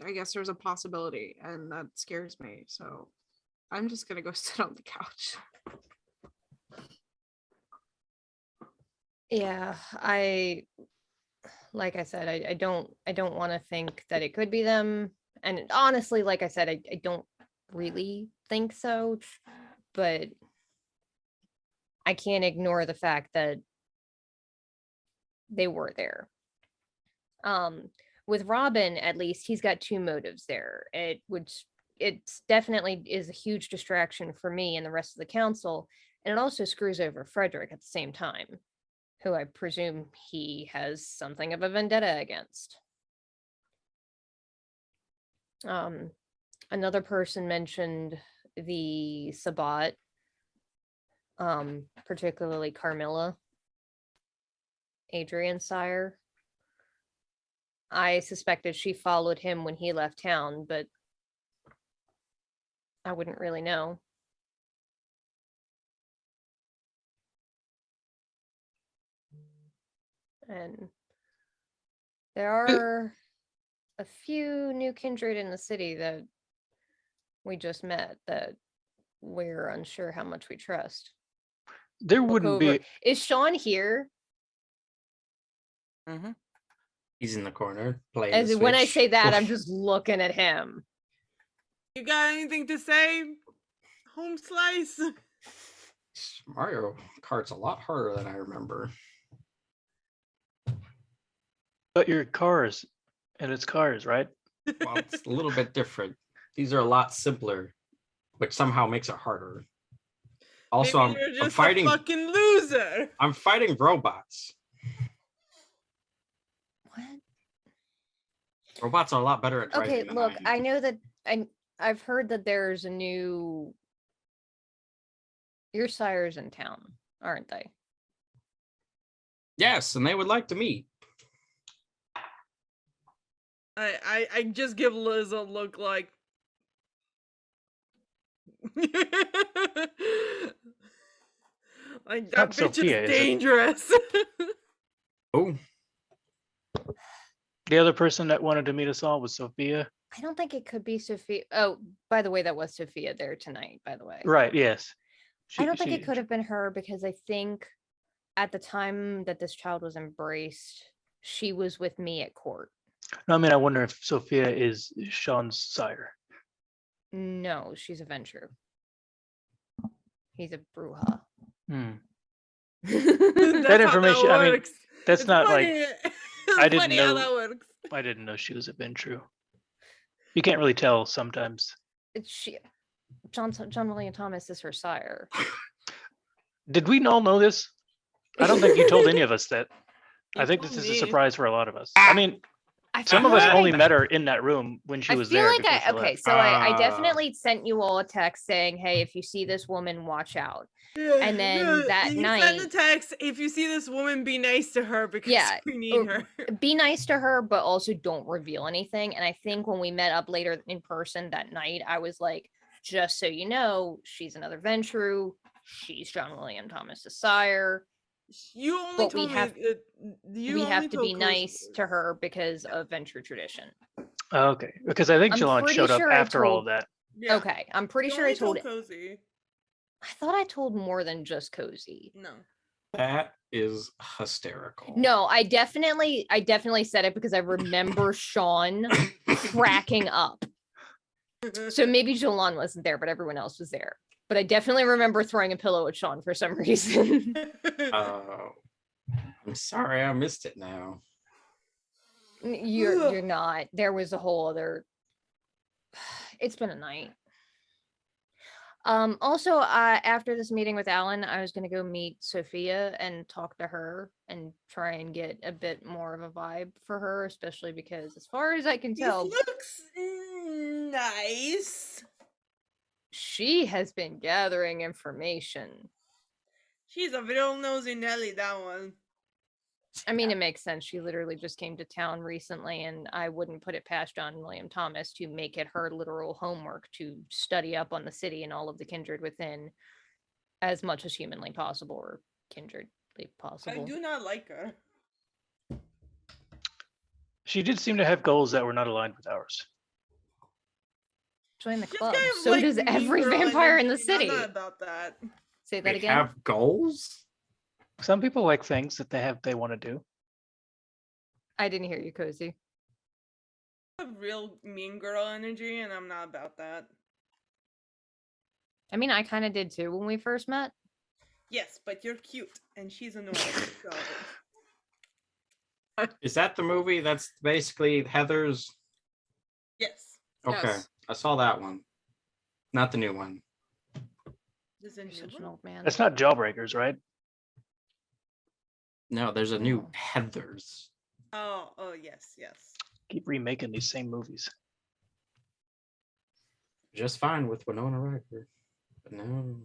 Speaker 4: I guess there's a possibility, and that scares me. So I'm just gonna go sit on the couch.
Speaker 2: Yeah, like I said, I don't want to think that it could be them. And honestly, like I said, I don't really think so, but I can't ignore the fact that they were there. With Robin, at least he's got two motives there. It's definitely is a huge distraction for me and the rest of the council, and it also screws over Frederick at the same time, who I presume he has something of a vendetta against. Another person mentioned the Sabbat, particularly Carmilla, Adrian's sire. I suspected she followed him when he left town, but I wouldn't really know. And there are a few new kindred in the city that we just met that we're unsure how much we trust.
Speaker 6: There
Speaker 2: Look
Speaker 6: wouldn't
Speaker 2: over.
Speaker 6: be.
Speaker 2: Is Sean here?
Speaker 1: Mm-hmm.
Speaker 3: He's in the corner playing.
Speaker 2: As
Speaker 3: the
Speaker 2: when I
Speaker 3: Switch.
Speaker 2: say that, I'm just looking at him.
Speaker 5: You got anything to say, Home Slice?
Speaker 3: Mario Kart's a lot harder than I remember.
Speaker 6: But your cars, and it's cars, right?
Speaker 3: Well, it's a little bit different. These are a lot simpler, which somehow makes it harder. Also,
Speaker 5: Maybe you're
Speaker 3: I'm
Speaker 5: just
Speaker 3: fighting.
Speaker 5: a fucking loser.
Speaker 3: I'm fighting robots.
Speaker 2: What?
Speaker 3: Robots are a lot better at driving
Speaker 2: Okay,
Speaker 3: than
Speaker 2: look,
Speaker 3: I am.
Speaker 2: I know that I've heard that there's a new. Your sire's in town, aren't they?
Speaker 3: Yes, and they would like to meet.
Speaker 5: I just give Liz a look like. Like that
Speaker 6: Not
Speaker 5: bitch
Speaker 6: Sophia,
Speaker 5: is
Speaker 6: is it?
Speaker 5: dangerous.
Speaker 3: Oh,
Speaker 6: The other person that wanted to meet us all was Sophia.
Speaker 2: I don't think it could be Sophia. Oh, by the way, that was Sophia there tonight, by the way.
Speaker 6: Right, yes.
Speaker 2: I don't think it could have been her because I think at the time that this child was embraced, she was with me at court.
Speaker 6: No, I mean, I wonder if Sophia is Sean's sire.
Speaker 2: No, she's a Ventrue. He's a Brujah.
Speaker 6: Hmm.
Speaker 5: That's
Speaker 6: That
Speaker 5: how
Speaker 6: information, I mean,
Speaker 5: works.
Speaker 6: that's
Speaker 5: It's
Speaker 6: not
Speaker 5: funny.
Speaker 6: like
Speaker 5: It's
Speaker 6: I didn't
Speaker 5: funny how
Speaker 6: know-
Speaker 5: that works.
Speaker 6: I didn't know she was a Ventrue. You can't really tell sometimes.
Speaker 2: John William Thomas is her sire.
Speaker 6: Did we all know this? I don't think you told any of us that. I
Speaker 5: You
Speaker 6: think
Speaker 5: told
Speaker 6: this is a
Speaker 5: me.
Speaker 6: surprise for a lot of us. I mean,
Speaker 2: I
Speaker 6: some of
Speaker 2: feel
Speaker 6: us
Speaker 2: like
Speaker 6: only met her in that room when she
Speaker 2: I
Speaker 6: was
Speaker 2: feel
Speaker 6: there.
Speaker 2: like
Speaker 6: before she
Speaker 2: okay,
Speaker 6: left.
Speaker 2: so I
Speaker 3: Ah.
Speaker 2: definitely sent you all a text saying, hey, if you see this woman, watch out. And then that
Speaker 5: you
Speaker 2: night-
Speaker 5: send the text. If you see this woman, be nice to her because
Speaker 2: Yeah,
Speaker 5: we need
Speaker 2: or-
Speaker 5: her.
Speaker 2: Be nice to her, but also don't reveal anything. And I think when we met up later in person that night, I was like, just so you know, she's another Ventrue. She's John William Thomas's sire.
Speaker 5: You only
Speaker 2: But we
Speaker 5: told
Speaker 2: have-
Speaker 5: me. You
Speaker 2: We
Speaker 5: only
Speaker 2: have to
Speaker 5: told
Speaker 2: be
Speaker 5: Kozaline.
Speaker 2: nice to her because of Ventrue tradition.
Speaker 6: Okay, because I think
Speaker 2: I'm
Speaker 6: Jilon
Speaker 2: pretty
Speaker 6: showed up
Speaker 2: sure I
Speaker 6: after all
Speaker 2: told-
Speaker 6: of that.
Speaker 5: Yeah.
Speaker 2: Okay, I'm pretty
Speaker 5: You
Speaker 2: sure I
Speaker 5: only
Speaker 2: told.
Speaker 5: Cozy.
Speaker 2: I thought I told more than just Cozy.
Speaker 5: No.
Speaker 3: that is hysterical.
Speaker 2: No, I definitely said it because I remember Sean cracking up. So maybe Jilon wasn't there, but everyone else was there. But I definitely remember throwing a pillow at Sean for some reason.
Speaker 3: I'm sorry, I missed it now.
Speaker 2: You're not. There was a whole other. It's been a night. Also, after this meeting with Alan, I was gonna go meet Sophia and talk to her and try and get a bit more of a vibe for her, especially because, as far as I can
Speaker 5: This
Speaker 2: tell,
Speaker 5: looks nice.
Speaker 2: she has been gathering information.
Speaker 5: She's a real nosy Nelly, that one.
Speaker 2: I mean, it makes sense. She literally just came to town recently, and I wouldn't put it past John William Thomas to make it her literal homework to study up on the city and all of the kindred within as much as humanly possible, or kindredly possible.
Speaker 5: I do not like her.
Speaker 6: She did seem to have goals that were not aligned with ours.
Speaker 2: Join the
Speaker 5: She's
Speaker 2: club.
Speaker 5: kind of
Speaker 2: So
Speaker 5: like
Speaker 2: does
Speaker 5: Mean
Speaker 2: every
Speaker 5: Girl
Speaker 2: vampire in the
Speaker 5: energy, and
Speaker 2: city.
Speaker 5: I'm not about that.
Speaker 2: Say that
Speaker 3: We
Speaker 2: again.
Speaker 3: have goals.
Speaker 6: Some people like things that they want to do.
Speaker 2: I didn't hear you, Cozy.
Speaker 5: A real Mean Girl energy, and I'm not about that.
Speaker 2: I mean, I kind of did too when we first met.
Speaker 5: Yes, but you're cute, and she's annoying. So
Speaker 3: Is that the movie that's basically Heather's?
Speaker 5: yes,
Speaker 3: Okay,
Speaker 4: Yes.
Speaker 3: I saw that one. Not the new one.
Speaker 5: there's a
Speaker 2: You're
Speaker 5: new
Speaker 2: such an
Speaker 5: one.
Speaker 2: old man.
Speaker 6: That's not Jawbreakers, right?
Speaker 3: No, there's a new
Speaker 2: Oh.
Speaker 3: Heather's.
Speaker 5: Oh, yes.
Speaker 6: Keep remaking these same movies.
Speaker 3: Just fine with Winona Ryder. But no.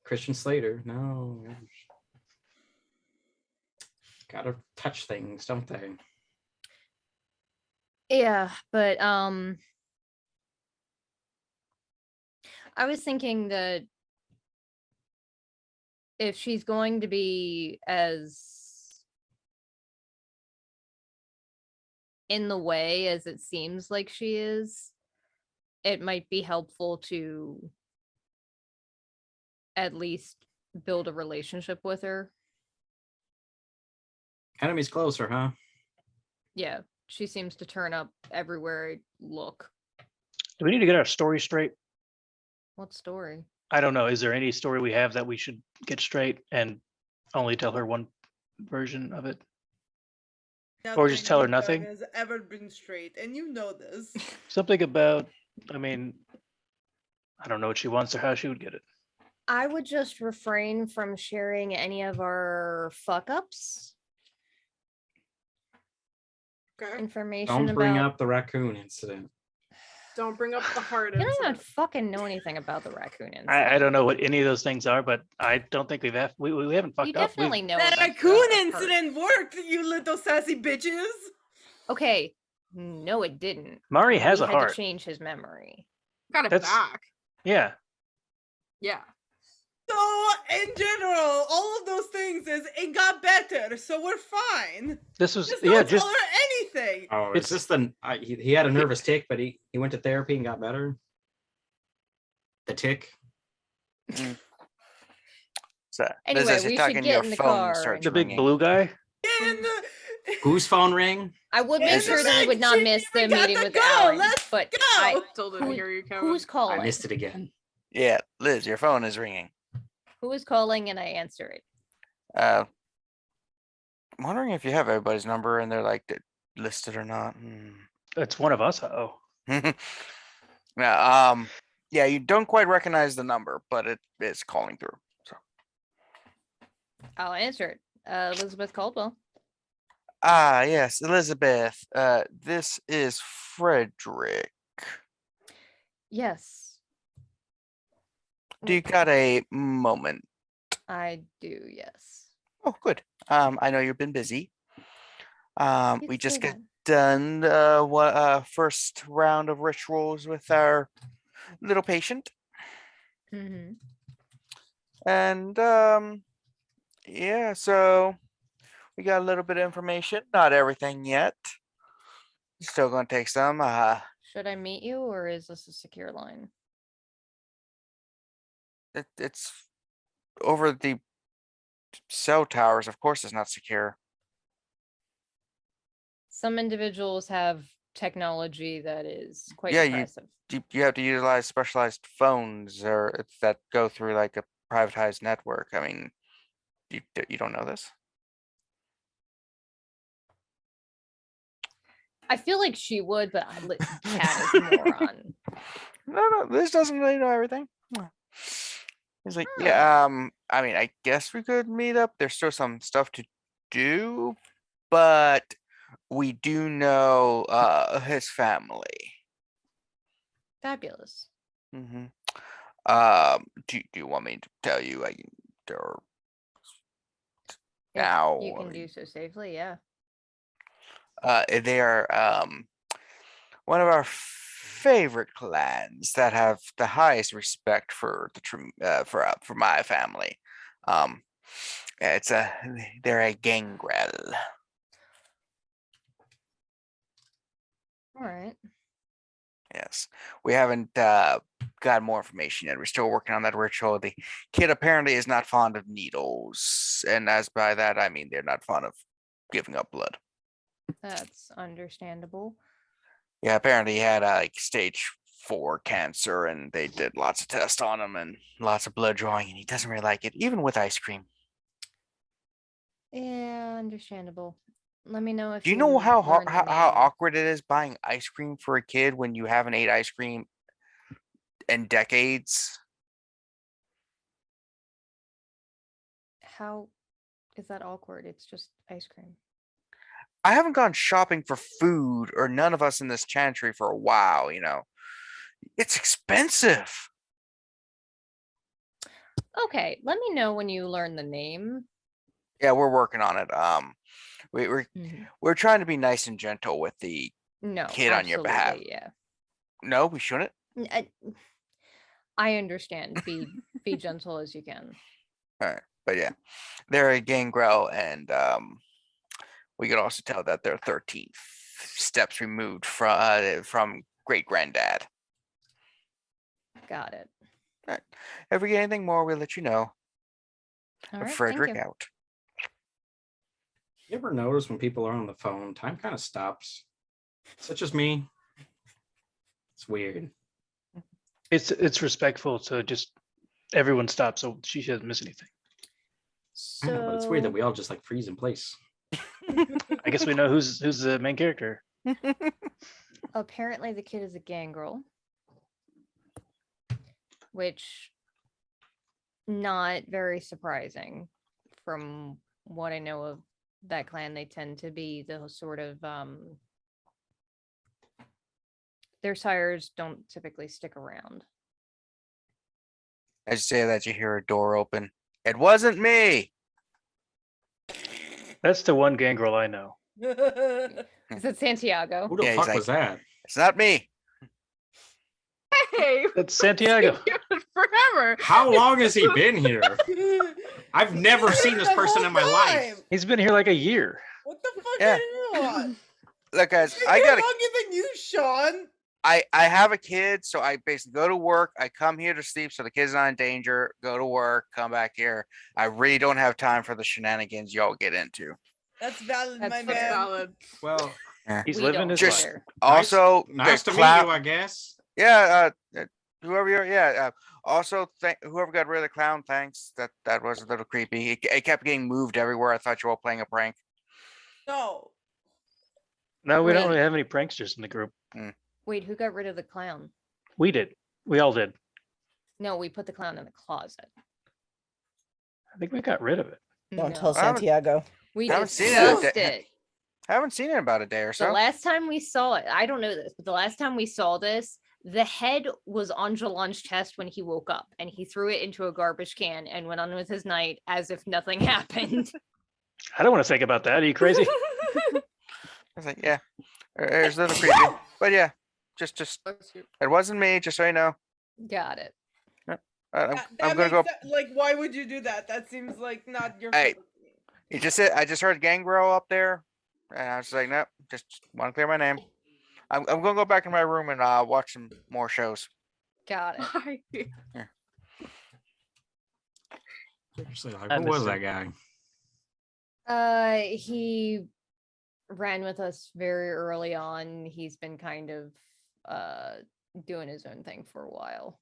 Speaker 3: Christian Slater, no. Gotta touch things, don't they?
Speaker 2: Yeah, but I was thinking that if she's going to be as in the way as it seems like she is, it might be helpful to at least build a relationship with her.
Speaker 3: Enemy's closer, huh?
Speaker 2: Yeah, she seems to turn up everywhere I look.
Speaker 6: Do we need to get our story straight?
Speaker 2: What story?
Speaker 6: I don't know. Is there any story we have that we should get straight and only tell her one version of it? Or just tell her nothing?
Speaker 5: Has ever been straight, and you know this.
Speaker 6: Something about, I mean, I don't know what she wants or how she would get it.
Speaker 2: I would just refrain from sharing any of our fuck ups
Speaker 4: Okay.
Speaker 2: information
Speaker 3: Don't bring
Speaker 2: about.
Speaker 3: up the raccoon incident.
Speaker 4: Don't bring up the heart.
Speaker 2: You don't even
Speaker 4: incident.
Speaker 2: fucking know anything about the raccoon incident.
Speaker 6: I don't know what any of those things are, but I don't think we haven't fucked
Speaker 2: You
Speaker 6: up.
Speaker 2: definitely know.
Speaker 5: That
Speaker 2: about
Speaker 5: raccoon
Speaker 2: the hurt.
Speaker 5: incident worked, you little sassy bitches.
Speaker 2: Okay, no, it didn't.
Speaker 6: Mari has
Speaker 2: He
Speaker 6: a
Speaker 2: had to
Speaker 6: heart.
Speaker 2: change his memory.
Speaker 4: Got it
Speaker 6: That's-
Speaker 4: back.
Speaker 6: Yeah.
Speaker 4: Yeah.
Speaker 5: So, in general, all of those things it got better, so we're fine.
Speaker 6: This was
Speaker 5: Just don't
Speaker 6: yeah,
Speaker 5: tell
Speaker 6: just
Speaker 5: her anything.
Speaker 3: Oh,
Speaker 6: It's-
Speaker 3: is this the he had a nervous tick, but he went to therapy and got better? The tick?
Speaker 1: So
Speaker 2: Anyway,
Speaker 1: Liz, as
Speaker 2: we
Speaker 1: you're
Speaker 2: should
Speaker 1: talking,
Speaker 2: get
Speaker 1: your
Speaker 2: in the
Speaker 1: phone
Speaker 2: car
Speaker 1: starts
Speaker 6: the big
Speaker 1: ringing.
Speaker 6: blue guy.
Speaker 5: And,
Speaker 3: Whose phone ring?
Speaker 2: I would
Speaker 5: Yeah,
Speaker 2: make
Speaker 1: Is
Speaker 2: sure
Speaker 1: it-
Speaker 2: that we would not miss the
Speaker 5: We got
Speaker 2: meeting
Speaker 5: to
Speaker 2: with
Speaker 5: go,
Speaker 2: Alan.
Speaker 5: let's
Speaker 2: But
Speaker 5: go.
Speaker 2: I,
Speaker 4: Still didn't
Speaker 2: Who-
Speaker 4: hear you, Kevin.
Speaker 2: who's calling?
Speaker 3: I missed it again.
Speaker 1: Yeah, Liz, your phone is ringing.
Speaker 2: Who is calling? And I answer it.
Speaker 1: I'm wondering if you have everybody's number and they're like listed or not.
Speaker 6: That's one of us. Oh,
Speaker 1: Yeah, yeah, you don't quite recognize the number, but it is calling through. So
Speaker 2: I'll answer it. Elizabeth Caldwell.
Speaker 1: yes, Elizabeth. This is Frederick.
Speaker 2: Yes,
Speaker 1: Do you got a moment?
Speaker 2: I do. Yes.
Speaker 1: Oh, good. I know you've been busy.
Speaker 2: You
Speaker 1: We
Speaker 2: could
Speaker 1: just
Speaker 2: say
Speaker 1: got
Speaker 2: that.
Speaker 1: done first round of rituals with our little patient,
Speaker 2: Mhm.
Speaker 1: and yeah, so we got a little bit of information, not everything yet. Still gonna take some.
Speaker 2: Should I meet you, or is this a secure line?
Speaker 1: It's over the cell towers. Of course, it's not secure.
Speaker 2: Some individuals have technology that is quite
Speaker 1: Yeah,
Speaker 2: impressive.
Speaker 1: You have to utilize specialized phones or that go through like a privatized network. I mean, you don't know this?
Speaker 2: I feel like she would, but Cat is more on.
Speaker 1: No, this doesn't really know everything. No. He's like,
Speaker 2: Oh.
Speaker 1: yeah, I mean, I guess we could meet up. There's still some stuff to do, but we do know his family.
Speaker 2: Fabulous.
Speaker 1: Mm-hmm. Do you want me to tell you? Or
Speaker 2: If
Speaker 1: now,
Speaker 2: you
Speaker 1: I
Speaker 2: can
Speaker 1: mean,
Speaker 2: do so safely, yeah.
Speaker 1: they are one of our favorite clans that have the highest respect for the for my family. They're a gangrel.
Speaker 2: All right.
Speaker 1: Yes, we haven't got more information yet. We're still working on that ritual. The kid apparently is not fond of needles, and as by that I mean they're not fond of giving up blood.
Speaker 2: That's understandable.
Speaker 1: Yeah, apparently he had like stage 4 cancer, and they did lots of tests on him and lots of blood drawing, and he doesn't really like it, even with ice cream.
Speaker 2: Yeah, understandable. Let me know if
Speaker 1: Do you know how
Speaker 2: learn the
Speaker 1: how
Speaker 2: name.
Speaker 1: awkward it is buying ice cream for a kid when you haven't ate ice cream in decades?
Speaker 2: How is that awkward? It's just ice cream.
Speaker 1: I haven't gone shopping for food, or none of us in this chantry, for a while, you know. It's expensive.
Speaker 2: Okay, let me know when you learn the name.
Speaker 1: Yeah, we're working on it. We're
Speaker 2: Mhm.
Speaker 1: we're trying to be nice and gentle with the
Speaker 2: No,
Speaker 1: kid on your behalf.
Speaker 2: absolutely, yeah.
Speaker 1: No, we shouldn't.
Speaker 2: I understand. Be gentle as you can.
Speaker 1: All right, but yeah, they're a gangrel, and we could also tell that they're 13 steps removed from great granddad.
Speaker 2: Got it.
Speaker 1: All right. If we get anything more, we'll let you know.
Speaker 2: All right, thank
Speaker 1: Frederick
Speaker 2: you.
Speaker 1: out.
Speaker 3: You ever notice when people are on the phone, time kind of stops? Is that just me? It's weird.
Speaker 6: It's respectful to just everyone stop so she doesn't miss anything.
Speaker 3: I know, but it's weird that
Speaker 2: So
Speaker 3: we all just like freeze in place.
Speaker 6: I guess we know who's the main character.
Speaker 2: apparently the kid is a gangrel, which not very surprising from what I know of that clan. They tend to be the sort of their sires don't typically stick around.
Speaker 1: As you say that, you hear a door open. It wasn't me.
Speaker 6: That's the one gangrel I know.
Speaker 2: Is that Santiago?
Speaker 3: Who the
Speaker 1: Yeah, he's
Speaker 3: fuck was
Speaker 1: like-
Speaker 3: that?
Speaker 1: It's not me.
Speaker 4: Hey,
Speaker 6: That's Santiago.
Speaker 4: forever.
Speaker 3: How long has he been here? I've never seen this
Speaker 5: The
Speaker 3: person
Speaker 5: whole
Speaker 3: in my life.
Speaker 5: time.
Speaker 6: He's been here like a year.
Speaker 5: What the fuck
Speaker 1: Yeah.
Speaker 5: are you on?
Speaker 1: Look, guys,
Speaker 5: He's
Speaker 1: I
Speaker 5: here
Speaker 1: got a
Speaker 5: longer than you, Sean.
Speaker 1: I have a kid, so I basically go to work. I come here to sleep, so the kid's not in danger. Go to work, come back here. I really don't have time for the shenanigans y'all get into.
Speaker 5: That's valid,
Speaker 2: That's
Speaker 5: my
Speaker 2: fair.
Speaker 5: man.
Speaker 4: Valid.
Speaker 3: Well,
Speaker 6: He's
Speaker 2: We
Speaker 6: living
Speaker 2: don't
Speaker 6: his
Speaker 1: Just-
Speaker 6: life.
Speaker 2: either.
Speaker 1: Also,
Speaker 3: nice
Speaker 1: the
Speaker 3: to meet you, I guess.
Speaker 1: Yeah, whoever you're, yeah. Also, whoever got rid of the clown, thanks. That was a little creepy. It kept getting moved everywhere. I thought you were all playing a prank.
Speaker 5: No.
Speaker 6: No, we don't
Speaker 2: Wait.
Speaker 6: really have any pranksters in the group.
Speaker 2: Wait, who got rid of the clown?
Speaker 6: We did. We all did.
Speaker 2: No, we put the clown in the closet.
Speaker 6: I think we got rid of it.
Speaker 7: Don't
Speaker 2: No.
Speaker 7: tell
Speaker 1: I haven't-
Speaker 7: Santiago.
Speaker 2: We
Speaker 1: I haven't seen it.
Speaker 2: discussed it.
Speaker 1: I haven't seen it in about a day or
Speaker 2: The
Speaker 1: so.
Speaker 2: last time we saw it, I don't know this, but the last time we saw this, the head was on Jilon's chest when he woke up, and he threw it into a garbage can and went on with his night as if nothing happened.
Speaker 6: I don't want to think about that. Are you crazy?
Speaker 1: I was like, yeah, it's a little creepy, but yeah, just it wasn't me. Just so you know,
Speaker 2: Got it.
Speaker 1: I'm
Speaker 5: That
Speaker 1: gonna go.
Speaker 5: makes like, why would you do that? That seems like not your.
Speaker 1: Hey.
Speaker 5: fault.
Speaker 1: He just said I just heard Gangrel up there, and I was like, nope, just want to clear my name. I'm gonna go back in my room and watch some more shows.
Speaker 2: Got it.
Speaker 4: Why?
Speaker 3: Seriously, like,
Speaker 6: I
Speaker 3: who was
Speaker 6: missed
Speaker 3: that
Speaker 6: it.
Speaker 3: guy?
Speaker 2: He ran with us very early on. He's been kind of doing his own thing for a while.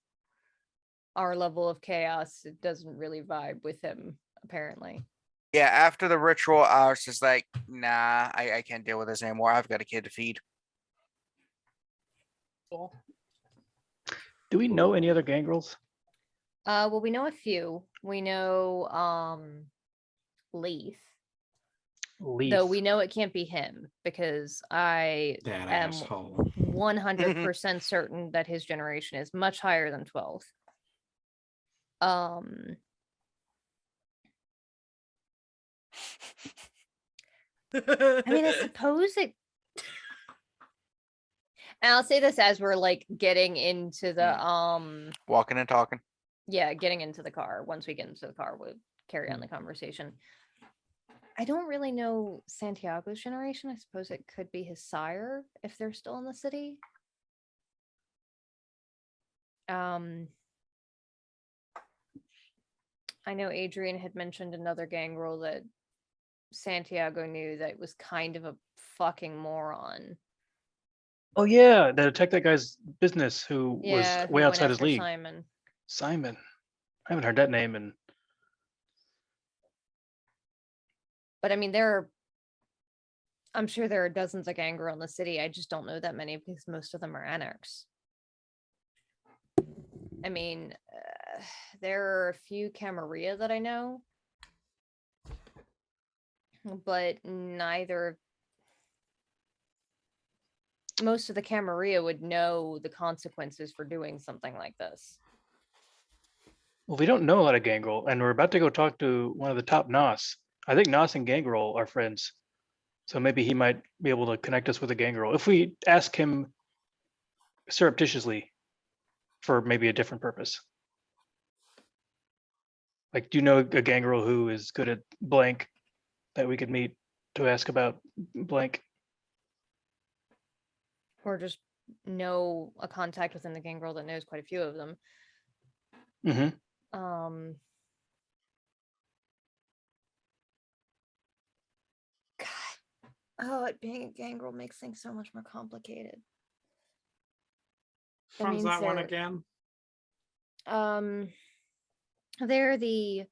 Speaker 2: Our level of chaos, it doesn't really vibe with him, apparently.
Speaker 1: Yeah, after the ritual, I was just like, nah, I can't deal with this anymore. I've got a kid to feed.
Speaker 5: Cool.
Speaker 6: Do we know any other gangrels?
Speaker 2: Well, we know a few. We know Leaf.
Speaker 6: Leaf.
Speaker 2: Though we know it can't be him because I
Speaker 3: That
Speaker 2: am
Speaker 3: asshole.
Speaker 2: 100% certain that his generation is much higher than 12. I mean, I suppose it. And I'll say this as we're like getting into the
Speaker 1: Walking and talking.
Speaker 2: yeah, getting into the car. Once we get into the car, we'll carry on the conversation. I don't really know Santiago's generation. I suppose it could be his sire if they're still in the city. I know Adrian had mentioned another gangrel that Santiago knew that was kind of a fucking moron.
Speaker 6: Oh yeah, that attacked that guy's business who
Speaker 2: Yeah,
Speaker 6: was
Speaker 2: who
Speaker 6: way
Speaker 2: went
Speaker 6: outside his
Speaker 2: after
Speaker 6: league.
Speaker 2: Simon.
Speaker 6: Simon. I haven't heard that name in.
Speaker 2: But I mean, I'm sure there are dozens of gangrel in the city. I just don't know that many because most of them are anarchs. I mean, there are a few Camarilla that I know, but most of the Camarilla would know the consequences for doing something like this.
Speaker 6: Well, we don't know a lot of Gangrel, and we're about to go talk to one of the top Nos. I think Nos and Gangrel are friends, so maybe he might be able to connect us with a Gangrel if we ask him surreptitiously for maybe a different purpose. Like, do you know a Gangrel who is good at blank that we could meet to ask about blank?
Speaker 2: Or just know a contact within the gangrel that knows quite a few of them.
Speaker 6: Mm-hmm.
Speaker 2: God. Oh, it being a gangrel makes things so much more complicated. That
Speaker 8: One's
Speaker 2: means
Speaker 8: that one
Speaker 2: they're-
Speaker 8: again?
Speaker 2: They're the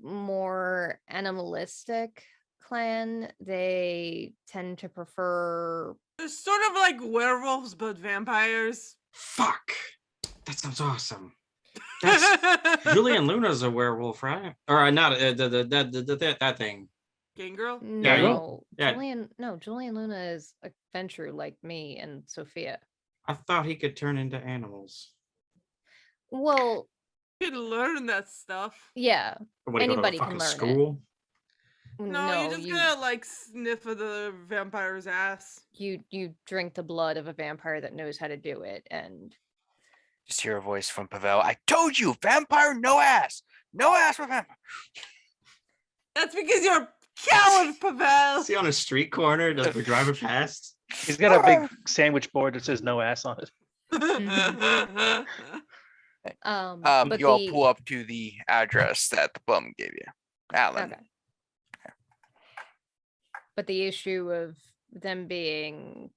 Speaker 2: more animalistic clan. They tend to prefer
Speaker 5: They're sort of like werewolves, but vampires.
Speaker 8: Fuck! That sounds awesome. That's Julian Luna's a werewolf, right? Or not that thing.
Speaker 5: Gangrel?
Speaker 2: no
Speaker 8: yeah.
Speaker 2: Julian Luna is a Ventrue like me and Sophia.
Speaker 8: I thought he could turn into animals.
Speaker 2: Well,
Speaker 5: You can learn that stuff.
Speaker 2: yeah,
Speaker 8: Or would he go to a
Speaker 2: anybody can
Speaker 8: fucking
Speaker 2: learn
Speaker 8: school?
Speaker 5: No, you're just gonna like sniff of the vampire's ass.
Speaker 2: you drink the blood of a vampire that knows how to do it, and
Speaker 1: Just hear a voice from Pavel. I told you, vampire, no ass. No ass for vampire.
Speaker 5: That's because you're a coward, Pavel.
Speaker 8: Is he on a street corner? Does we're driving past?
Speaker 6: He's got a big sandwich board that says no ass on it.
Speaker 2: but
Speaker 1: You all pull up to the address that the bum gave you, Alan.
Speaker 2: okay. But the issue of them being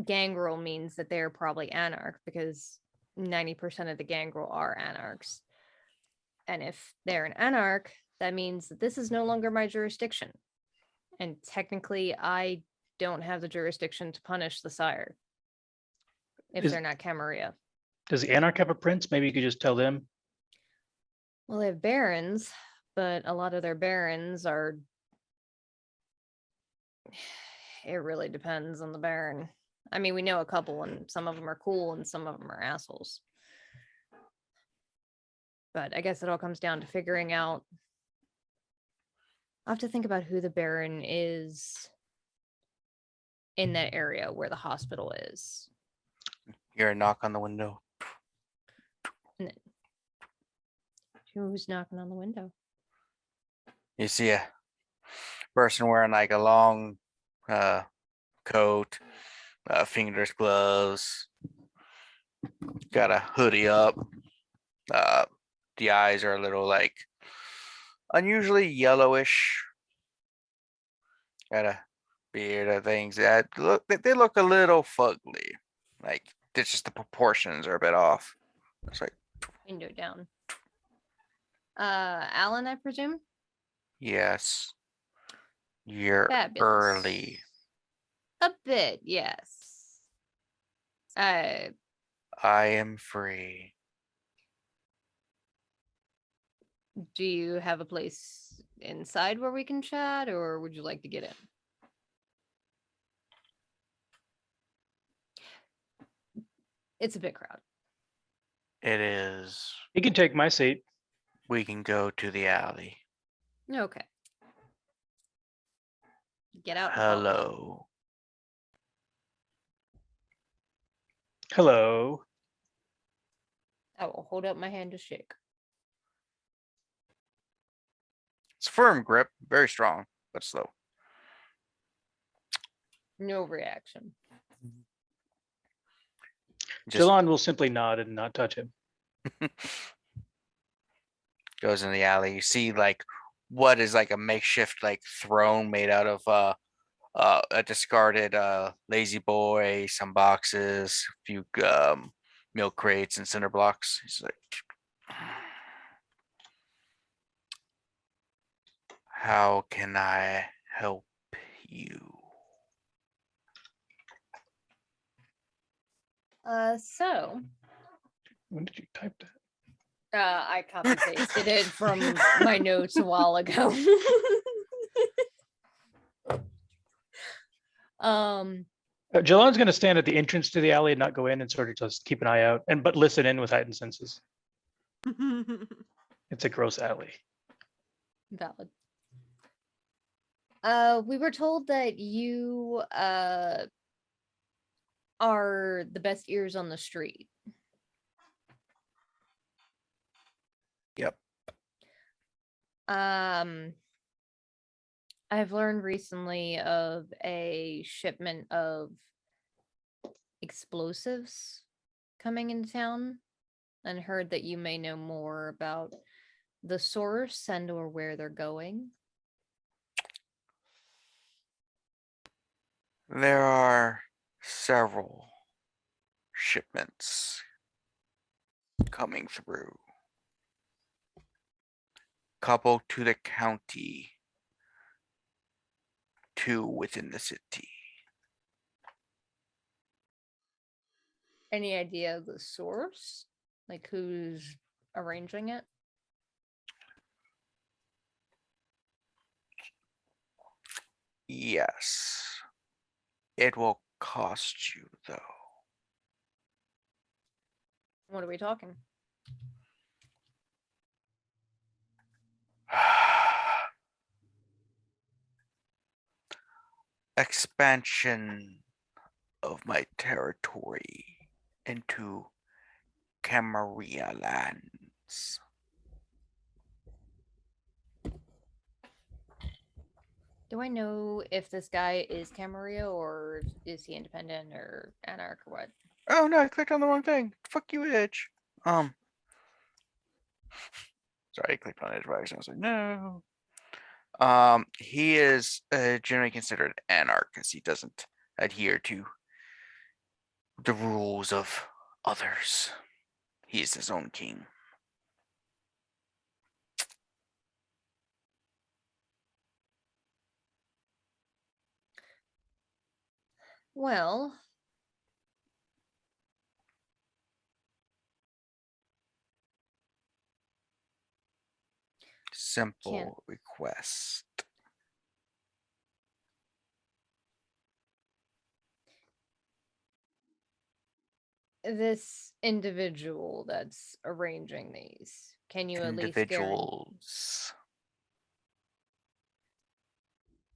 Speaker 2: gangrel means that they're probably anarch, because 90% of the gangrel are anarchs. And if they're an anarch, that means that this is no longer my jurisdiction. And technically, I don't have the jurisdiction to punish the sire if
Speaker 6: Is-
Speaker 2: they're not Camarilla.
Speaker 6: Does the Anarch have a prince? Maybe you could just tell them.
Speaker 2: Well, they have barons, but a lot of their barons are... It really depends on the baron. I mean, we know a couple, and some of them are cool and some of them are assholes. But I guess it all comes down to figuring out... I'll have to think about who the baron is in that area where the hospital is.
Speaker 1: Hear a knock on the window.
Speaker 2: Who's knocking on the window?
Speaker 1: You see a person wearing like a long coat, fingerless gloves, got a hoodie up. The eyes are a little like unusually yellowish. Got a beard of things that they look a little fugly. Like it's just the proportions are a bit off. It's like,
Speaker 2: Window down. Alan, I presume?
Speaker 1: yes, you're
Speaker 2: Fabulous.
Speaker 1: early.
Speaker 2: A bit, yes.
Speaker 1: I am free.
Speaker 2: Do you have a place inside where we can chat, or would you like to get in? It's a bit crowded.
Speaker 1: It is.
Speaker 6: He can take my seat.
Speaker 1: We can go to the alley.
Speaker 2: Okay. Get out. and follow.
Speaker 1: Hello.
Speaker 6: Hello.
Speaker 2: I will hold up my hand to shake.
Speaker 1: It's a firm grip, very strong, but slow.
Speaker 2: No reaction.
Speaker 1: Just
Speaker 6: Jilon will simply nod and not touch him.
Speaker 1: goes in the alley. You see like what is like a makeshift like throne made out of a discarded lazy boy, some boxes, a few milk crates and cinder blocks. He's like, how can I help you?
Speaker 2: So
Speaker 6: When did you type that?
Speaker 2: I copy pasted it from my notes a while ago.
Speaker 6: Jilon's going to stand at the entrance to the alley and not go in and sort of just keep an eye out but listen in with heightened senses. It's a gross alley.
Speaker 2: Valid. We were told that you are the best ears on the street.
Speaker 1: Yep.
Speaker 2: I've learned recently of a shipment of explosives coming into town and heard that you may know more about the source and or where they're going.
Speaker 1: There are several shipments coming through. Couple to the county, 2 within the city.
Speaker 2: Any idea of the source? Like who's arranging it?
Speaker 1: Yes. It will cost you, though.
Speaker 2: What are we talking?
Speaker 1: Expansion of my territory into Camarilla lands.
Speaker 2: Do I know if this guy is Camarilla or is he independent or anarch or what?
Speaker 1: Oh no, I clicked on the wrong thing. Fuck you, Edge. Sorry, I clicked on Edge by accident. I was like, no. He is generally considered anarch because he doesn't adhere to the rules of others. He is his own king.
Speaker 2: Well,
Speaker 1: Simple request.
Speaker 2: this individual that's arranging these, can you at least
Speaker 1: Individuals.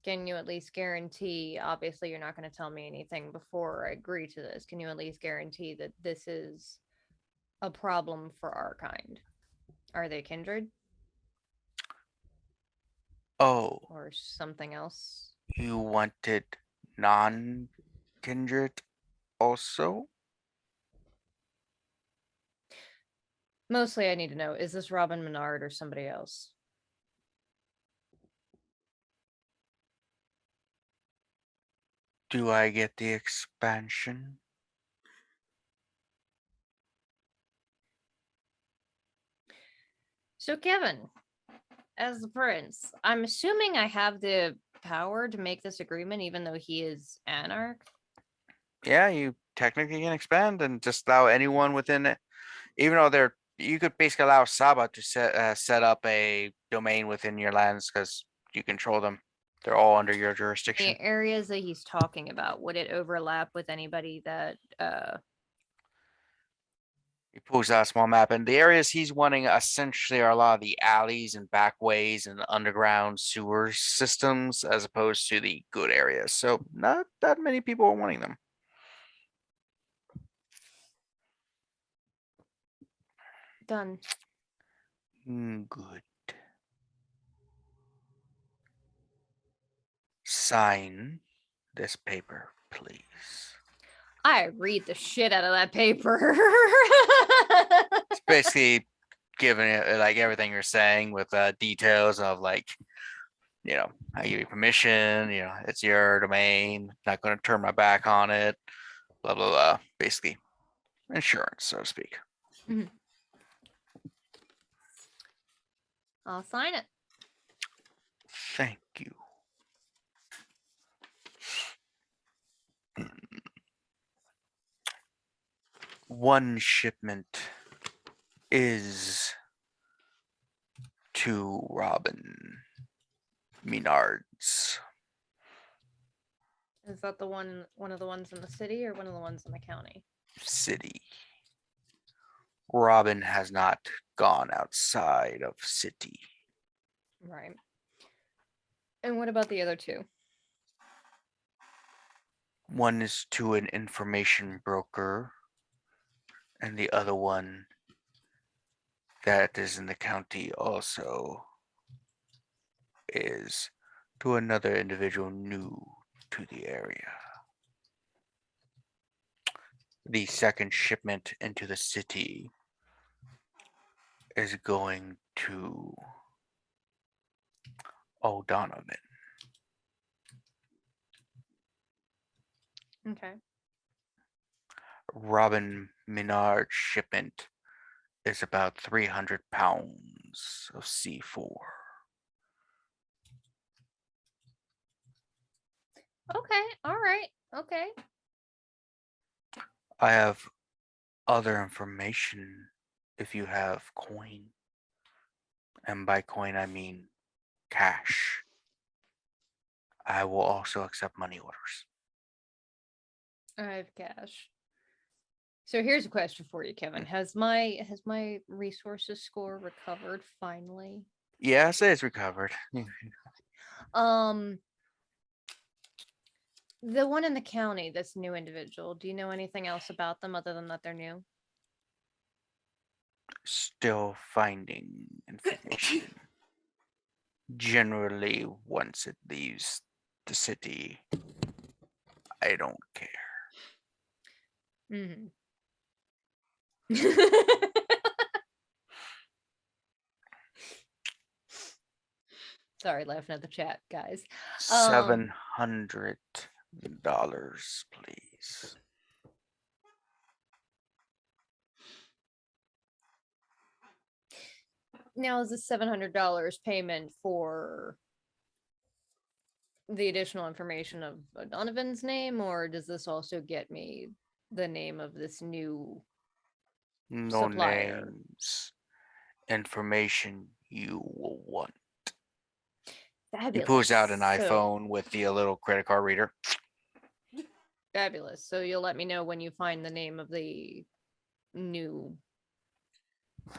Speaker 2: can you at least guarantee, obviously you're not going to tell me anything before I agree to this, can you at least guarantee that this is a problem for our kind? Are they kindred
Speaker 1: Oh,
Speaker 2: or something else?
Speaker 1: you wanted non-kindred also?
Speaker 2: Mostly I need to know, is this Robin Menard or somebody else?
Speaker 1: Do I get the expansion?
Speaker 2: So Kevin, as the prince, I'm assuming I have the power to make this agreement even though he is anarch?
Speaker 1: Yeah, you technically can expand and just allow anyone within it, even though they're, you could basically allow Saba to set up a domain within your lands because you control them. They're all under your jurisdiction.
Speaker 2: The areas that he's talking about, would it overlap with anybody that
Speaker 1: He pulls out a small map, and the areas he's wanting essentially are a lot of the alleys and backways and underground sewer systems, as opposed to the good areas. So not that many people are wanting them.
Speaker 2: done?
Speaker 1: Good. Sign this paper, please.
Speaker 2: I read the shit out of that paper.
Speaker 1: It's basically giving it like everything you're saying with details of like, I give you permission, it's your domain, not going to turn my back on it, blah, blah, blah. Basically, insurance, so to speak.
Speaker 2: I'll sign it.
Speaker 1: Thank you. One shipment is to Robin Menards.
Speaker 2: Is that the one of the ones in the city or one of the ones in the county?
Speaker 1: City. Robin has not gone outside of city.
Speaker 2: Right. And what about the other two?
Speaker 1: One is to an information broker, and the other one that is in the county also is to another individual new to the area. The second shipment into the city is going to O'Donovan.
Speaker 2: Okay.
Speaker 1: Robin Menard's shipment is about 300 pounds of C4.
Speaker 2: Okay. All right. Okay.
Speaker 1: I have other information if you have coin. And by coin, I mean cash. I will also accept money orders.
Speaker 2: I have cash. So here's a question for you, Kevin. Has my resources score recovered finally?
Speaker 1: Yes, it's recovered.
Speaker 2: The one in the county, this new individual, do you know anything else about them other than that they're new?
Speaker 1: Still finding information. Generally, once it leaves the city, I don't care.
Speaker 2: Mm-hmm. Sorry, laughing at the chat, guys.
Speaker 1: $700, please.
Speaker 2: Now, is this $700 payment for the additional information of Donovan's name, or does this also get me the name of this new
Speaker 1: No
Speaker 2: supplier?
Speaker 1: names. Information you will want.
Speaker 2: Fabulous.
Speaker 1: He pulls out an
Speaker 2: So-
Speaker 1: iPhone with the little credit card reader.
Speaker 2: Fabulous. So you'll let me know when you find the name of the new.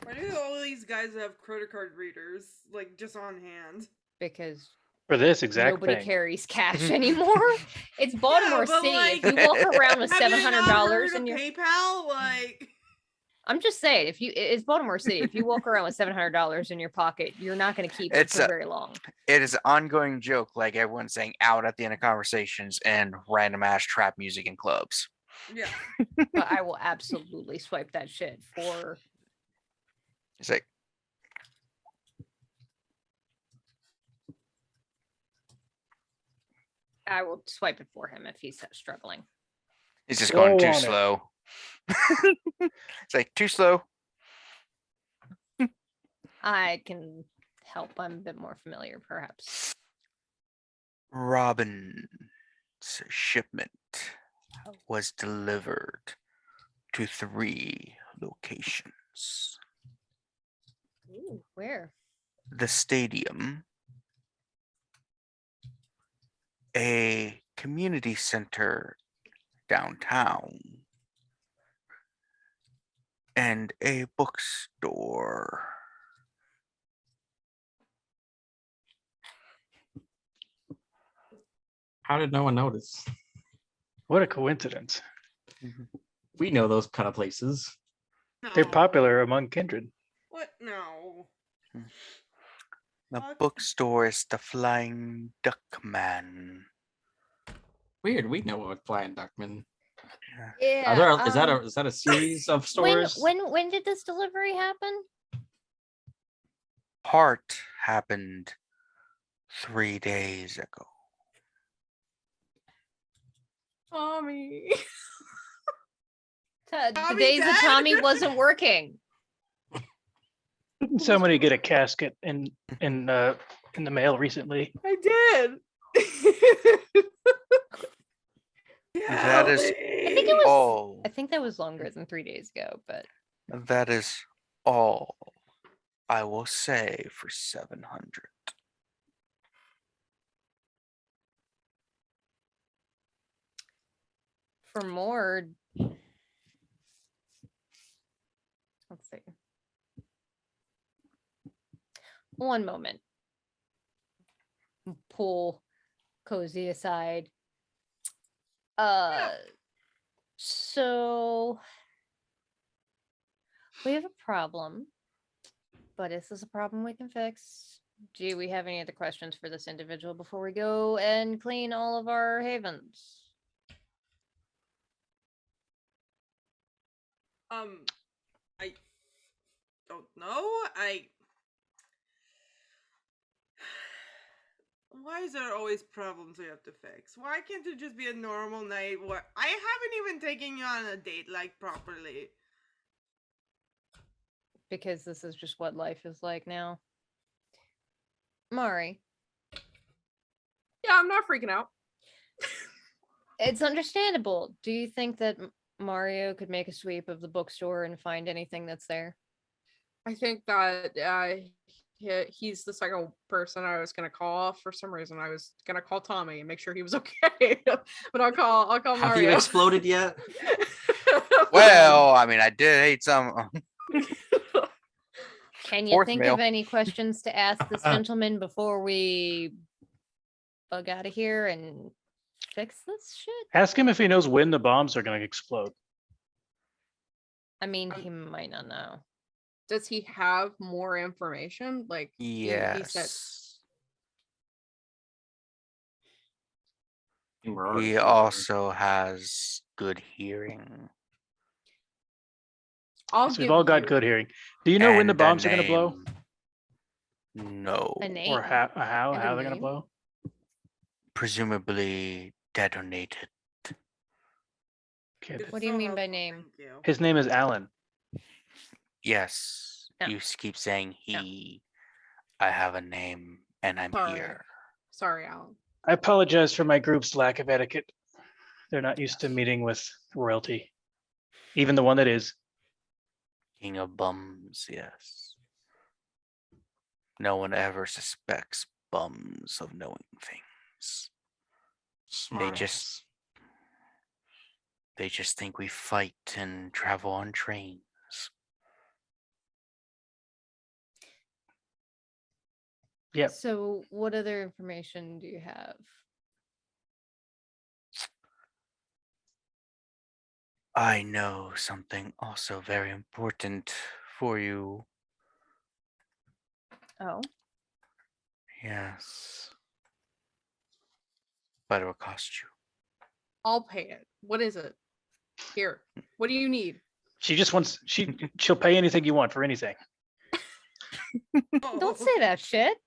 Speaker 5: Why do all these guys have credit card readers like just on hand?
Speaker 2: Because
Speaker 6: For this exact
Speaker 2: nobody
Speaker 6: thing.
Speaker 2: carries cash anymore. It's Baltimore
Speaker 5: but,
Speaker 2: City.
Speaker 5: like,
Speaker 2: If you walk around with
Speaker 5: Have you not
Speaker 2: $700
Speaker 5: heard
Speaker 2: in
Speaker 5: of
Speaker 2: your,
Speaker 5: PayPal? Like,
Speaker 2: I'm just saying, it's Baltimore City. If you walk around with $700 in your pocket, you're not going to keep it
Speaker 1: It's
Speaker 2: for
Speaker 1: a-
Speaker 2: very long.
Speaker 1: It is an ongoing joke, like everyone's saying out at the end of conversations and random ass trap music in clubs.
Speaker 5: yeah.
Speaker 2: But I will absolutely swipe that shit for.
Speaker 1: It's like,
Speaker 2: I will swipe it for him if he's struggling.
Speaker 1: it's just
Speaker 6: Slow
Speaker 1: going too
Speaker 6: on it.
Speaker 1: slow. It's like too slow.
Speaker 2: I can help. I'm a bit more familiar, perhaps.
Speaker 1: Robin's shipment was delivered to 3 locations.
Speaker 2: Ooh, where?
Speaker 1: The stadium, a community center downtown, and a bookstore.
Speaker 8: How did no one notice?
Speaker 6: What a coincidence.
Speaker 8: We know those kind of places.
Speaker 6: They're
Speaker 5: No.
Speaker 6: popular among kindred.
Speaker 5: What? No.
Speaker 1: The
Speaker 5: Fuck.
Speaker 1: bookstore is the Flying Duck Man.
Speaker 8: Weird. We know what Flying Duckman.
Speaker 2: Yeah.
Speaker 3: Is that a series of
Speaker 2: when
Speaker 3: stores?
Speaker 2: when did this delivery happen?
Speaker 1: Part happened 3 days ago.
Speaker 4: Tommy.
Speaker 2: The
Speaker 5: Tommy
Speaker 2: days that
Speaker 5: dead?
Speaker 2: Tommy wasn't working.
Speaker 6: Didn't somebody get a casket in the mail recently?
Speaker 4: I did.
Speaker 1: That is
Speaker 2: I think it was.
Speaker 1: all.
Speaker 2: I think that was longer than 3 days ago, but
Speaker 1: That is all I will say for 700.
Speaker 2: for more. Let's see. One moment. Pull Cozy aside. So we have a problem, but is this a problem we can fix? Do we have any other questions for this individual before we go and clean all of our havens?
Speaker 5: I don't know. Why is there always problems we have to fix? Why can't it just be a normal night where I haven't even taken you on a date like properly?
Speaker 2: Because this is just what life is like now. Mari,
Speaker 4: Yeah, I'm not freaking out.
Speaker 2: it's understandable. Do you think that Mario could make a sweep of the bookstore and find anything that's there?
Speaker 4: I think that he's the second person I was gonna call. For some reason, I was gonna call Tommy and make sure he was okay. But I'll call
Speaker 3: Have
Speaker 4: Mario.
Speaker 3: you exploded yet?
Speaker 1: Well, I mean, I did hate some.
Speaker 2: Can you
Speaker 1: Fourth
Speaker 2: think
Speaker 1: mail.
Speaker 2: of any questions to ask this gentleman before we bug out of here and fix this shit?
Speaker 6: Ask him if he knows when the bombs are going to explode.
Speaker 2: I mean, he might not know.
Speaker 4: Does he have more information? Like he said,
Speaker 1: Yes.
Speaker 8: We're already
Speaker 1: He
Speaker 8: here.
Speaker 1: also has good hearing.
Speaker 4: I'll
Speaker 6: So
Speaker 4: give
Speaker 6: we've all got
Speaker 4: you-
Speaker 6: good hearing. Do you know when the
Speaker 1: and a
Speaker 6: bombs are going to blow?
Speaker 1: name. No.
Speaker 2: A name.
Speaker 6: Or how
Speaker 2: and a
Speaker 6: they're going to
Speaker 2: name?
Speaker 6: blow?
Speaker 1: Presumably detonated.
Speaker 6: Okay.
Speaker 5: It's
Speaker 2: What do you
Speaker 5: so
Speaker 2: mean by
Speaker 5: helpful,
Speaker 2: name?
Speaker 5: thank you.
Speaker 6: His name is Alan.
Speaker 1: Yes.
Speaker 2: No.
Speaker 1: You keep saying
Speaker 2: No.
Speaker 1: he. I have a name and I'm
Speaker 4: Sorry.
Speaker 1: here.
Speaker 4: Sorry, Alan.
Speaker 6: I apologize for my group's lack of etiquette. They're not used to meeting with royalty. Even the one that is.
Speaker 1: King of bums, yes. No one ever suspects bums of knowing things.
Speaker 8: Smart
Speaker 1: They just think we fight and travel on trains.
Speaker 6: Yep.
Speaker 2: So what other information do you have?
Speaker 1: I know something also very important for you.
Speaker 2: Oh,
Speaker 1: Yes. But it will cost you.
Speaker 4: I'll pay it. What is it? Here. What do you need?
Speaker 6: She just wants she'll pay anything you want for anything.
Speaker 2: don't say that shit.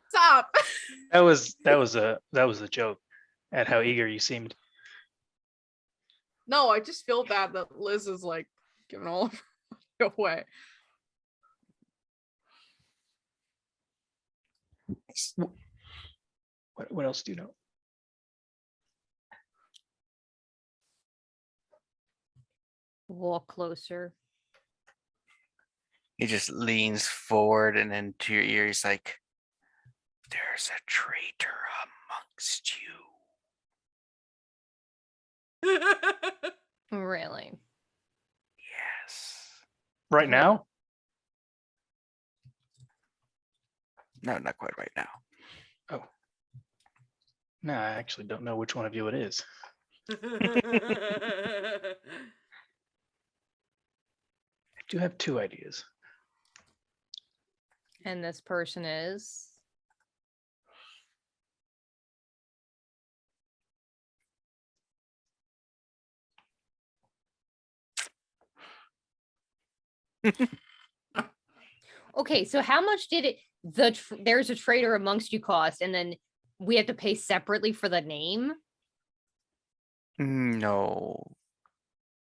Speaker 4: Stop.
Speaker 6: That was a joke at how eager you seemed.
Speaker 4: No, I just feel bad that Liz is like giving all of her money away.
Speaker 6: What else do you know?
Speaker 2: Walk closer.
Speaker 1: He just leans forward and into your ear. He's like, "There's a traitor amongst you."
Speaker 2: Really?
Speaker 1: Yes.
Speaker 6: Right now?
Speaker 1: No, not quite right now.
Speaker 6: Oh. No, I actually don't know which one of you it is. I do have two ideas.
Speaker 2: And this person is? Okay, so how much did it there's a traitor amongst you cost, and then we have to pay separately for the name?
Speaker 1: No,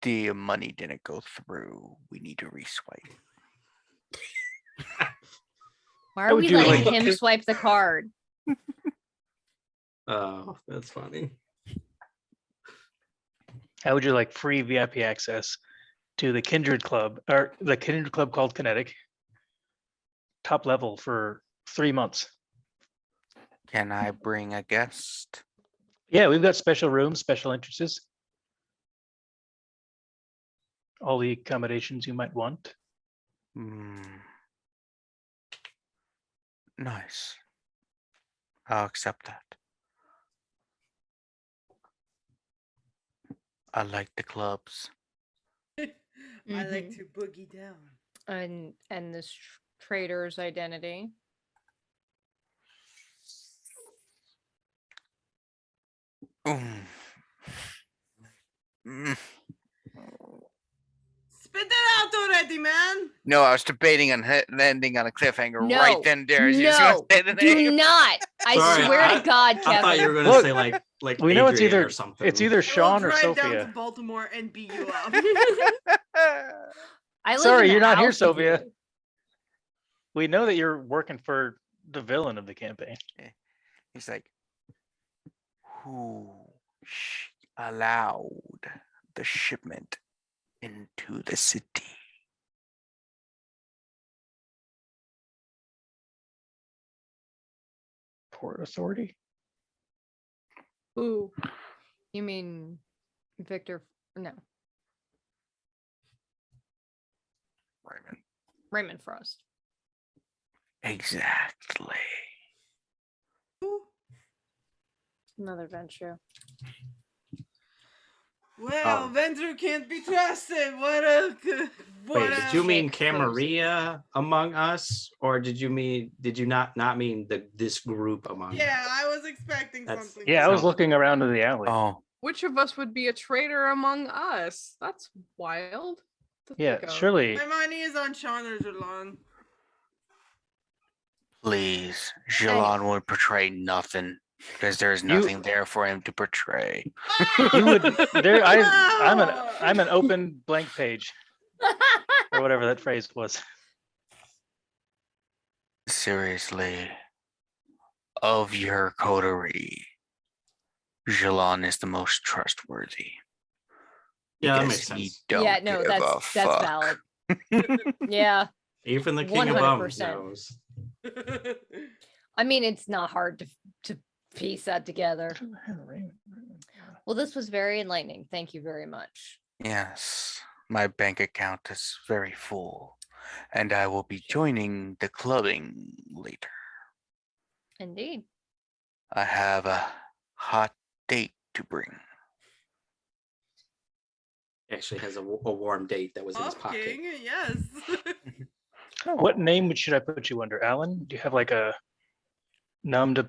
Speaker 1: the money didn't go through. We need to reswipe.
Speaker 2: Why
Speaker 6: How
Speaker 2: are
Speaker 6: would
Speaker 2: we
Speaker 6: you
Speaker 2: letting
Speaker 3: like-
Speaker 2: him swipe the card?
Speaker 3: Oh, that's funny.
Speaker 6: How would you like free VIP access to the Kindred Club, or the Kindred Club called Kinetic? Top level for 3 months.
Speaker 1: Can I bring a guest?
Speaker 6: Yeah, we've got special rooms, special entrances. All the accommodations you might want.
Speaker 1: Hmm. Nice. I'll accept that. I like the clubs.
Speaker 5: I like
Speaker 2: Mhm.
Speaker 5: to boogie down.
Speaker 2: And this traitor's identity.
Speaker 1: Mm. Mm.
Speaker 5: Spit that out already, man.
Speaker 1: No, I was debating on ending on a cliffhanger
Speaker 2: No,
Speaker 1: right then, Darius. You just
Speaker 2: no,
Speaker 1: want to say the
Speaker 2: do
Speaker 1: name?
Speaker 2: not. I
Speaker 3: Sorry,
Speaker 2: swear to God,
Speaker 3: I thought you
Speaker 2: Kevin.
Speaker 3: were gonna
Speaker 6: Look,
Speaker 3: say like
Speaker 6: We know it's
Speaker 3: Adrian
Speaker 6: either
Speaker 3: or something.
Speaker 6: it's either
Speaker 5: I will
Speaker 6: Sean or
Speaker 5: drive down to
Speaker 6: Sophia.
Speaker 5: Baltimore and beat you up.
Speaker 2: I live
Speaker 6: Sorry,
Speaker 2: in the
Speaker 6: you're not here,
Speaker 2: house with
Speaker 6: Sophia.
Speaker 2: you.
Speaker 6: We know that you're working for the villain of the campaign.
Speaker 1: He's like, who allowed the shipment into the city?
Speaker 6: Port Authority?
Speaker 2: Ooh. You mean Victor? No,
Speaker 1: Raymond.
Speaker 2: Raymond Frost.
Speaker 1: Exactly.
Speaker 2: Another Ventrue.
Speaker 5: Well,
Speaker 3: Oh.
Speaker 5: Ventrue can't be trusted. What a
Speaker 3: Wait, did you mean
Speaker 2: Shit,
Speaker 3: Camarilla among us, or did you not mean this group among
Speaker 5: Yeah,
Speaker 3: us?
Speaker 5: I was expecting
Speaker 3: That's-
Speaker 5: something.
Speaker 6: Yeah, I was
Speaker 3: So-
Speaker 6: looking around in the alley.
Speaker 1: Oh,
Speaker 4: Which of us would be a traitor among us? That's wild. to
Speaker 6: Yeah,
Speaker 4: think of.
Speaker 6: surely.
Speaker 5: My money is on Sean or Jilon.
Speaker 1: please. Jilon would portray nothing because there's nothing there for him to portray.
Speaker 6: You would there
Speaker 5: No!
Speaker 6: I'm an open blank page. Or whatever that phrase was.
Speaker 1: Seriously. Of your coterie, Jilon is the most trustworthy.
Speaker 3: Yeah, that
Speaker 1: because
Speaker 3: makes
Speaker 1: he
Speaker 3: sense.
Speaker 1: don't
Speaker 2: Yeah, no,
Speaker 1: give a
Speaker 2: that's
Speaker 1: fuck.
Speaker 2: valid. Yeah,
Speaker 3: Even the king of bums
Speaker 2: 100%.
Speaker 3: knows.
Speaker 2: I mean it's not hard to piece that together. Well, this was very enlightening. Thank you very much.
Speaker 1: Yes, my bank account is very full, and I will be joining the clubbing later.
Speaker 2: Indeed.
Speaker 1: I have a hot date to bring.
Speaker 3: He actually has a warm date that was in his pocket.
Speaker 5: King, yes.
Speaker 6: What name should I put you under, Alan? Do you have like a numbed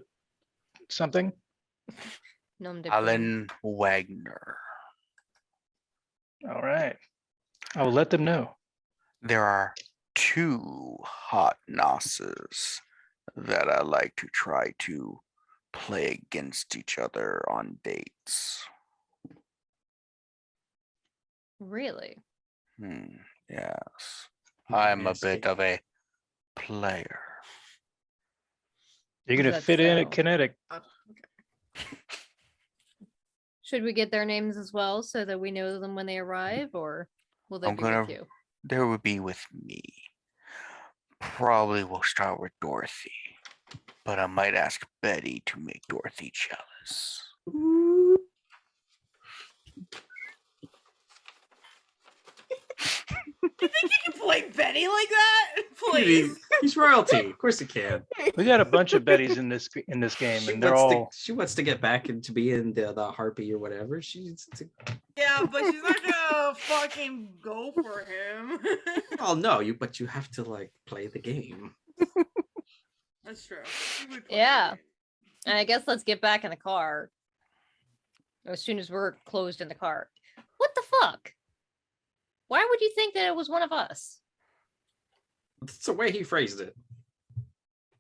Speaker 6: something?
Speaker 2: Nom de plume.
Speaker 1: Alan Wagner.
Speaker 6: All right. I will let them know.
Speaker 1: There are 2 hot nosses that I like to try to play against each other on dates.
Speaker 2: Really?
Speaker 1: Yes. I'm a
Speaker 3: Nasty.
Speaker 1: bit of a player.
Speaker 6: You're
Speaker 2: Is
Speaker 6: gonna
Speaker 2: that
Speaker 6: fit in
Speaker 2: so?
Speaker 6: at Kinetic.
Speaker 2: Should we get their names as well so that we know them when they arrive, or will they
Speaker 1: I'm
Speaker 2: be with
Speaker 1: gonna-
Speaker 2: you?
Speaker 1: There would be with me. Probably we'll start with Dorothy, but I might ask Betty to make Dorothy jealous.
Speaker 5: You think you can play Betty like that?
Speaker 3: Dude,
Speaker 5: Please.
Speaker 3: he's royalty. Of course he can.
Speaker 6: We got a bunch of Bettys in this game,
Speaker 3: She
Speaker 6: and they're
Speaker 3: wants,
Speaker 6: all
Speaker 3: she wants to get back into being the harpy or whatever. She's
Speaker 5: Yeah, but she's not gonna fucking go for him.
Speaker 3: well, no, but you have to like play the game.
Speaker 5: That's true. You would play
Speaker 2: Yeah.
Speaker 5: Betty.
Speaker 2: And I guess let's get back in the car as soon as we're closed in the car. What the fuck? Why would you think that it was one of us?
Speaker 8: That's the way he phrased it.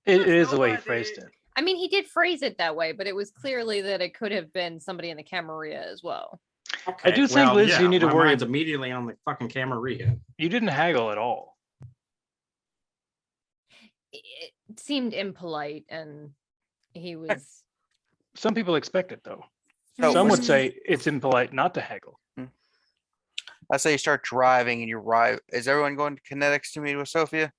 Speaker 6: It
Speaker 5: Trust
Speaker 6: is the way he phrased
Speaker 5: nobody.
Speaker 6: it.
Speaker 2: I mean, he did phrase it that way, but it was clearly that it could have been somebody in the Camarilla as well.
Speaker 8: Okay.
Speaker 6: do think, Liz, you need to
Speaker 8: my
Speaker 6: worry
Speaker 8: mind's immediately on the fucking Camarilla.
Speaker 6: You didn't haggle at all.
Speaker 2: It seemed impolite, and he was.
Speaker 6: Some people expect it though.
Speaker 1: So
Speaker 6: Some
Speaker 1: what's-
Speaker 6: would say it's impolite not to haggle.
Speaker 1: I say you start driving and you arrive. Is everyone going to kinetics to meet with Sophia?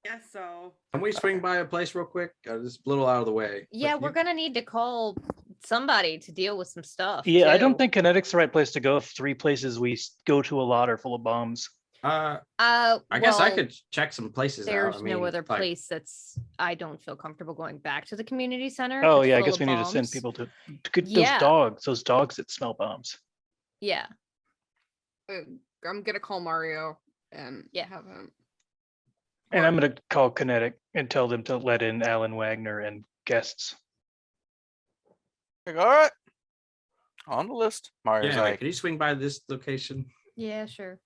Speaker 5: Guess so.
Speaker 8: Can we swing by a place real quick? Just a little out of the way.
Speaker 2: Yeah,
Speaker 8: But
Speaker 2: we're
Speaker 8: you-
Speaker 2: gonna need to call somebody to deal with some stuff.
Speaker 6: Yeah, I don't
Speaker 2: too.
Speaker 6: think kinetic's the right place to go if 3 places we go to a lot are full of bombs.
Speaker 8: I
Speaker 2: I
Speaker 8: guess I could check some places out.
Speaker 2: There's
Speaker 8: I
Speaker 2: no
Speaker 8: mean,
Speaker 2: other
Speaker 8: like,
Speaker 2: place that's. I don't feel comfortable going back to the community center. if
Speaker 6: Oh
Speaker 2: it's
Speaker 6: yeah, I
Speaker 2: full
Speaker 6: guess
Speaker 2: of
Speaker 6: we need to send
Speaker 2: bombs.
Speaker 6: people to get
Speaker 2: Yeah.
Speaker 6: those dogs that smell bombs.
Speaker 2: Yeah,
Speaker 4: I'm gonna call Mario and
Speaker 2: Yeah.
Speaker 4: have him.
Speaker 6: And I'm gonna call Kinetic and tell them to let in Alan Wagner and guests.
Speaker 1: Like, all right. On the list. Mario's
Speaker 8: yeah, like,
Speaker 1: like,
Speaker 8: can you swing by this location?
Speaker 2: yeah, sure.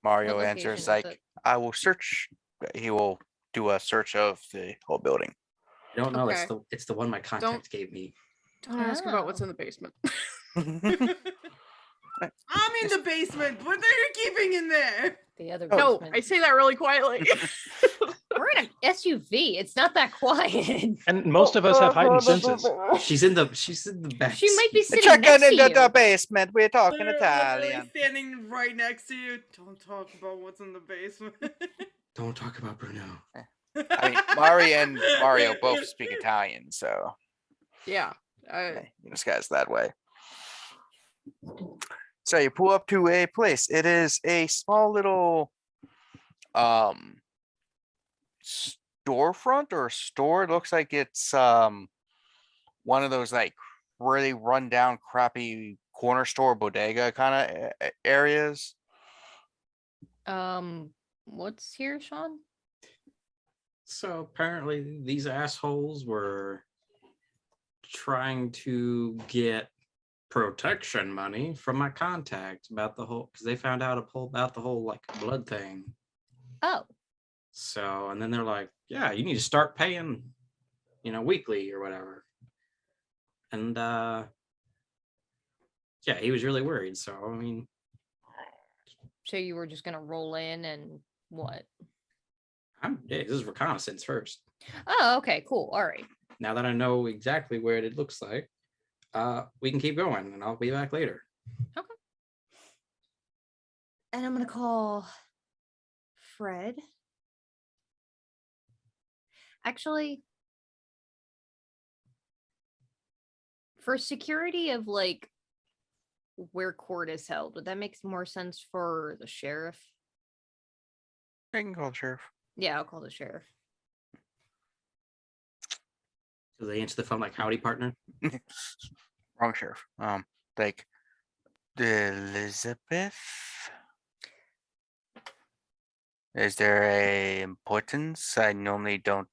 Speaker 1: Mario
Speaker 2: What
Speaker 1: answers
Speaker 2: location is
Speaker 1: like,
Speaker 2: it?
Speaker 1: I will search. He will do a search of the whole building.
Speaker 8: I don't know.
Speaker 4: Okay.
Speaker 8: It's the one my contact gave me.
Speaker 4: Don't ask about what's
Speaker 2: Oh.
Speaker 4: in the basement.
Speaker 5: I'm in the basement. What are you keeping in there?
Speaker 2: The other.
Speaker 4: No,
Speaker 2: basement.
Speaker 4: I say that really quietly.
Speaker 2: We're in an SUV. It's not that quiet.
Speaker 6: And most of us have heightened senses.
Speaker 8: She's in the back.
Speaker 2: She might be sitting
Speaker 1: Checking
Speaker 2: next to
Speaker 1: into
Speaker 2: you.
Speaker 1: the basement. We're talking
Speaker 5: Literally
Speaker 1: Italian.
Speaker 5: standing right next to you. Don't talk about what's in the basement.
Speaker 8: Don't talk about Bruno.
Speaker 1: I mean, Mari and Mario both speak Italian, so
Speaker 4: Yeah.
Speaker 1: this guy's that way. So you pull up to a place. It is a small little storefront or store. It looks like it's one of those like really run down crappy corner store bodega kind of areas.
Speaker 2: What's here, Sean?
Speaker 8: So apparently these assholes were trying to get protection money from my contact about the whole, because they found out about the whole like blood thing.
Speaker 2: Oh,
Speaker 8: So, and then they're like, yeah, you need to start paying, weekly or whatever. And yeah, he was really worried. So, I mean,
Speaker 2: so you were just gonna roll in and what?
Speaker 8: this is reconnaissance first.
Speaker 2: Oh, okay, cool. All right.
Speaker 8: Now that I know exactly where it looks like, we can keep going and I'll be back later.
Speaker 2: And I'm gonna call Fred. Actually, for security of like where court is held, would that make more sense for the sheriff?
Speaker 1: I can call the sheriff.
Speaker 2: Yeah, I'll call the sheriff.
Speaker 8: So they answer the phone like, howdy, partner.
Speaker 1: Wrong sheriff. Like Elizabeth. Is there a importance? I normally don't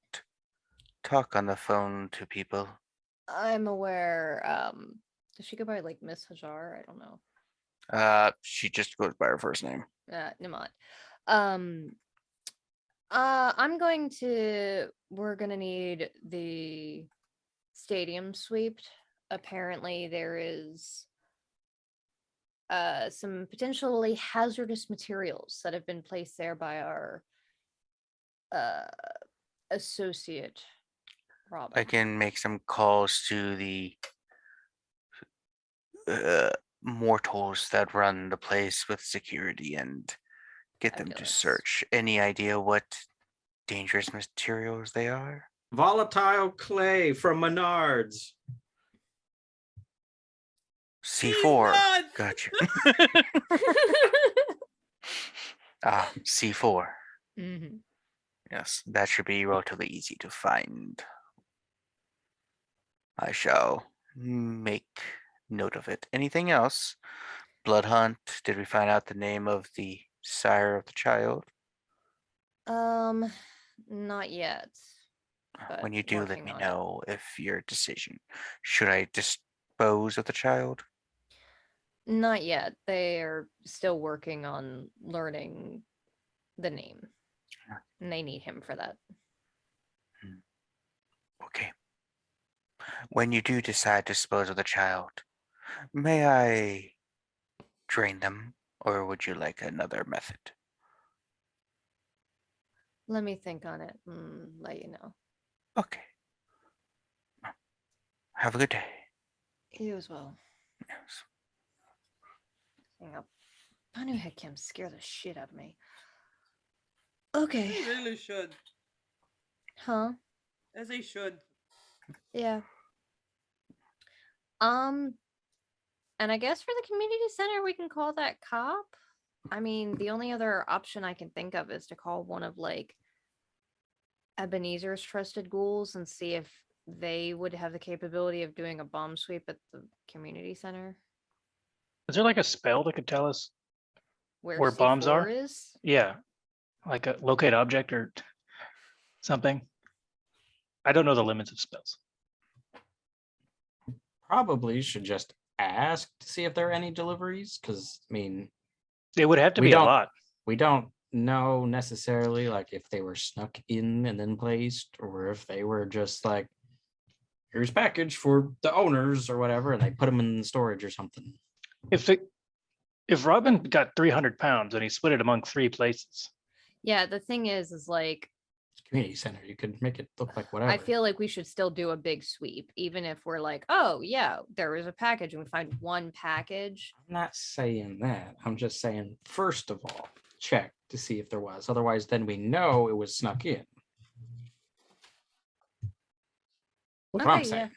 Speaker 1: talk on the phone to people.
Speaker 2: I'm aware. Does she go by like Miss Hajar? I don't know.
Speaker 1: She just goes by her first name.
Speaker 2: Nimot. We're gonna need the stadium swept. Apparently there is some potentially hazardous materials that have been placed there by our associate Robin.
Speaker 1: I can make some calls to the mortals that run the place with security and get them to
Speaker 2: Fabulous.
Speaker 1: search. Any idea what dangerous materials they are?
Speaker 8: Volatile clay from Menards.
Speaker 1: C4.
Speaker 5: nuts!
Speaker 1: Gotcha. C4.
Speaker 2: Mhm.
Speaker 1: Yes, that should be relatively easy to find. I shall make note of it. Anything else? Blood hunt. Did we find out the name of the sire of the child?
Speaker 2: Not yet.
Speaker 1: When
Speaker 2: but
Speaker 1: you do, let
Speaker 2: working
Speaker 1: me
Speaker 2: on it.
Speaker 1: know if your decision. Should I dispose of the child?
Speaker 2: Not yet. They are still working on learning the name. And they need him for that.
Speaker 1: Okay. When you do decide to dispose of the child, may I drain them, or would you like another method?
Speaker 2: Let me think on it and let you know.
Speaker 1: Okay. Have a good day.
Speaker 2: You as well.
Speaker 1: Yes.
Speaker 2: Hang up. I knew Headcam scare the shit out of me. Okay.
Speaker 5: They really should.
Speaker 2: Huh?
Speaker 5: As they should.
Speaker 2: Yeah. And I guess for the community center, we can call that cop. I mean, the only other option I can think of is to call one of like Ebenezer's trusted ghouls and see if they would have the capability of doing a bomb sweep at the community center
Speaker 6: Is there like a spell that could tell us?
Speaker 2: where
Speaker 6: Where bombs are?
Speaker 2: C4 is.
Speaker 6: Yeah, like a locate object or something. I don't know the limits of spells.
Speaker 8: Probably should just ask to see if there are any deliveries, because I mean,
Speaker 6: It would have to
Speaker 8: We
Speaker 6: be a
Speaker 8: don't-
Speaker 6: lot.
Speaker 8: we don't know necessarily like if they were snuck in and then placed, or if they were just like, here's package for the owners or whatever, and they put them in storage or something.
Speaker 6: If Robin got 300 pounds and he split it among 3 places,
Speaker 2: Yeah, the thing is like
Speaker 8: Community center, you could make it look like whatever.
Speaker 2: I feel like we should still do a big sweep, even if we're like, oh yeah, there was a package and we find one package.
Speaker 8: I'm not saying that. I'm just saying, first of all, check to see if there was. Otherwise, then we know it was snuck in. That's what I'm
Speaker 2: Okay,
Speaker 8: saying.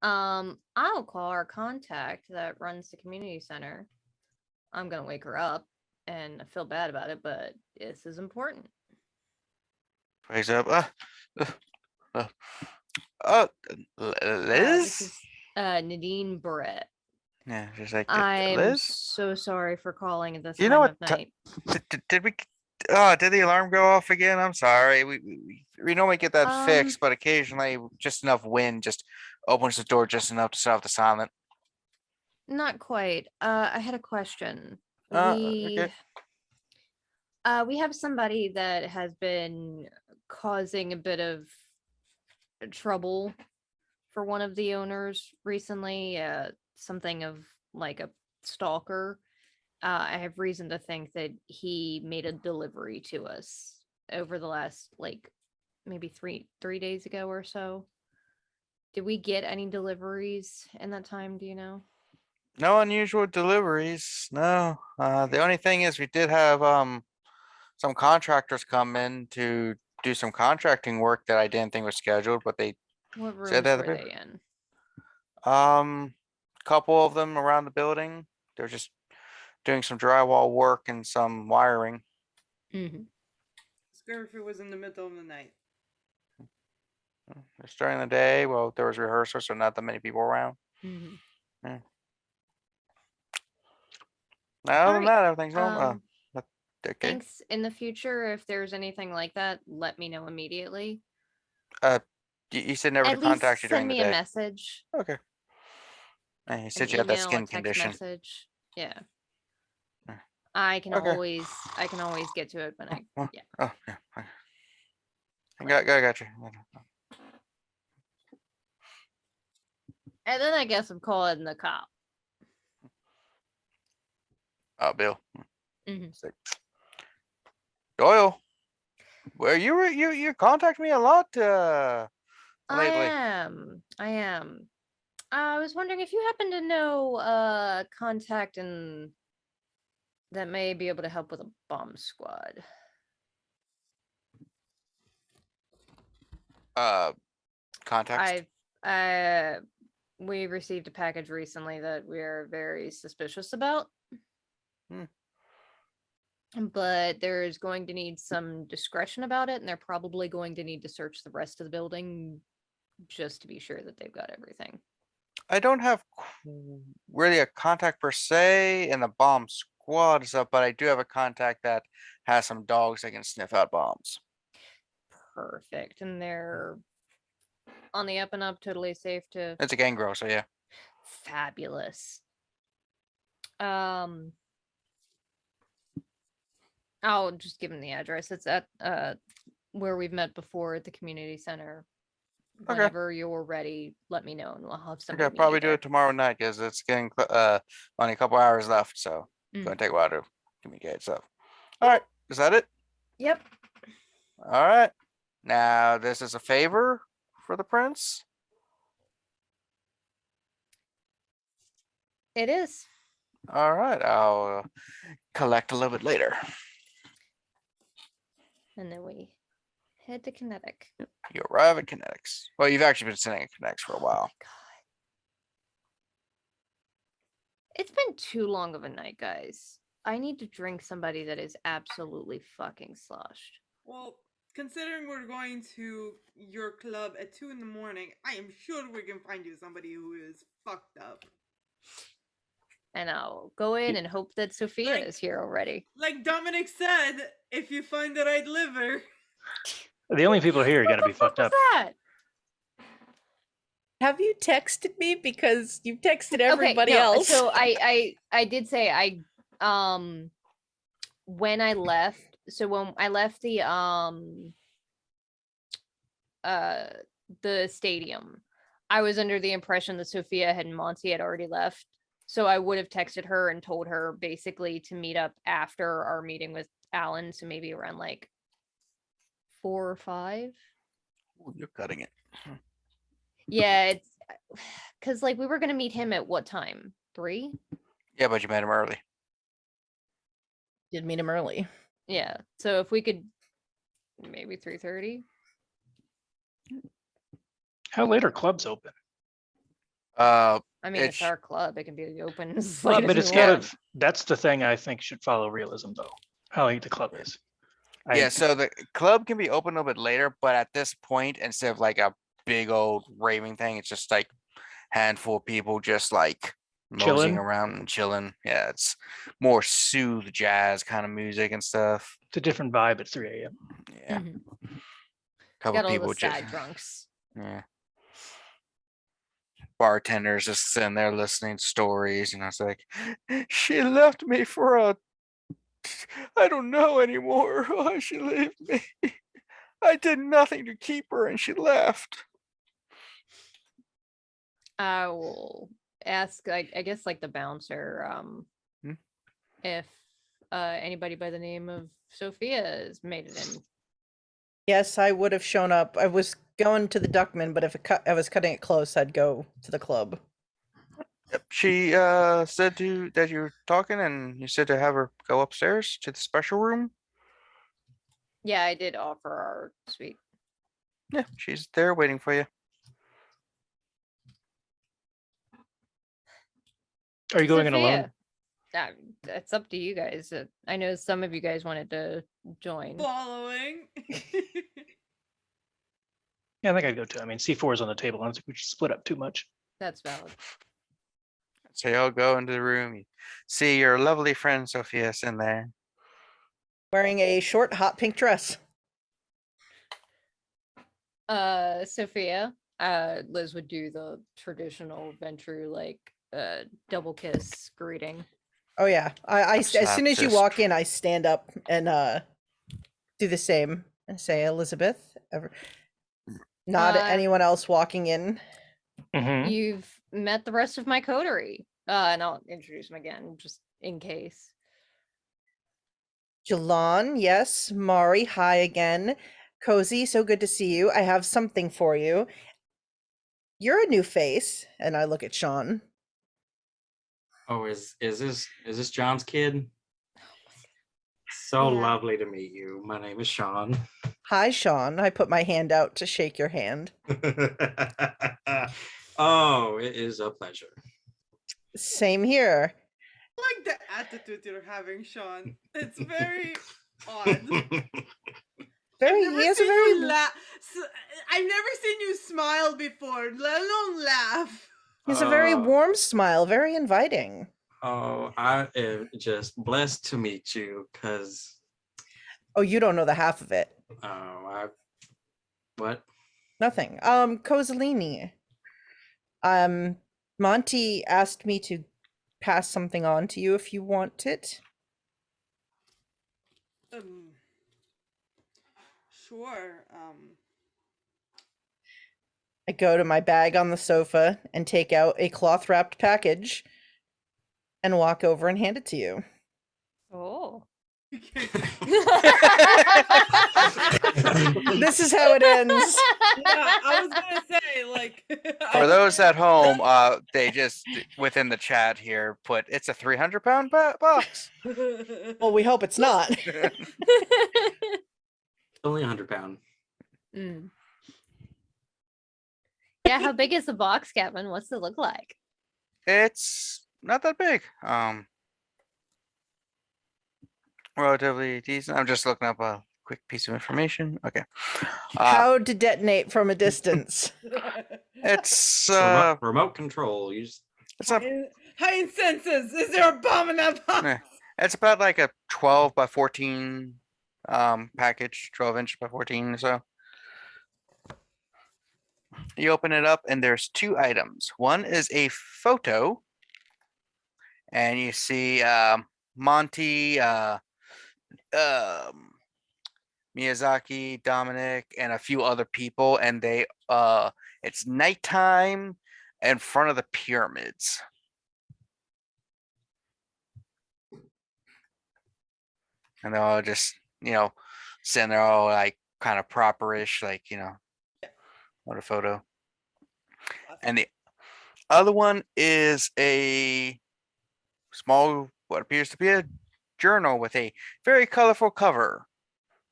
Speaker 2: I'll call our contact that runs the community center. I'm gonna wake her up and I feel bad about it, but this is important.
Speaker 1: Raise up.
Speaker 2: This
Speaker 1: Liz?
Speaker 2: is Nadine Brett.
Speaker 1: Yeah, just like
Speaker 2: I'm
Speaker 1: Liz.
Speaker 2: so sorry for calling at this
Speaker 1: You
Speaker 2: time
Speaker 1: know what
Speaker 2: of night.
Speaker 1: Did we? Oh, did the alarm go off again? I'm sorry. We normally get that fixed, but occasionally just enough wind just opens the door just enough to set off the silent.
Speaker 2: Not quite. I had a question.
Speaker 1: Okay.
Speaker 2: We have somebody that has been causing a bit of trouble for one of the owners recently. Something of like a stalker. I have reason to think that he made a delivery to us over the last like maybe three days ago or so. Did we get any deliveries in that time? Do you know?
Speaker 1: No unusual deliveries. No. The only thing is we did have some contractors come in to do some contracting work that I didn't think was scheduled, but they
Speaker 2: What rooms
Speaker 1: said that
Speaker 2: were
Speaker 1: a bit.
Speaker 2: they in?
Speaker 1: Couple of them around the building. They're just doing some drywall work and some wiring.
Speaker 2: Mm-hmm.
Speaker 5: Scary if it was in the middle of the night.
Speaker 1: It's during the day. Well, there was rehearsal, so not that many people around.
Speaker 2: Mm-hmm.
Speaker 1: Other than
Speaker 2: Alright,
Speaker 1: that, everything's normal. Okay.
Speaker 2: Thanks. In the future, if there's anything like that, let me know immediately.
Speaker 1: You said never
Speaker 2: At
Speaker 1: to
Speaker 2: least
Speaker 1: contact you during
Speaker 2: send
Speaker 1: the
Speaker 2: me a
Speaker 1: day.
Speaker 2: message.
Speaker 1: Okay. And you
Speaker 2: An
Speaker 1: said you had that
Speaker 2: email, a
Speaker 1: skin
Speaker 2: text
Speaker 1: condition.
Speaker 2: message. Yeah.
Speaker 1: Uh,
Speaker 2: I can
Speaker 1: okay.
Speaker 2: always get to it when I
Speaker 1: Oh,
Speaker 2: yeah.
Speaker 1: Oh, yeah. Okay. I got you.
Speaker 2: And then I guess I'm calling the cop.
Speaker 1: Bill.
Speaker 2: Mhm.
Speaker 1: Sick. Doyle. Well, you contact me a lot lately.
Speaker 2: I am. I was wondering if you happen to know contact and that may be able to help with a bomb squad.
Speaker 1: Context.
Speaker 2: We received a package recently that we are very suspicious about. But there's going to need some discretion about it, and they're probably going to need to search the rest of the building just to be sure that they've got everything.
Speaker 1: I don't have really a contact per se in the bomb squad stuff, but I do have a contact that has some dogs that can sniff out bombs.
Speaker 2: Perfect. And they're on the up and up, totally safe to.
Speaker 1: It's a gangrel, so yeah.
Speaker 2: Fabulous. I'll just give him the address. It's at where we've met before at the community center.
Speaker 1: Okay.
Speaker 2: Whenever you're ready, let me know and we'll have somebody.
Speaker 1: Okay,
Speaker 2: meet
Speaker 1: probably
Speaker 2: you
Speaker 1: do
Speaker 2: there.
Speaker 1: it tomorrow night because it's getting only a couple hours left, so it's gonna take a while to communicate. So, all right, is that it?
Speaker 2: Yep.
Speaker 1: All right. Now this is a favor for the prince.
Speaker 2: It is.
Speaker 1: All right, I'll collect a little bit later.
Speaker 2: And then we head to Kinetic.
Speaker 1: You arrive at Kinetics. Well, you've actually been sitting at Kinetics for a while.
Speaker 2: It's been too long of a night, guys. I need to drink somebody that is absolutely fucking sloshed.
Speaker 5: Well, considering we're going to your club at 2 in the morning, I am sure we can find you somebody who is fucked up.
Speaker 2: And I'll go in and hope that Sophia
Speaker 5: Like-
Speaker 2: is here already.
Speaker 5: Like Dominic said, if you find the right liver.
Speaker 6: The only people here are gonna be fucked up.
Speaker 2: That?
Speaker 7: Have you texted me? Because you texted everybody
Speaker 2: okay, no,
Speaker 7: else.
Speaker 2: So I did say when I left, so when I left the stadium, I was under the impression that Sophia and Monty had already left. So I would have texted her and told her basically to meet up after our meeting with Alan. So maybe around like 4 or 5.
Speaker 1: Ooh, you're cutting it.
Speaker 2: Yeah, it's because like we were gonna meet him at what time? 3?
Speaker 1: Yeah, but you met him early.
Speaker 7: Did meet him early.
Speaker 2: Yeah. So if we could maybe 3:30.
Speaker 6: How late are clubs open?
Speaker 2: I mean, it's
Speaker 1: It's-
Speaker 2: our club. It can be open as
Speaker 6: Well,
Speaker 2: late
Speaker 6: but
Speaker 2: as
Speaker 6: it's
Speaker 2: we
Speaker 6: kind
Speaker 2: want.
Speaker 6: of that's the thing I think should follow realism, though. How late the club is.
Speaker 1: Yeah, so the club can be open a little bit later, but at this point, instead of like a big old raving thing, it's just like handful of people just like moseying
Speaker 6: Chilling?
Speaker 1: around and chilling. Yeah, it's more soothe jazz kind of music and stuff.
Speaker 6: It's a different vibe at 3 a.m.
Speaker 1: Yeah,
Speaker 2: Mhm.
Speaker 1: couple
Speaker 2: Got all
Speaker 1: people
Speaker 2: the
Speaker 1: just
Speaker 2: side drunks.
Speaker 1: yeah. Bartenders just sitting there listening to stories, and I was like, she left me for a I don't know anymore why she left me. I did nothing to keep her and she left.
Speaker 2: I will ask, I guess, like the bouncer,
Speaker 1: Hmm?
Speaker 2: if anybody by the name of Sophia has made it in.
Speaker 7: Yes, I would have shown up. I was going to the Duckman, but if I was cutting it close, I'd go to the club.
Speaker 1: Yep. She said that you were talking and you said to have her go upstairs to the special room.
Speaker 2: Yeah, I did offer our suite.
Speaker 1: Yeah, she's there waiting for you.
Speaker 6: Are you going in alone?
Speaker 2: Sophia, that's up to you guys. I know some of you guys wanted to join.
Speaker 5: Following.
Speaker 6: Yeah, I think I'd go too. I mean, C4 is on the table. I don't think we should split up too much.
Speaker 2: That's valid.
Speaker 1: So y'all go into the room. You see your lovely friend Sophia's in there.
Speaker 7: Wearing a short, hot pink dress.
Speaker 2: Sophia, Liz would do the traditional Ventrue like double kiss greeting.
Speaker 7: Oh yeah, as soon as you
Speaker 1: Baptist.
Speaker 7: walk in, I stand up and do the same and say, Elizabeth. Nod at
Speaker 2: Uh,
Speaker 7: anyone else walking in.
Speaker 6: Mhm.
Speaker 2: You've met the rest of my coterie. And I'll introduce them again, just in case.
Speaker 7: Jilon, yes. Mari, hi again. Cozy, so good to see you. I have something for you. You're a new face, and I look at Sean.
Speaker 8: Oh, is this John's kid? So
Speaker 2: Yeah.
Speaker 8: lovely to meet you. My name is Sean.
Speaker 7: Hi, Sean. I put my hand out to shake your hand.
Speaker 8: Oh, it is a pleasure.
Speaker 7: Same here.
Speaker 5: I like the attitude you're having, Sean. It's very odd.
Speaker 7: Very.
Speaker 5: I've
Speaker 7: He
Speaker 5: never
Speaker 7: has a
Speaker 5: seen
Speaker 7: very.
Speaker 5: you I've never seen you smile before, let alone laugh.
Speaker 7: He has a very
Speaker 8: Uh,
Speaker 7: warm smile. Very inviting.
Speaker 8: Oh, I am just blessed to meet you because
Speaker 7: Oh, you don't know the half of it.
Speaker 8: what?
Speaker 7: Nothing. Kozaline. Monty asked me to pass something on to you if you want it.
Speaker 5: Sure.
Speaker 7: I go to my bag on the sofa and take out a cloth wrapped package and walk over and hand it to you.
Speaker 2: Oh.
Speaker 7: This is how it ends.
Speaker 5: Yeah, I was gonna say, like,
Speaker 1: For those at home, they just within the chat here put it's a 300-pound box.
Speaker 7: Well, we hope it's not.
Speaker 3: Only 100 pound.
Speaker 2: Mm. Yeah, how big is the box, Kevin? What's it look like?
Speaker 1: It's not that big. Relatively decent. I'm just looking up a quick piece of information. Okay.
Speaker 7: How to detonate from a distance.
Speaker 1: It's
Speaker 3: Remote control. You just
Speaker 1: it's a
Speaker 5: High senses. Is there a bomb in that box?
Speaker 1: eh, it's about like a 12 by 14 package, 12-inch by 14 or so. You open it up and there's two items. One is a photo, and you see Monty, Miyazaki, Dominic, and a few other people, and they it's nighttime in front of the pyramids. And they're all just, sitting there all like kind of properish, like, what a photo. And the other one is a small, what appears to be a journal with a very colorful cover.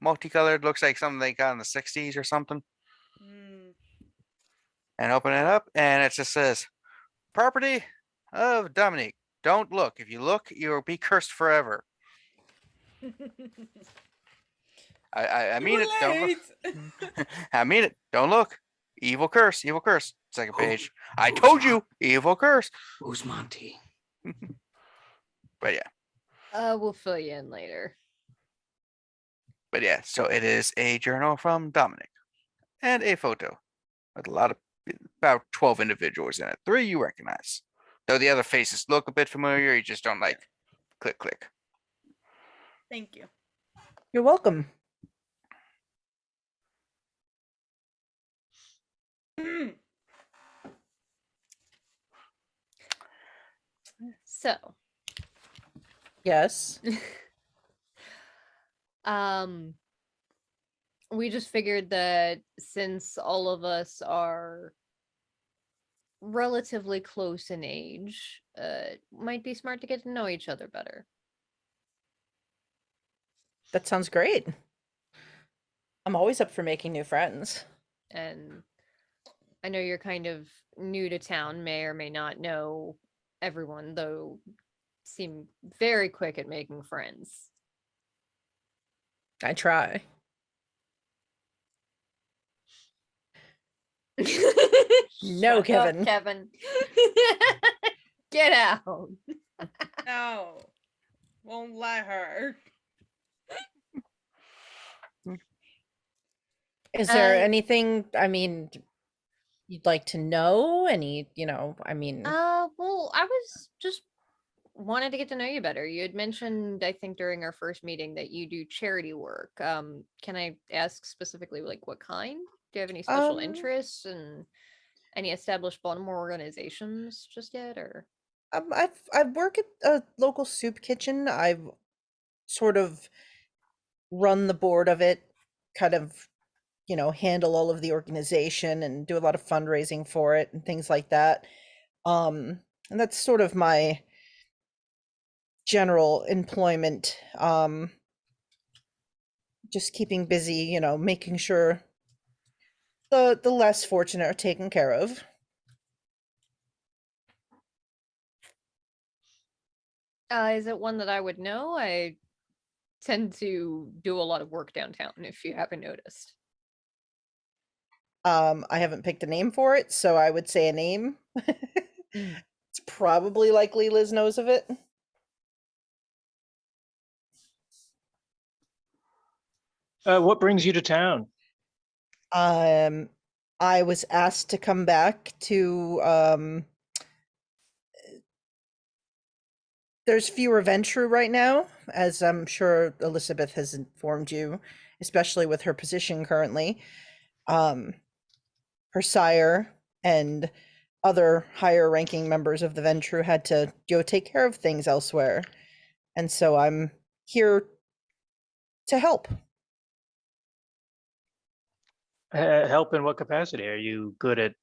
Speaker 1: Multicolored, looks like something they got in the 60s or something. And open it up, and it just says, property of Dominique. Don't look. If you look, you'll be cursed forever. I mean it. Don't look. I mean it. Don't look. Evil curse. Evil curse. Second page. I told you. Evil curse.
Speaker 3: Who's Monty?
Speaker 1: But yeah.
Speaker 2: We'll fill you in later.
Speaker 1: But yeah. So it is a journal from Dominic, and a photo with about 12 individuals in it. 3 you recognize, though the other faces look a bit familiar. You just don't like click.
Speaker 5: Thank you.
Speaker 7: You're welcome.
Speaker 2: So,
Speaker 7: Yes.
Speaker 2: we just figured that since all of us are relatively close in age, might be smart to get to know each other better.
Speaker 7: That sounds great. I'm always up for making new friends.
Speaker 2: And I know you're kind of new to town, may or may not know everyone, though seem very quick at making friends.
Speaker 7: I try. No,
Speaker 2: Shut up,
Speaker 7: Kevin.
Speaker 2: Kevin. Get out.
Speaker 5: No. Won't let her.
Speaker 7: Is there
Speaker 2: Uh,
Speaker 7: anything, you'd like to know?
Speaker 2: Well, I was just wanted to get to know you better. You had mentioned, I think, during our first meeting that you do charity work. Can I ask specifically, like, what kind? Do you have any special interests and any established Baltimore organizations just yet, or?
Speaker 7: I work at a local soup kitchen. I've sort of run the board of it, kind of, handle all of the organization and do a lot of fundraising for it and things like that. And that's sort of my general employment. Just keeping busy, making sure the less fortunate are taken care of.
Speaker 2: Is it one that I would know? I tend to do a lot of work downtown, if you haven't noticed.
Speaker 7: I haven't picked a name for it, so I would say a name. It's probably likely Liz knows of it.
Speaker 6: What brings you to town?
Speaker 7: I was asked to come back to there's fewer Ventrue right now, as I'm sure Elizabeth has informed you, especially with her position currently. Her sire and other higher ranking members of the Ventrue had to go take care of things elsewhere. And so I'm here to help.
Speaker 6: Help in what capacity? Are you good at?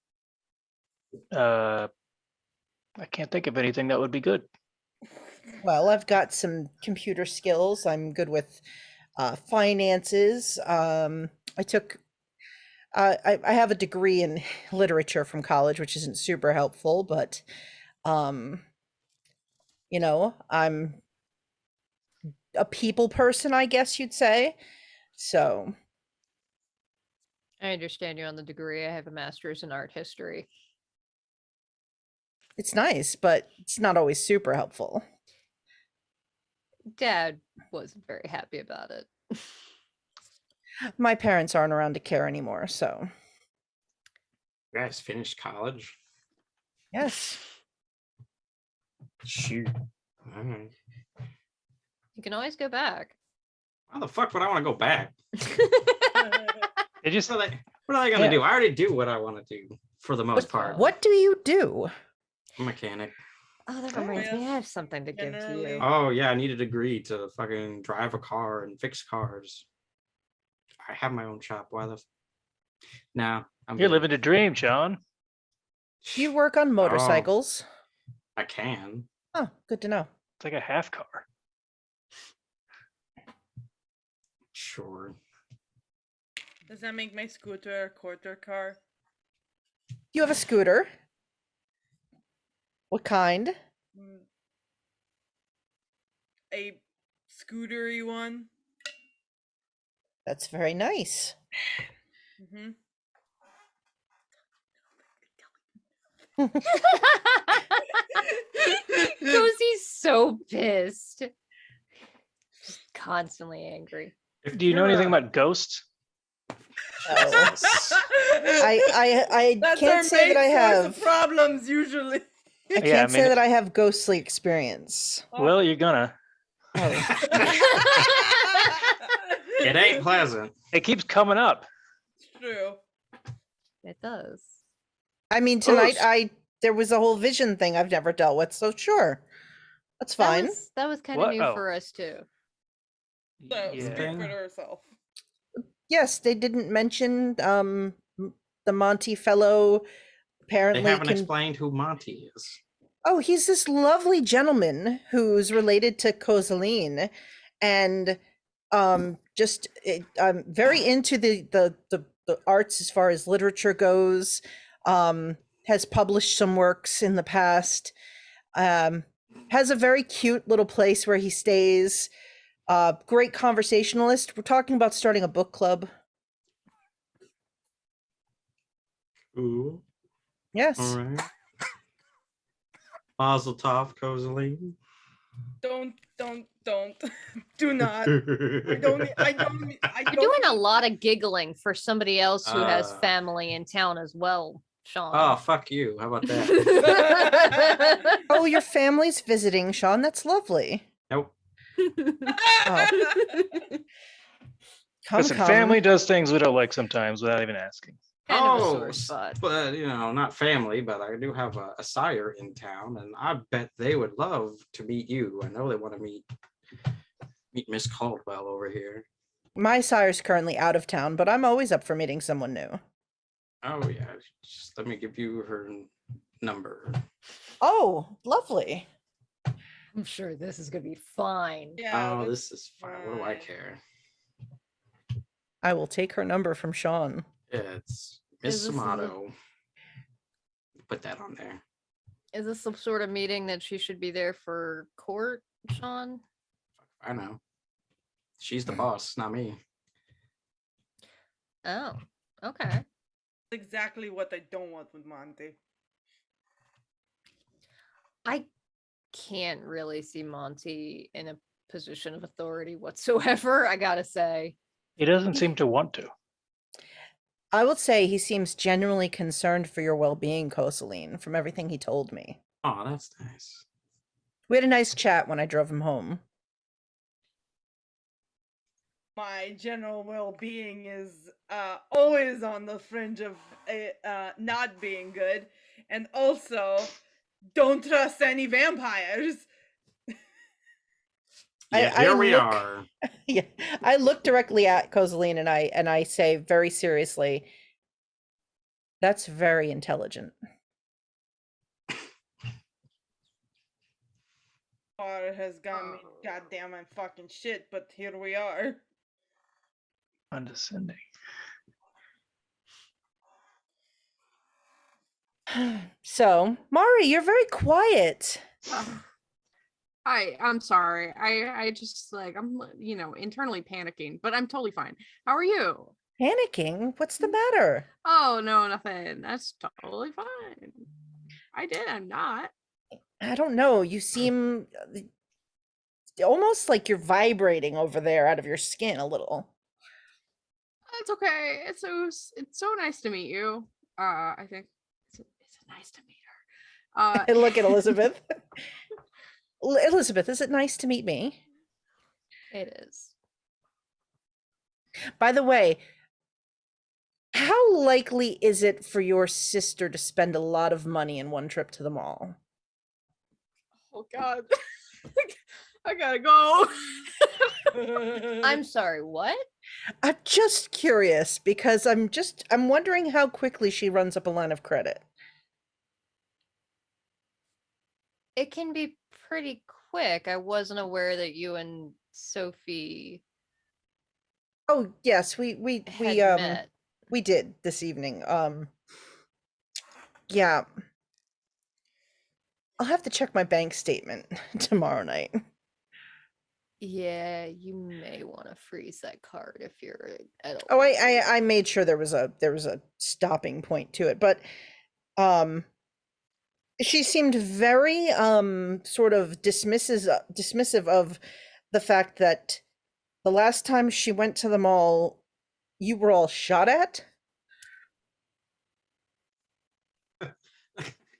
Speaker 6: I can't think of anything that would be good.
Speaker 7: Well, I've got some computer skills. I'm good with finances. I took I have a degree in literature from college, which isn't super helpful, but you know, I'm a people person, I guess you'd say. So
Speaker 2: I understand you're on the degree. I have a master's in art history.
Speaker 7: it's nice, but it's not always super helpful.
Speaker 2: Dad wasn't very happy about it.
Speaker 7: My parents aren't around to care anymore, so
Speaker 8: You guys finished college?
Speaker 7: yes.
Speaker 8: Shoot. All right.
Speaker 2: You can always go back.
Speaker 8: Why the fuck would I want to go back?
Speaker 6: It just
Speaker 8: What are they gonna
Speaker 6: Yeah.
Speaker 8: do? I already do what I want to do for the most part.
Speaker 7: What do you do?
Speaker 8: I'm a mechanic.
Speaker 2: Oh, that
Speaker 5: Oh,
Speaker 2: reminds me. I
Speaker 5: yes.
Speaker 2: have something to give to
Speaker 5: Generally.
Speaker 2: you.
Speaker 8: Oh yeah, I need a degree to fucking drive a car and fix cars. I have my own shop. Why the? No, I'm
Speaker 6: you're
Speaker 8: good.
Speaker 6: living the dream, Sean.
Speaker 7: Do you work on motorcycles?
Speaker 8: I can.
Speaker 7: Oh, good to know.
Speaker 6: It's like a half car.
Speaker 8: Sure.
Speaker 5: Does that make my scooter a quarter car?
Speaker 7: You have a scooter. What kind?
Speaker 5: Mm. A scootery one?
Speaker 7: That's very nice.
Speaker 5: Mm-hmm.
Speaker 2: Cosey's so pissed. Just constantly angry.
Speaker 8: If
Speaker 6: Do you know
Speaker 8: you're
Speaker 6: anything
Speaker 8: a-
Speaker 6: about ghosts?
Speaker 7: Oh. I
Speaker 5: That's
Speaker 7: can't
Speaker 5: our
Speaker 7: say that I
Speaker 5: main source of
Speaker 7: have.
Speaker 5: problems usually.
Speaker 7: I
Speaker 6: Yeah,
Speaker 7: can't
Speaker 6: I
Speaker 7: say
Speaker 6: mean-
Speaker 7: that I have ghostly experience.
Speaker 6: Well, you're gonna.
Speaker 7: Oh.
Speaker 8: It ain't pleasant.
Speaker 6: It keeps coming up.
Speaker 5: True.
Speaker 2: It does.
Speaker 7: I mean, tonight
Speaker 8: Ghost.
Speaker 7: there was a whole vision thing I've never dealt with, so sure, that's fine.
Speaker 2: That was kind of
Speaker 6: What?
Speaker 2: new
Speaker 6: Oh.
Speaker 2: for us too.
Speaker 5: So
Speaker 6: Yeah.
Speaker 5: speak for herself.
Speaker 7: Yes, they didn't mention the Monty fellow.
Speaker 8: They
Speaker 7: Apparently,
Speaker 8: haven't
Speaker 7: can
Speaker 8: explained who Monty is.
Speaker 7: oh, he's this lovely gentleman who's related to Kozaline, and just I'm very into the arts as far as literature goes. Has published some works in the past. Has a very cute little place where he stays. Great conversationalist. We're talking about starting a book club.
Speaker 8: Ooh.
Speaker 7: Yes.
Speaker 8: All right. Mazel tov, Kozaline.
Speaker 5: Don't. Do not. I don't.
Speaker 2: You're doing a lot of giggling for somebody else who has
Speaker 8: Uh.
Speaker 2: family in town as well, Sean.
Speaker 8: Oh, fuck you. How about that?
Speaker 7: Oh, your family's visiting, Sean. That's lovely.
Speaker 8: Nope.
Speaker 7: Come,
Speaker 6: Listen,
Speaker 7: come.
Speaker 6: family does things we don't like sometimes without even asking.
Speaker 2: Kind of a
Speaker 8: Oh,
Speaker 2: sore spot.
Speaker 8: but not family, but I do have a sire in town, and I bet they would love to meet you. I know they want to meet Miss Caldwell over here.
Speaker 7: My sire's currently out of town, but I'm always up for meeting someone new.
Speaker 8: Oh yeah, just let me give you her number.
Speaker 7: Oh, lovely.
Speaker 2: I'm sure this is gonna be fine.
Speaker 5: Yeah.
Speaker 8: Oh,
Speaker 5: that's
Speaker 8: this is fine. What do I
Speaker 5: fine.
Speaker 8: care?
Speaker 7: I will take her number from Sean.
Speaker 8: It's
Speaker 2: Is
Speaker 8: Miss
Speaker 2: this the-
Speaker 8: Amato. Put that on there.
Speaker 2: Is this some sort of meeting that she should be there for court, Sean?
Speaker 8: I know. She's the boss, not me.
Speaker 2: Oh, okay.
Speaker 5: That's exactly what I don't want with Monty.
Speaker 2: I can't really see Monty in a position of authority whatsoever, I gotta say.
Speaker 6: He doesn't seem to want to.
Speaker 7: I would say he seems genuinely concerned for your well-being, Kozaline, from everything he told me.
Speaker 8: Oh, that's nice.
Speaker 7: We had a nice chat when I drove him home.
Speaker 5: My general well-being is always on the fringe of not being good, and also don't trust any vampires.
Speaker 8: Yeah,
Speaker 7: I
Speaker 8: here we
Speaker 7: look-
Speaker 8: are.
Speaker 7: Yeah, I look directly at Kozaline and I say very seriously, "That's very intelligent."
Speaker 5: Water has got me goddamn and fucking shit, but here we are.
Speaker 6: Condescending.
Speaker 7: So, Mari, you're very quiet.
Speaker 4: I'm sorry. I just like I'm internally panicking, but I'm totally fine. How are you?
Speaker 7: Panicking? What's the matter?
Speaker 4: Oh no, nothing. That's totally fine. I'm not.
Speaker 7: I don't know. You seem almost like you're vibrating over there out of your skin a little.
Speaker 4: It's okay. It's so nice to meet you. I think it's nice to meet her.
Speaker 7: I look at Elizabeth. Elizabeth, is it nice to meet me?
Speaker 2: It is.
Speaker 7: By the way, how likely is it for your sister to spend a lot of money in one trip to the mall?
Speaker 4: Oh God, I gotta go.
Speaker 2: I'm sorry, what?
Speaker 7: I'm just curious because I'm wondering how quickly she runs up a line of credit.
Speaker 2: It can be pretty quick. I wasn't aware that you and Sophie
Speaker 7: Oh yes, we
Speaker 2: had met.
Speaker 7: we did this evening. Yeah. I'll have to check my bank statement tomorrow night.
Speaker 2: Yeah, you may want to freeze that card if you're at
Speaker 7: Oh,
Speaker 2: all.
Speaker 7: I made sure there was a stopping point to it, but she seemed very sort of dismissive of the fact that the last time she went to the mall, you were all shot at.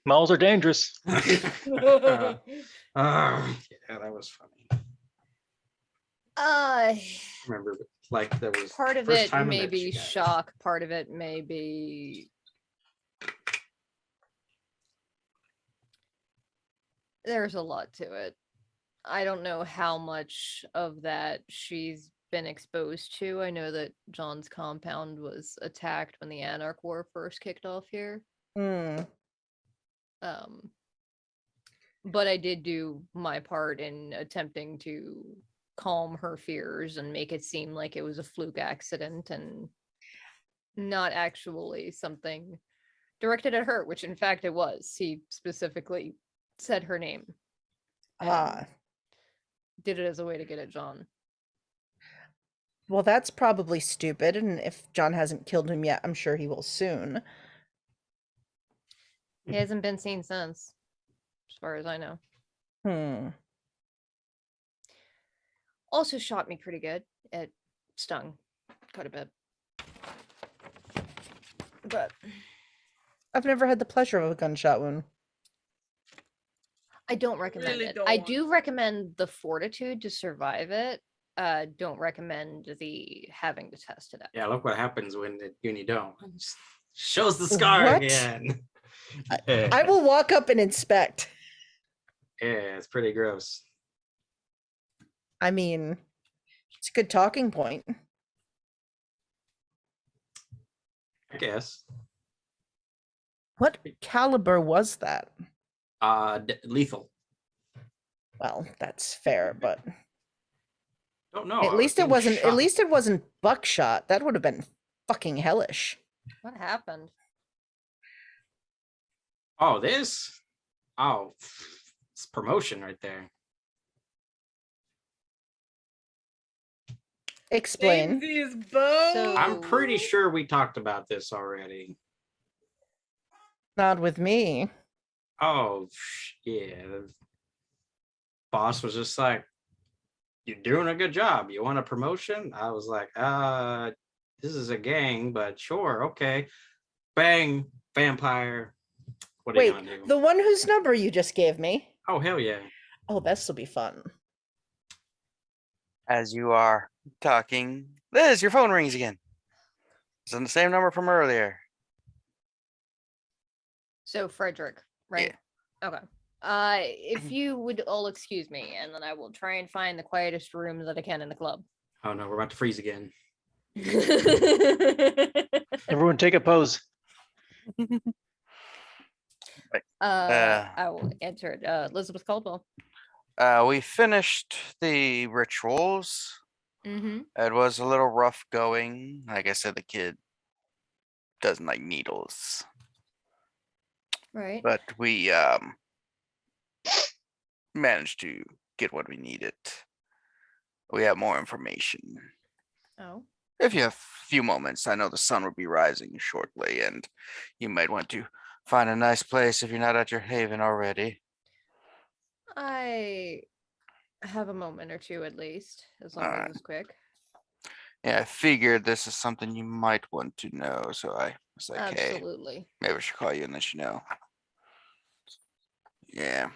Speaker 6: Malls are dangerous.
Speaker 8: Yeah, that was funny.
Speaker 2: Uh,
Speaker 8: Remember, like there was
Speaker 2: part of
Speaker 8: first
Speaker 2: it
Speaker 8: time I
Speaker 2: may
Speaker 8: met
Speaker 2: be
Speaker 8: you guys.
Speaker 2: shock, part of it may be there's a lot to it. I don't know how much of that she's been exposed to. I know that John's compound was attacked when the Anarch War first kicked off here.
Speaker 7: Hmm.
Speaker 2: But I did do my part in attempting to calm her fears and make it seem like it was a fluke accident and not actually something directed at her, which in fact it was. He specifically said her name.
Speaker 7: Ah.
Speaker 2: Did it as a way to get at John.
Speaker 7: Well, that's probably stupid, and if John hasn't killed him yet, I'm sure he will soon.
Speaker 2: He hasn't been seen since, as far as I know.
Speaker 7: Hmm.
Speaker 2: Also shot me pretty good. It stung quite a bit. But
Speaker 7: I've never had the pleasure of a gunshot wound.
Speaker 2: I don't recommend
Speaker 5: Really
Speaker 2: it.
Speaker 5: don't
Speaker 2: I
Speaker 5: want
Speaker 2: do recommend the fortitude to survive it. Don't recommend the having to test it out.
Speaker 8: Yeah, look what happens when you don't. It just shows the scar
Speaker 7: What?
Speaker 8: again.
Speaker 7: I will walk up and inspect.
Speaker 8: Yeah, it's pretty gross.
Speaker 7: I mean, it's a good talking point.
Speaker 8: I guess.
Speaker 7: What caliber was that?
Speaker 8: Lethal.
Speaker 7: Well, that's fair, but
Speaker 8: Don't know.
Speaker 7: at
Speaker 8: I was
Speaker 7: least it
Speaker 8: getting
Speaker 7: wasn't. At
Speaker 8: shot.
Speaker 7: least it wasn't buckshot. That would have been fucking hellish.
Speaker 2: What happened?
Speaker 8: Oh, this? Oh, it's promotion right there.
Speaker 7: Explain.
Speaker 5: These bow.
Speaker 2: So-
Speaker 8: I'm pretty sure we talked about this already.
Speaker 7: Not with me.
Speaker 8: Oh, yeah. The boss was just like, "You're doing a good job. You want a promotion?" I was like, this is a gang, but sure, okay." Bang, vampire. What are you
Speaker 7: Wait,
Speaker 8: gonna do?
Speaker 7: the one whose number you just gave me.
Speaker 8: Oh, hell yeah.
Speaker 7: Oh, this will be fun.
Speaker 1: As you are talking, Liz, your phone rings again. It's on the same number from earlier.
Speaker 2: So Frederick, right? Okay. If you would all excuse me, and then I will try and find the quietest room that I can in the club.
Speaker 3: Oh no, we're about to freeze again.
Speaker 6: Everyone take a pose.
Speaker 2: I will answer it. Elizabeth Caldwell.
Speaker 1: We finished the rituals.
Speaker 2: Mm-hmm.
Speaker 1: It was a little rough going. Like I said, the kid doesn't like needles,
Speaker 2: Right.
Speaker 1: but we managed to get what we needed. We have more information.
Speaker 2: Oh.
Speaker 1: If you have a few moments, I know the sun will be rising shortly, and you might want to find a nice place if you're not at your haven already.
Speaker 2: I have a moment or two at least, as long
Speaker 1: Alright.
Speaker 2: as it's quick.
Speaker 1: Yeah, I figured this is something you might want to know, so I was like, hey,
Speaker 2: Absolutely.
Speaker 1: maybe I should call you and let you know. Yeah.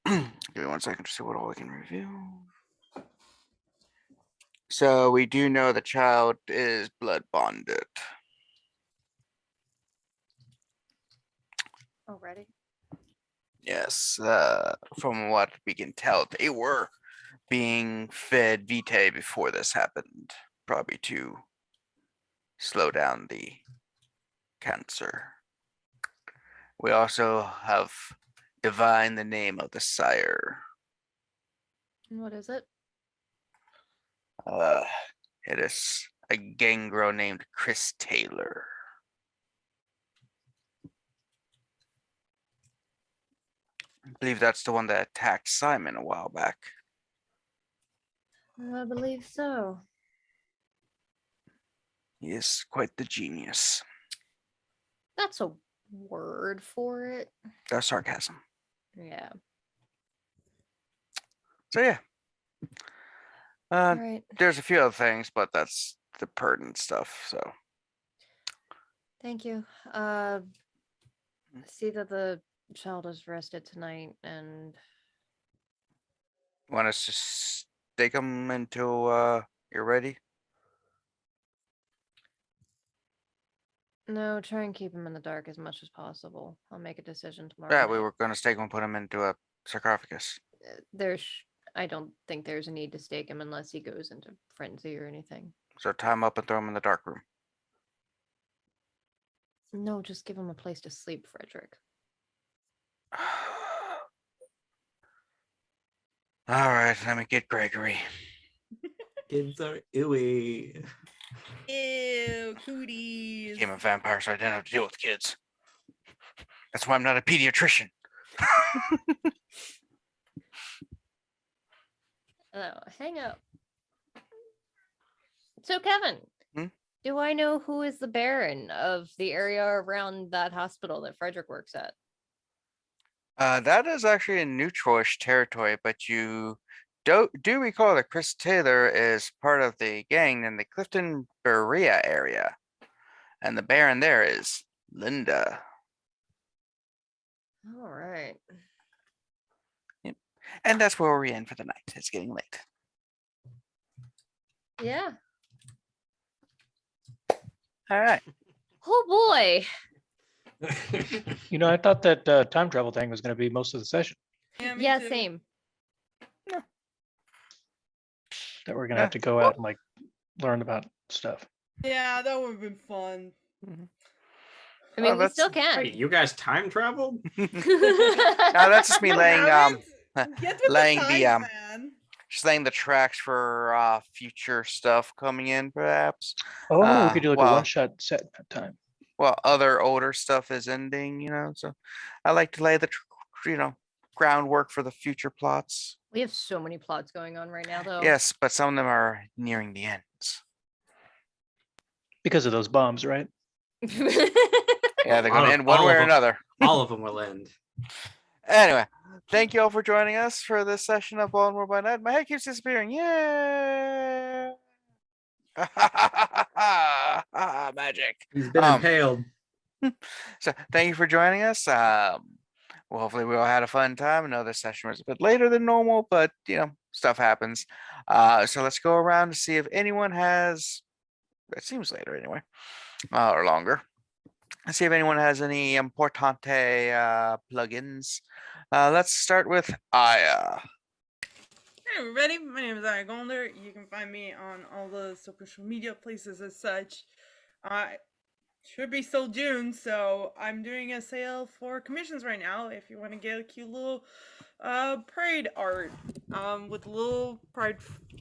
Speaker 1: Give me 1 second to see what all we can review. So we do know the child is blood bonded.
Speaker 2: Already.
Speaker 1: Yes, from what we can tell, they were being fed vitae before this happened, probably to slow down the cancer. We also have divined the name of the sire.
Speaker 2: And what is it?
Speaker 1: It is a gangrel named Chris Taylor. I believe that's the one that attacked Simon a while back.
Speaker 2: I believe so.
Speaker 1: He is quite the genius.
Speaker 2: That's a word for it.
Speaker 1: That's sarcasm.
Speaker 2: Yeah.
Speaker 1: So yeah.
Speaker 2: All right.
Speaker 1: There's a few other things, but that's the pertinent stuff. So
Speaker 2: Thank you. See that the child is rested tonight, and
Speaker 1: want us to stake them until you're ready?
Speaker 2: no, try and keep him in the dark as much as possible. I'll make a decision tomorrow.
Speaker 1: Yeah, we
Speaker 2: night.
Speaker 1: were gonna stake him and put him into a sarcophagus.
Speaker 2: There's, I don't think there's a need to stake him unless he goes into frenzy or anything.
Speaker 1: So tie him up and throw him in the dark room.
Speaker 2: No, just give him a place to sleep, Frederick.
Speaker 1: All right, let me get Gregory.
Speaker 3: Kids are ooey.
Speaker 5: Ew, cooties.
Speaker 1: Became a vampire, so I didn't have to deal with kids. That's why I'm not a pediatrician.
Speaker 2: Oh, hang up. So, Kevin, do I know who is the Baron of the area around that hospital that Frederick works at?
Speaker 1: That is actually in neutral-ish territory, but you do recall that Chris Taylor is part of the gang in the Clifton Berea area, and the Baron there is Linda.
Speaker 2: All right.
Speaker 1: And that's where we're in for the night. It's getting late.
Speaker 2: Yeah.
Speaker 1: All right.
Speaker 2: Oh boy.
Speaker 6: You know, I thought that time travel thing was going to be most of the session.
Speaker 5: Me
Speaker 2: Yeah,
Speaker 5: too.
Speaker 2: same.
Speaker 6: That we're going to have to go out and like learn about stuff.
Speaker 5: Yeah, that would have been fun.
Speaker 2: I mean, we
Speaker 1: that's-
Speaker 2: still can.
Speaker 3: Wait, you guys time traveled?
Speaker 1: No, that's just me laying
Speaker 5: Get with
Speaker 1: laying
Speaker 5: the
Speaker 1: the,
Speaker 5: times, man.
Speaker 1: just laying the tracks for future stuff coming in, perhaps.
Speaker 6: Oh, we could do like a
Speaker 1: well-
Speaker 6: one-shot set time.
Speaker 1: Well, other older stuff is ending, so I like to lay the groundwork for the future plots.
Speaker 2: We have so many plots going on right now, though.
Speaker 1: Yes, but some of them are nearing the ends.
Speaker 6: Because of those bombs, right?
Speaker 1: Yeah, they're
Speaker 3: All
Speaker 1: gonna
Speaker 3: of-
Speaker 1: end one
Speaker 3: all
Speaker 1: way
Speaker 3: of
Speaker 1: or
Speaker 3: them.
Speaker 1: another.
Speaker 3: All of them will end.
Speaker 1: Anyway, thank you all for joining us for this session of Baltimore by Night. My head keeps disappearing. Yeah. Magic.
Speaker 3: He's been
Speaker 1: Um,
Speaker 3: impaled.
Speaker 1: So thank you for joining us. Well, hopefully we all had a fun time. I know this session was a bit later than normal, but stuff happens. So let's go around to see if anyone has. It seems later anyway, or longer. Let's see if anyone has any importante plugins. Let's start with Aya.
Speaker 5: Hey everybody, my name is Aya Golder. You can find me on all the social media places as such. I should be still June, so I'm doing a sale for commissions right now. If you want to get a cute little parade art with a little pride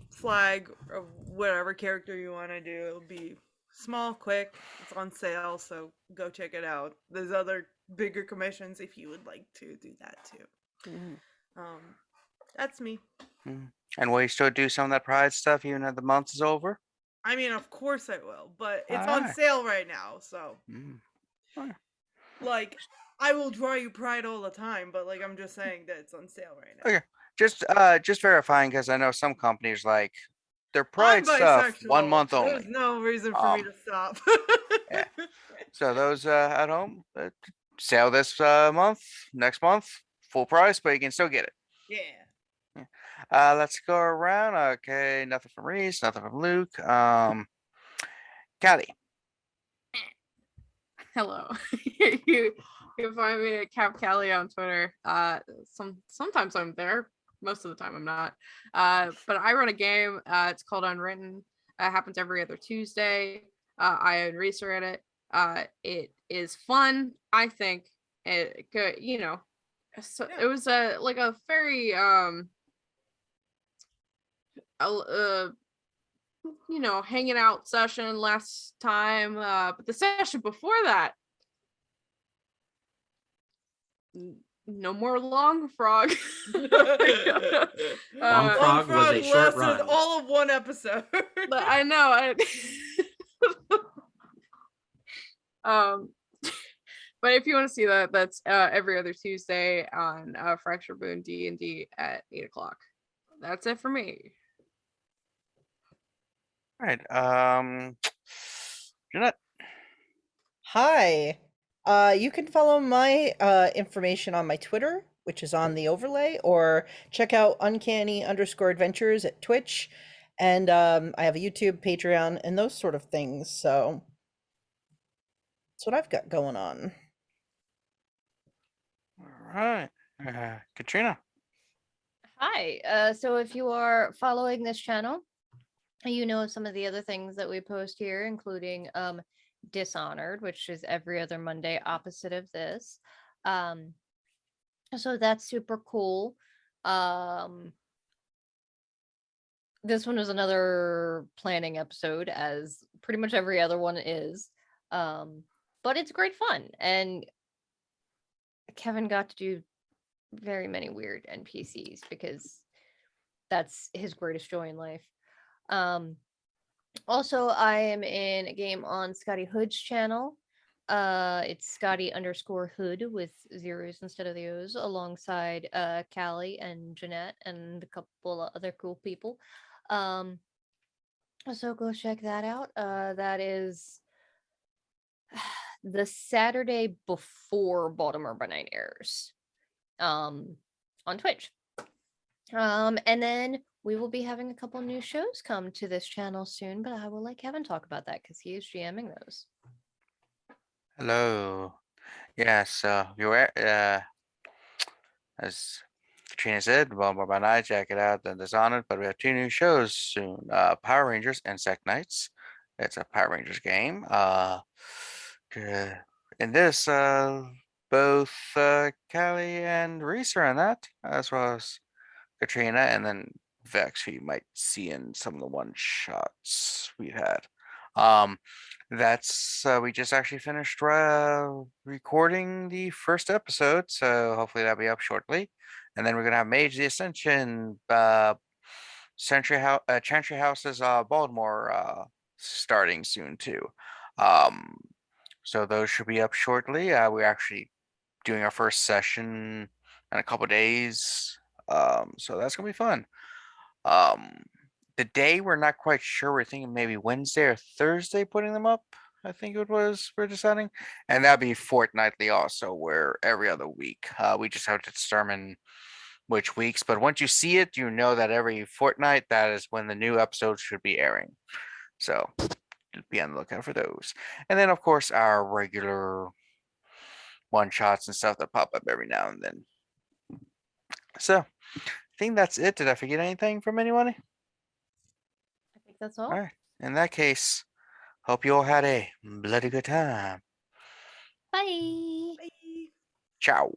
Speaker 5: flag of whatever character you want to do, it'll be small, quick. It's on sale, so go check it out. There's other bigger commissions if you would like to do that too. That's me.
Speaker 1: And will you still do some of that Pride stuff even if the month is over?
Speaker 5: I mean, of course I will, but it's on
Speaker 1: Alright.
Speaker 5: sale right now, so
Speaker 1: Alright.
Speaker 5: like I will draw you Pride all the time, but like I'm just saying that it's on sale right now.
Speaker 1: Okay. Just verifying because I know some companies like their Pride
Speaker 5: I'm
Speaker 1: stuff
Speaker 5: bisexual.
Speaker 1: 1 month
Speaker 5: There's
Speaker 1: only.
Speaker 5: no reason for me to stop.
Speaker 1: Yeah. So those at home, sale this month, next month, full price, but you can still get it.
Speaker 5: Yeah.
Speaker 1: Let's go around. Okay, nothing from Reese, nothing from Luke. Callie.
Speaker 4: Hello. You can find me at Cap Callie on Twitter. Sometimes I'm there. Most of the time I'm not. But I run a game. It's called Unwritten. It happens every other Tuesday. I and Reese are in it. It is fun, I think. It good, So it was a very hanging out session last time, but the session before that, no more Long Frog.
Speaker 8: Long Frog was a short
Speaker 5: lasted
Speaker 8: run.
Speaker 5: all of one episode.
Speaker 4: I know. But if you want to see that, that's every other Tuesday on Fracture Boon D&D at 8:00. That's it for me.
Speaker 1: All right. Jeanette.
Speaker 7: Hi. You can follow my information on my Twitter, which is on the overlay, or check out uncanny_adventures at Twitch. And I have a YouTube, Patreon, and those sort of things. So that's what I've got going on.
Speaker 1: All right. Katrina.
Speaker 2: Hi. So if you are following this channel, you know some of the other things that we post here, including Dishonored, which is every other Monday opposite of this. So that's super cool. This one was another planning episode, as pretty much every other one is. But it's great fun, and Kevin got to do very many weird NPCs because that's his greatest joy in life. Also, I am in a game on Scotty Hood's channel. It's Scotty_Hood with zeros instead of the O's, alongside Callie and Jeanette and a couple of other cool people. So go check that out. That is the Saturday before Baltimore by Night airs on Twitch. And then we will be having a couple new shows come to this channel soon, but I will let Kevin talk about that because he is GMing those.
Speaker 1: Hello. Yes, you're as Katrina said, Baltimore by Night, check it out, then Dishonored, but we have 2 new shows soon. Power Rangers Insect Knights. It's a Power Rangers game. In this, both Callie and Reese are in that, as well as Katrina, and then Vex, who you might see in some of the one-shots we've had. That's we just actually finished recording the first episode, so hopefully that'll be up shortly. And then we're gonna have Mage the Ascension, Chantry House's Baltimore starting soon too. So those should be up shortly. We're actually doing our first session in a couple days. So that's gonna be fun. The day we're not quite sure. We're thinking maybe Wednesday or Thursday putting them up. I think it was we're deciding, and that'd be fortnightly also, where every other week. We just have to determine which weeks, but once you see it, you know that every fortnight that is when the new episode should be airing. So be on the lookout for those. And then of course our regular one shots and stuff that pop up every now and then. So I think that's it. Did I forget anything from anybody?
Speaker 2: I think that's all.
Speaker 1: All right. In that case, hope you all had a bloody good time.
Speaker 2: Bye.
Speaker 5: Bye.
Speaker 1: Ciao.